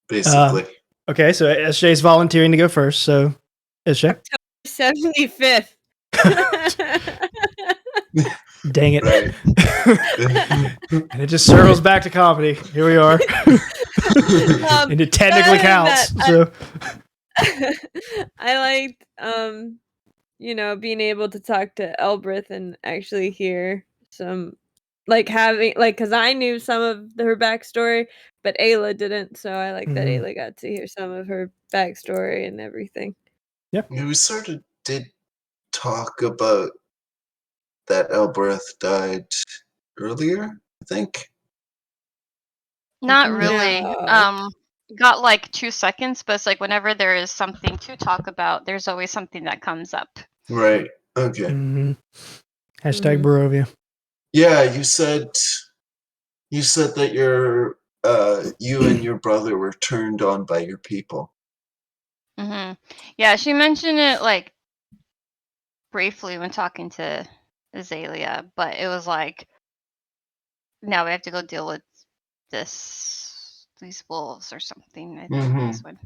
basically. Okay, so SJ's volunteering to go first. So SJ, 75th. dang it. Right. And it just circles back to comedy. Here we are. And it technically counts. So I liked being able to talk to Elbreth and actually hear some because I knew some of her backstory, but Ayla didn't, so I like that Ayla got to hear some of her backstory and everything. We sort of did talk about that Elbreth died earlier, I think. Not really. No. Got like 2 seconds, but it's like whenever there is something to talk about, there's always something that comes up. Right. Okay. Hashtag Mhm. Barovia. Yeah, you said that you and your brother were turned on by your people. Yeah, she mentioned it like briefly when talking to Azalea, but it was like, now we have to go deal with these wolves or something. I think this one.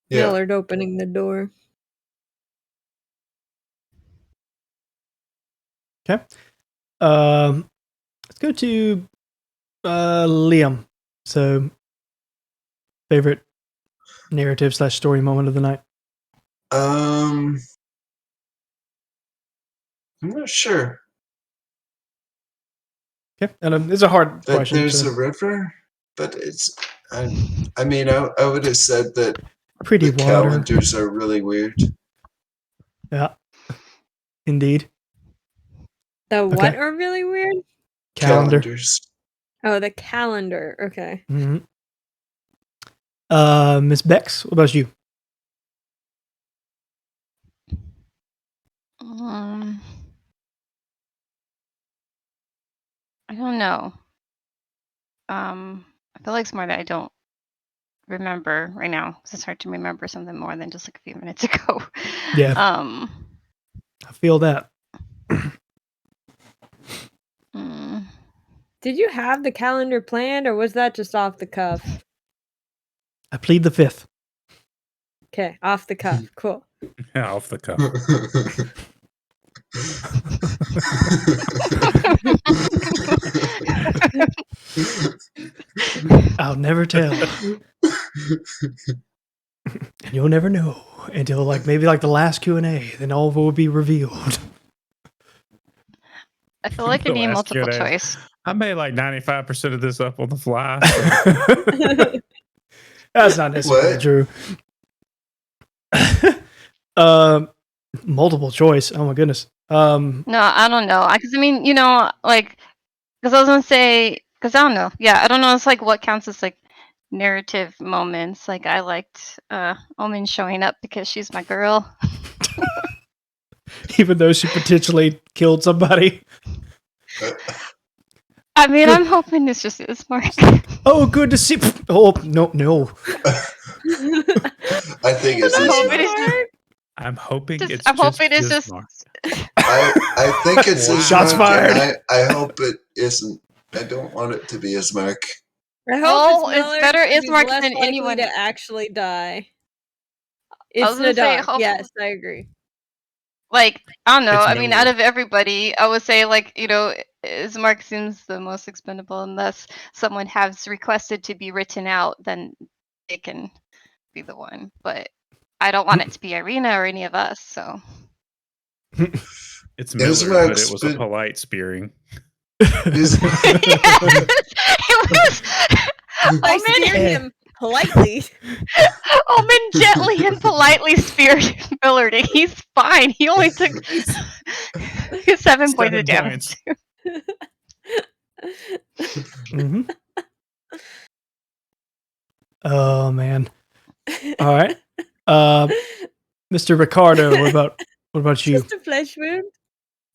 Yeah. Millard opening the door. Okay. Let's go to Liam. So, favorite narrative / story moment of the night. I'm not sure. Okay, and it's a hard question. There's so a river, but it's. I would have said that pretty the water. calendars are really weird. Yeah, indeed. The what Okay. are really weird? Calendar. Calendars. Oh, the calendar. Okay. Mm-hmm. Miss Bex, what about you? I don't know. I feel like it's more that I don't remember right now, because it's hard to remember something more than just like a few minutes ago. Yeah. I feel that. Did you have the calendar planned, or was that just off the cuff? I plead the fifth. Okay, off the cuff. Cool. Yeah, off the cuff. I'll never tell. And you'll never know until maybe the last Q&A. Then all will be revealed. I feel like I The need last multiple Q&A. choice. I made like 95% of this up on the fly. So. That's not necessarily What? true. Multiple choice. Oh my goodness. No, I don't know. Because I mean, like, because I was gonna say, because I don't know. Yeah, I don't know. It's like what counts as like narrative moments. Like I liked Omen showing up because she's my girl. even though she potentially killed somebody. I mean, I'm hoping it's just Ismark. Oh, good to see. Oh no. I think it's I'm hoping Ismark. it's just. I'm hoping it's I'm hoping it's just just. Mark. I think it's Wow. Ismark. Shots fired. And I hope it isn't. I don't want it to be Ismark. I hope Well, it's it's Miller, better 'cause he's Ismark less than likely anyone. to actually die. I It's was gonna say, Nadar. Yes, I agree. Like, I don't know. It's I mean, no- out of everybody, I would say, like, Ismark seems the most expendable unless someone has requested to be written out, then it can be the one. But I don't want it to be Irina or any of us, so. It's Miller, Ismark's but it was a been- polite spearing. Is- It was. I speared him politely. Omen gently and politely speared Millard. He's fine. He only took 7 points of damage. hmm Oh man. All right. Mr. Ricardo, what about you? Just a flesh wound.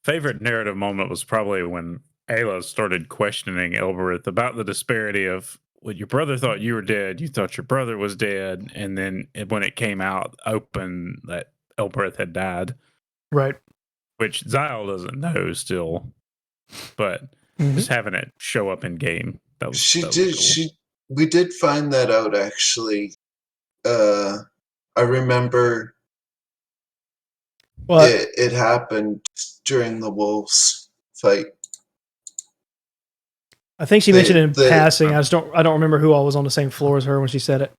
Favorite narrative moment was probably when Ayla started questioning Elbereth about the disparity of when your brother thought you were dead, you thought your brother was dead, and then when it came out open that Elbereth had died, Right. which Zyle doesn't know still, but Mhm. just having it show up in game, that was she that was did. cool. We did find that out actually. I remember Well, it happened during the Wolves fight. I think she mentioned it in they- passing. I don't remember who all was on the same floor as her when she said it.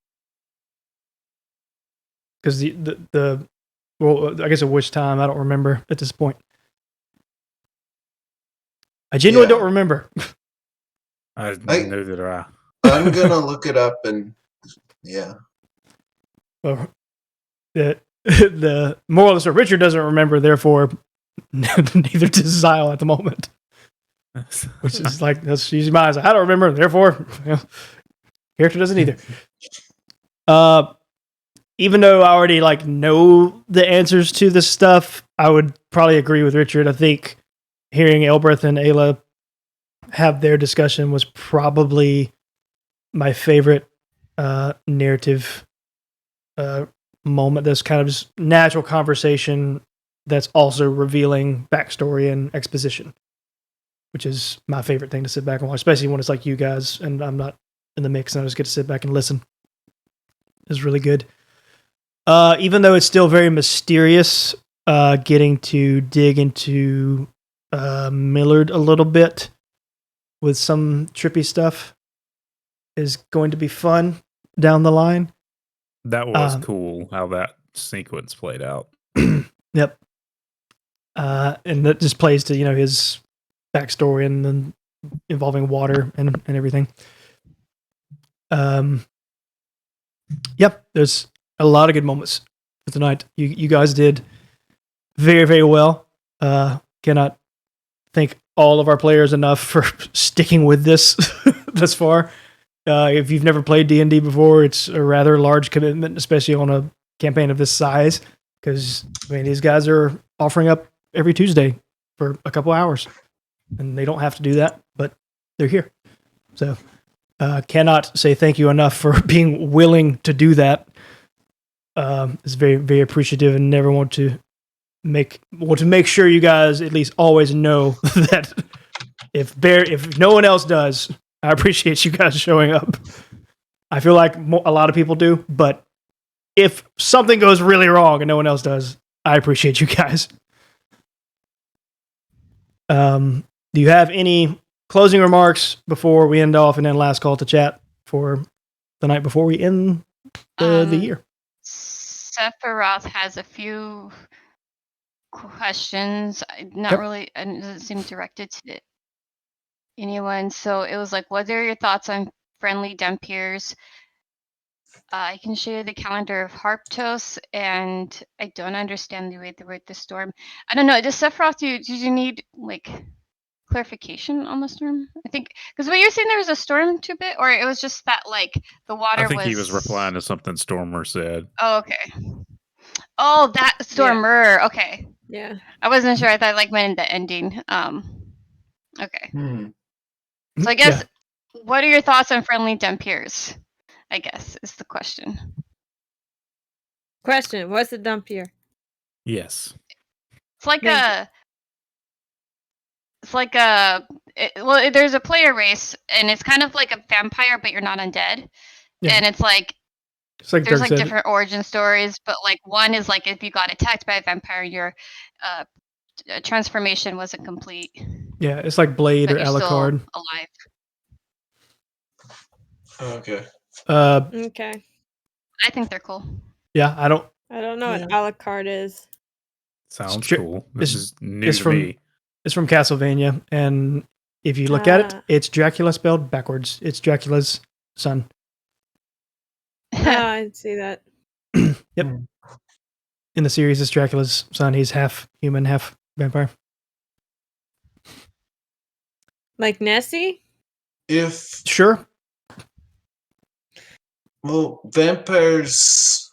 Because the well, I guess at which time I don't remember at this point. I genuinely Yeah. don't remember. I I- knew that I'm gonna look it up and yeah. Well, the moral of the story: Richard doesn't remember, therefore neither does Zyle at the moment. Which is like that's usually my eyes. I don't remember, therefore character doesn't either. Even though I already like know the answers to this stuff, I would probably agree with Richard. I think hearing Elbereth and Ayla have their discussion was probably my favorite narrative moment. That's kind of just natural conversation that's also revealing backstory and exposition, which is my favorite thing to sit back and watch, especially when it's like you guys and I'm not in the mix and I just get to sit back and listen. It's really good. Even though it's still very mysterious, getting to dig into Millard a little bit with some trippy stuff is going to be fun down the line. that was cool how that sequence played out. Yep. And that just plays to, his backstory and then involving water and everything. Yep, there's a lot of good moments for tonight. You guys did very, very well. Cannot thank all of our players enough for sticking with this thus far. If you've never played D&D before, it's a rather large commitment, especially on a campaign of this size, because these guys are offering up every Tuesday for a couple hours, and they don't have to do that, but they're here. So cannot say thank you enough for being willing to do that. It's very, very appreciative, and never want to make sure you guys at least always know that if no one else does, I appreciate you guys showing up. I feel like a lot of people do, but if something goes really wrong and no one else does, I appreciate you guys. Do you have any closing remarks before we end off, and then last call to chat for the night before we end the year? Sephiroth has a few questions. Not Yep. really, and it doesn't seem directed to anyone. So it was like, what are your thoughts on friendly Dempiers? I can show you the calendar of Harptos, and I don't understand the way the word the storm. I don't know. Does Sephiroth, did you need like clarification on the storm? I think because what you're saying there was a storm to it, or it was just that like the water I think he was replying to something Stormer said. Oh, okay. Oh, that Stormer. Okay. Yeah. I wasn't sure. I thought like went in the ending. Okay. So I guess, what are your thoughts on friendly Dampiers? I guess is the question. Question: what's a Dampier? Yes. It's like Thank a. It's like a. Well, there's a player race, and it's kind of like a vampire, but you're not undead. Yeah. And it's like like there's Dirk like said. different origin stories, but like one is like if you got attacked by a vampire, your transformation wasn't complete. Yeah, it's like Blade But or you're still Alucard. alive. Okay. Okay. I think they're cool. Yeah, I don't. I don't know what Alucard is. Sounds Stri- cool. This it's- is new it's to from- me. It's from Castlevania, and if you look at it, Ah. it's Dracula spelled backwards. It's Dracula's son. I see that. Yep. In the series, it's Dracula's son. He's half human, half vampire. Like Nessie? If Sure. well, vampires.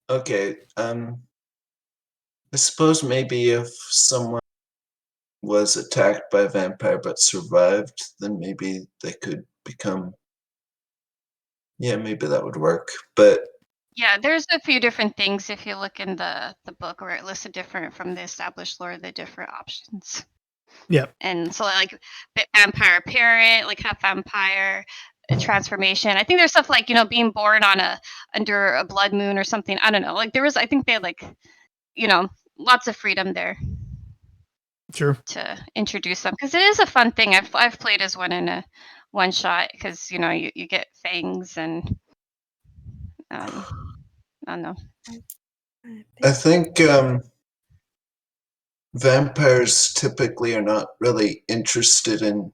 Okay. I suppose maybe if someone was attacked by a vampire but survived, then maybe they could become. Yeah, maybe that would work. But Yeah, there's a few different things if you look in the book where it lists a different from the established lore, the different options. Yeah. And so like vampire parent, like half vampire transformation. I think there's stuff like, being born on under a blood moon or something. I don't know. Like I think they had like, lots of freedom there Sure. to introduce them because it is a fun thing. I've played as one in a one shot because you get fangs and I don't know. I think vampires typically are not really interested in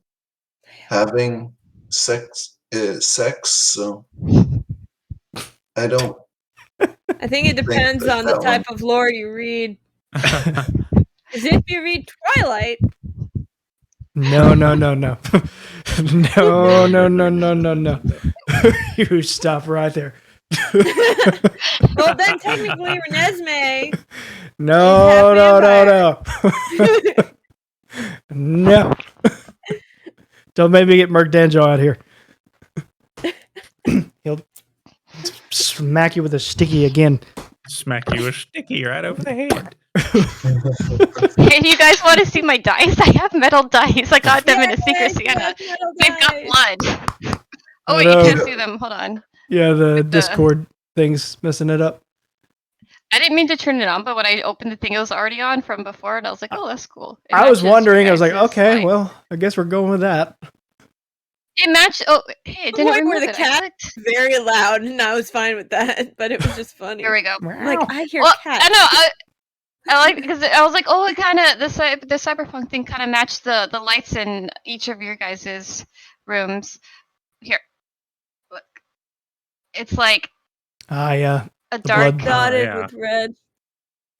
having sex. So I don't. I think it depends that on the that type of lore you read. Because if you read Twilight, No. No. No. You stop right there. well, then technically Renesmee. No. No. Don't make me get Merc Danjo out here. He'll smack you with a sticky again. Smack you a sticky right over the head. Hey, you guys want to see my dice? I have metal dice. I got them in a Secret Santa. They've got blood. Oh, wait, you can't see them. Hold on. Yeah, the Discord thing's messing it up. I didn't mean to turn it on, but when I opened the thing, it was already on from before, and I was like, "Oh, that's cool." I was wondering. I was like, "Okay, well, I guess we're going with that." It matched. Oh, hey, it didn't Where remove the it. cat very loud, and I was fine with that. But it was just funny. Here we go. Like I hear cats. I know. I like because I was like, oh, it kind of the cyberpunk thing kind of matched the lights in each of your guys' rooms. Here, look, it's like yeah. a dark dotted with red.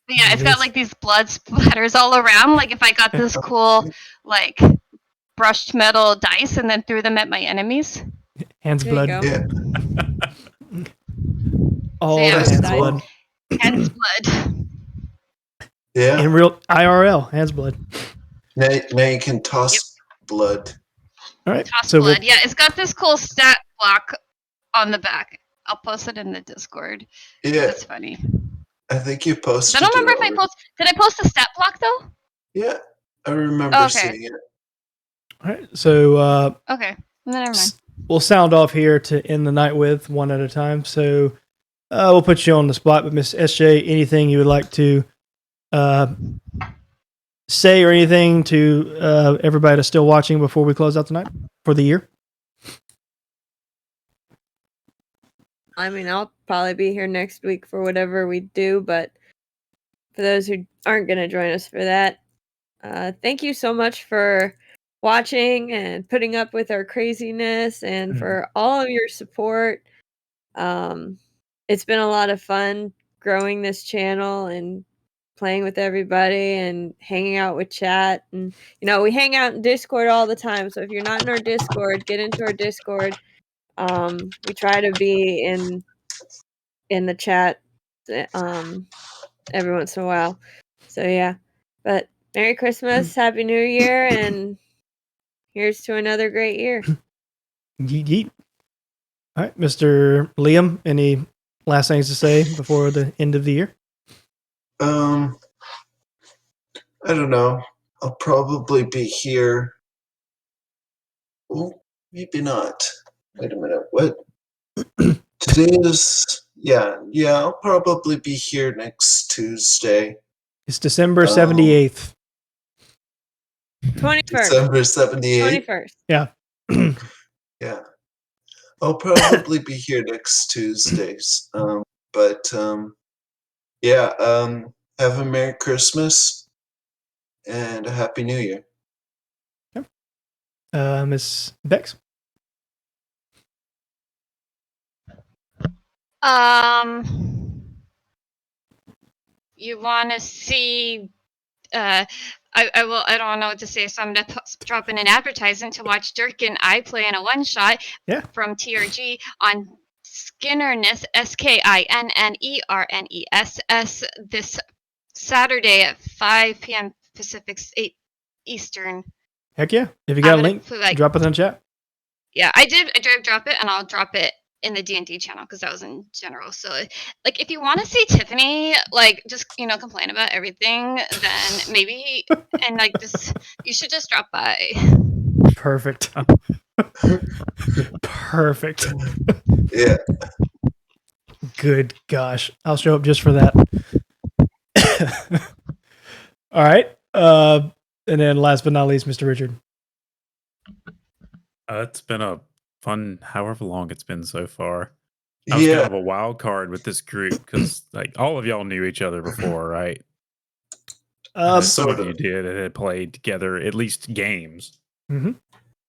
Yeah, it's got like these blood splatters all around. Like if I got this cool like brushed metal dice and then threw them at my enemies. Hands blood. Yeah. All yeah, the hands blood. Hands blood. Yeah. In real IRL, hands blood. Now you can toss blood. All right. Toss So blood. Yeah, it's got this cool stat block on the back. I'll post it in the Discord. Yeah. That's funny. I think you posted. I don't remember if I posted. Did I post a stat block though? Yeah, I remember seeing it. All right. So Okay. Never mind. we'll sound off here to end the night with one at a time. So we'll put you on the spot. But Miss SJ, anything you would like to say or anything to everybody that's still watching before we close out tonight for the year? I mean, I'll probably be here next week for whatever we do, but for those who aren't going to join us for that, thank you so much for watching and putting up with our craziness and for all of your support. it's been a lot of fun growing this channel and playing with everybody and hanging out with chat. And we hang out in Discord all the time. So if you're not in our Discord, get into our Discord. We try to be in the chat every once in a while. So yeah. But Merry Christmas, Happy New Year, and here's to another great year. Yeet yeet. All right, Mr. Liam, any last things to say before the end of the year? I don't know. I'll probably be here. Oh, maybe not. Wait a minute. What? Today is I'll probably be here next Tuesday. It's December 78th. 21st. December 78th. 21st. Yeah. Yeah. I'll probably be here next Tuesdays. Have a Merry Christmas and a Happy New Year. Miss Bex? You want to see? I don't know what to say, so I'm gonna drop in an advertisement to watch Dirk and I play in a one shot. Yeah. From TRG on Skinnerness, SKINNERNESS, this Saturday at 5 p.m. Pacific, 8 Eastern. Heck yeah. If you got a link, drop it in the chat. Yeah, I did drop it, and I'll drop it in the D&D channel because that was in general. So, like, if you want to see Tiffany, like, just complain about everything, then maybe, and like, you should just drop by. Perfect. Perfect. Yeah. Good gosh, I'll show up just for that. All right. And then last but not least, Mr. Richard. It's been a fun, however long it's been so far. I was kind of a wild card with this group because, like, all of y'all knew each other before, right? Some of you did and had played together at least games. Mm-hmm.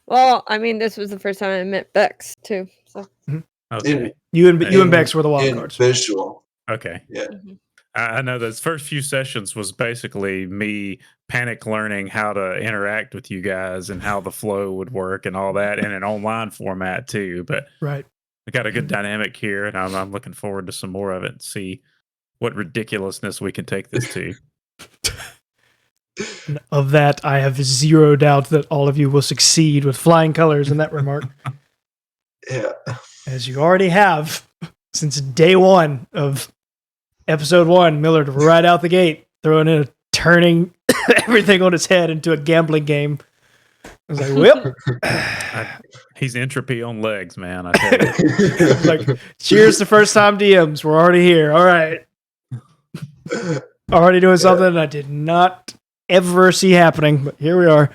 Well, I mean, this was the first time I met Bex too. So Okay, you and Bex were the wild cards. Visual. Okay. Yeah. Mhm. I know those first few sessions was basically me panic learning how to interact with you guys and how the flow would work and all that in an online format too. But right, we got a good dynamic here, and I'm looking forward to some more of it and see what ridiculousness we can take this to. Of that, I have zero doubt that all of you will succeed with flying colors in that remark. Yeah. As you already have since day one of episode 1, Millard right out the gate, turning everything on its head into a gambling game. I was like, whip. He's entropy on legs, man. I tell you. Like, cheers to first time DMs. We're already here. All right. Already doing something I did not ever see happening, but here we are.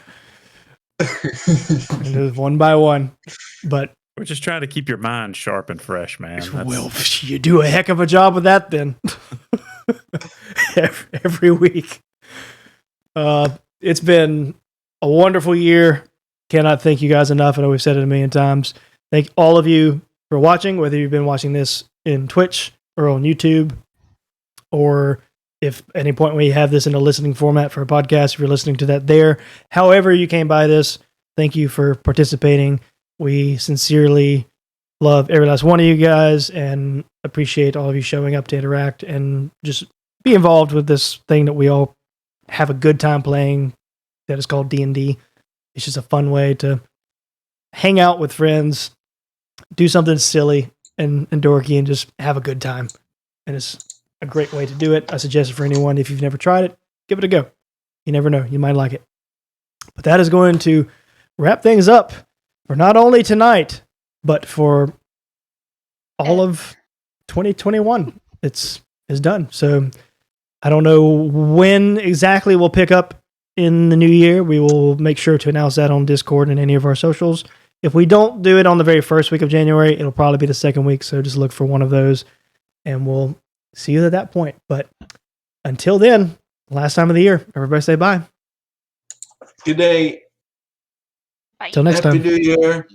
And it was one by one. But we're just trying to keep your mind sharp and fresh, man. Well, you do a heck of a job with that then. every week. It's been a wonderful year. Cannot thank you guys enough. I know we've said it a million times. Thank all of you for watching, whether you've been watching this in Twitch or on YouTube, or if at any point we have this in a listening format for a podcast, if you're listening to that there. However you came by this, thank you for participating. We sincerely love every last one of you guys and appreciate all of you showing up to interact and just be involved with this thing that we all have a good time playing that is called D&D. It's just a fun way to hang out with friends, do something silly and dorky, and just have a good time. And it's a great way to do it. I suggest it for anyone. If you've never tried it, give it a go. You never know. You might like it. But that is going to wrap things up for not only tonight, but for all of 2021. It's done. So I don't know when exactly we'll pick up in the new year. We will make sure to announce that on Discord and any of our socials. If we don't do it on the very first week of January, it'll probably be the second week. So just look for one of those and we'll see you at that point. But until then, last time of the year, everybody say bye. Good day. Bye. Till next Happy time. New Year.